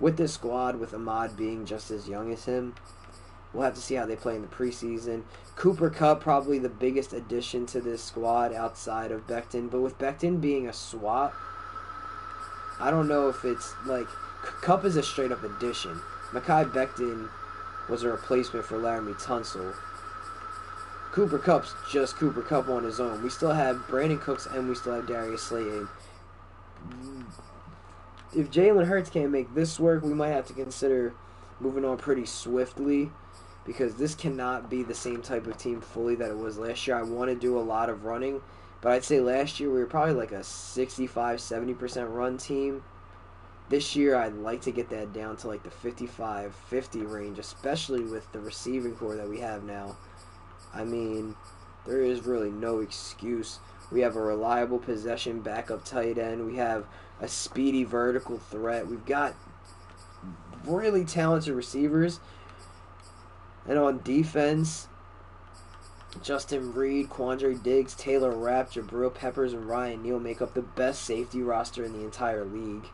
with this squad, with Ahmad being just as young as him. We'll have to see how they play in the preseason. Cooper Kupp, probably the biggest addition to this squad outside of Becton. But with Becton being a swap, I don't know if it's Kupp is a straight-up addition. Mekhi Becton was a replacement for Laramie Tunsil. Cooper Kupp's just Cooper Kupp on his own. We still have Brandon Cooks and we still have Darius Slayton. if Jalen Hurts can't make this work, we might have to consider moving on pretty swiftly, because this cannot be the same type of team fully that it was last year. I want to do a lot of running, but I'd say last year we were probably like a 65-70% run team. This year I'd like to get that down to like the 55-50 range, especially with the receiving core that we have now. I mean, there is really no excuse. We have a reliable possession backup tight end. We have a speedy vertical threat. We've got really talented receivers. And on defense, Justin Reed, Quandre Diggs, Taylor Rapp, Jabril Peppers, and Ryan Neal make up the best safety roster in the entire league.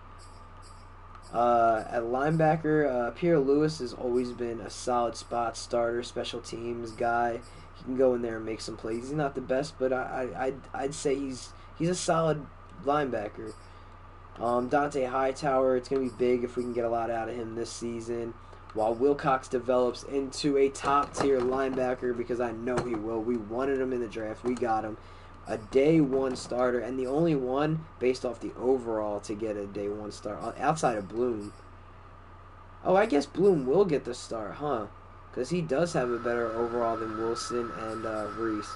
At linebacker, Pierre Lewis has always been a solid spot starter, special teams guy. He can go in there and make some plays. He's not the best, but I'd say he's a solid linebacker. Dante Hightower, it's going to be big if we can get a lot out of him this season. While Wilcox develops into a top-tier linebacker, because I know he will. We wanted him in the draft. We got him. A day one starter, and the only one based off the overall to get a day one start outside of Bloom. Oh, I guess Bloom will get the start, huh? Because he does have a better overall than Wilson and Reese.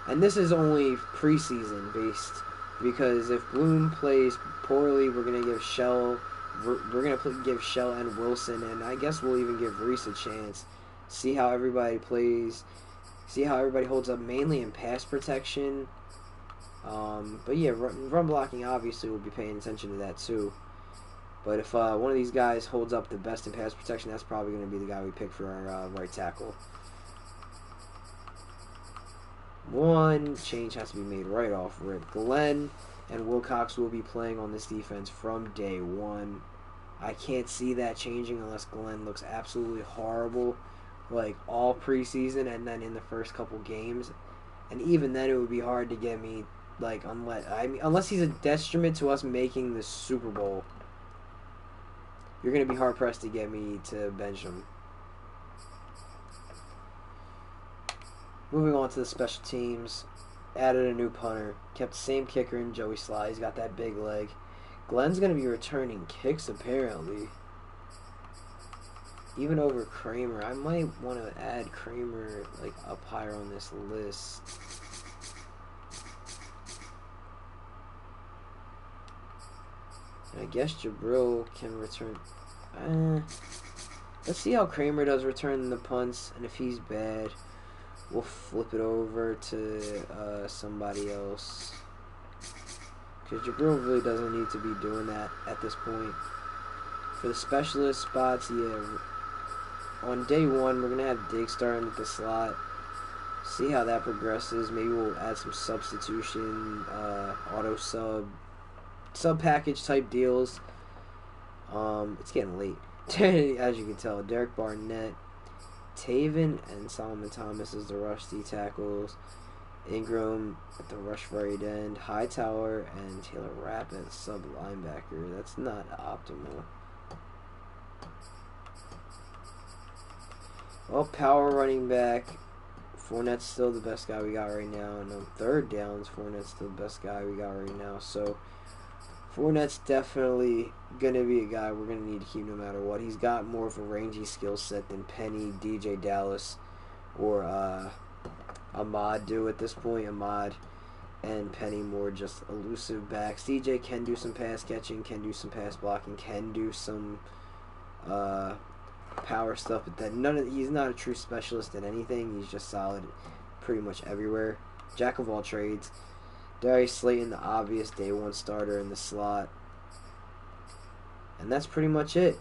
And this is only preseason based, because if Bloom plays poorly, we're gonna give Shell and Wilson, and I guess we'll even give Reese a chance. See how everybody plays. See how everybody holds up, mainly in pass protection. But yeah, run blocking, obviously we'll be paying attention to that too. But if one of these guys holds up the best in pass protection, that's probably going to be the guy we pick for our right tackle. One change has to be made right off rip. Glenn and Wilcox will be playing on this defense from day one. I can't see that changing unless Glenn looks absolutely horrible, like all preseason and then in the first couple games. And even then it would be hard to get me, like, unless he's a detriment to us making the Super Bowl. You're going to be hard pressed to get me to bench him. Moving on to the special teams. Added a new punter. Kept the same kicker in Joey Sly. He's got that big leg. Glenn's going to be returning kicks apparently. Even over Kramer. I might want to add Kramer like up higher on this list. And I guess Jabril can return. Let's see how Kramer does returning the punts, and if he's bad, we'll flip it over to somebody else. Because Jabril really doesn't need to be doing that at this point. For the specialist spots, yeah, on day one, we're going to have Diggs starting at the slot. See how that progresses. Maybe we'll add some substitution, auto sub package type deals. It's getting late. As you can tell, Derek Barnett, Taven, and Solomon Thomas as the rush D tackles. Ingram at the rush right end. Hightower and Taylor Rapp at sub linebacker. That's not optimal. Well, power running back. Fournette's still the best guy we got right now. And on third downs, Fournette's still the best guy we got right now. So Fournette's definitely going to be a guy we're going to need to keep no matter what. He's got more of a rangy skill set than Penny, DJ Dallas, or Ahmad do at this point. Ahmad and Penny more just elusive backs. DJ can do some pass catching, can do some pass blocking, can do some power stuff, but that he's not a true specialist in anything. He's just solid pretty much everywhere. Jack of all trades. Darius Slayton, the obvious day one starter in the slot. And that's pretty much it.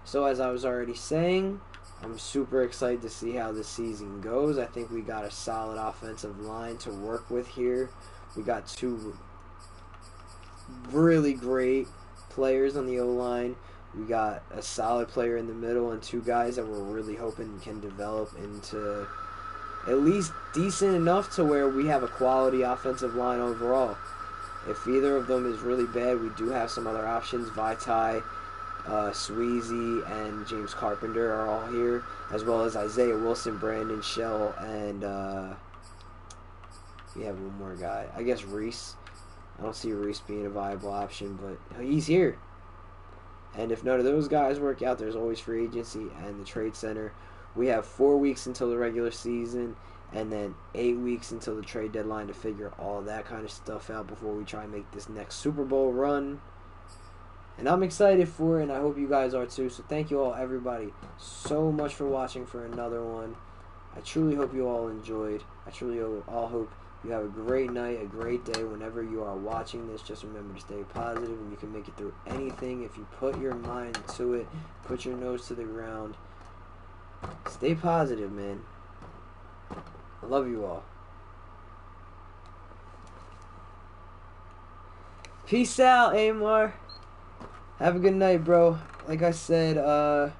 So as I was already saying, I'm super excited to see how this season goes. I think we got a solid offensive line to work with here. We got two really great players on the O-line. We got a solid player in the middle and two guys that we're really hoping can develop into at least decent enough to where we have a quality offensive line overall. If either of them is really bad, we do have some other options. Vaitai, Sweezy, and James Carpenter are all here, as well as Isaiah Wilson, Brandon Shell, and we have one more guy. I guess Reese. I don't see Reese being a viable option, but he's here. And if none of those guys work out, there's always free agency and the trade center. We have 4 weeks until the regular season, and then 8 weeks until the trade deadline to figure all that kind of stuff out before we try and make this next Super Bowl run. And I'm excited for it, and I hope you guys are too. So thank you all, everybody, so much for watching for another one. I truly hope you all enjoyed. I truly all hope you have a great night, a great day whenever you are watching this. Just remember to stay positive, and you can make it through anything if you put your mind to it, put your nose to the ground. Stay positive, man. I love you all. Peace out, Amar. Have a good night, bro. Like I said, I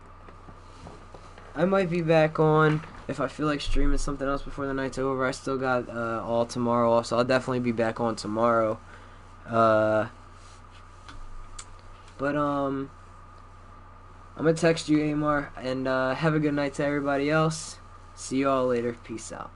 might be back on if I feel like streaming something else before the night's over. I still got all tomorrow off, so I'll definitely be back on tomorrow. But I'm gonna text you, Amar, and have a good night to everybody else. See you all later. Peace out.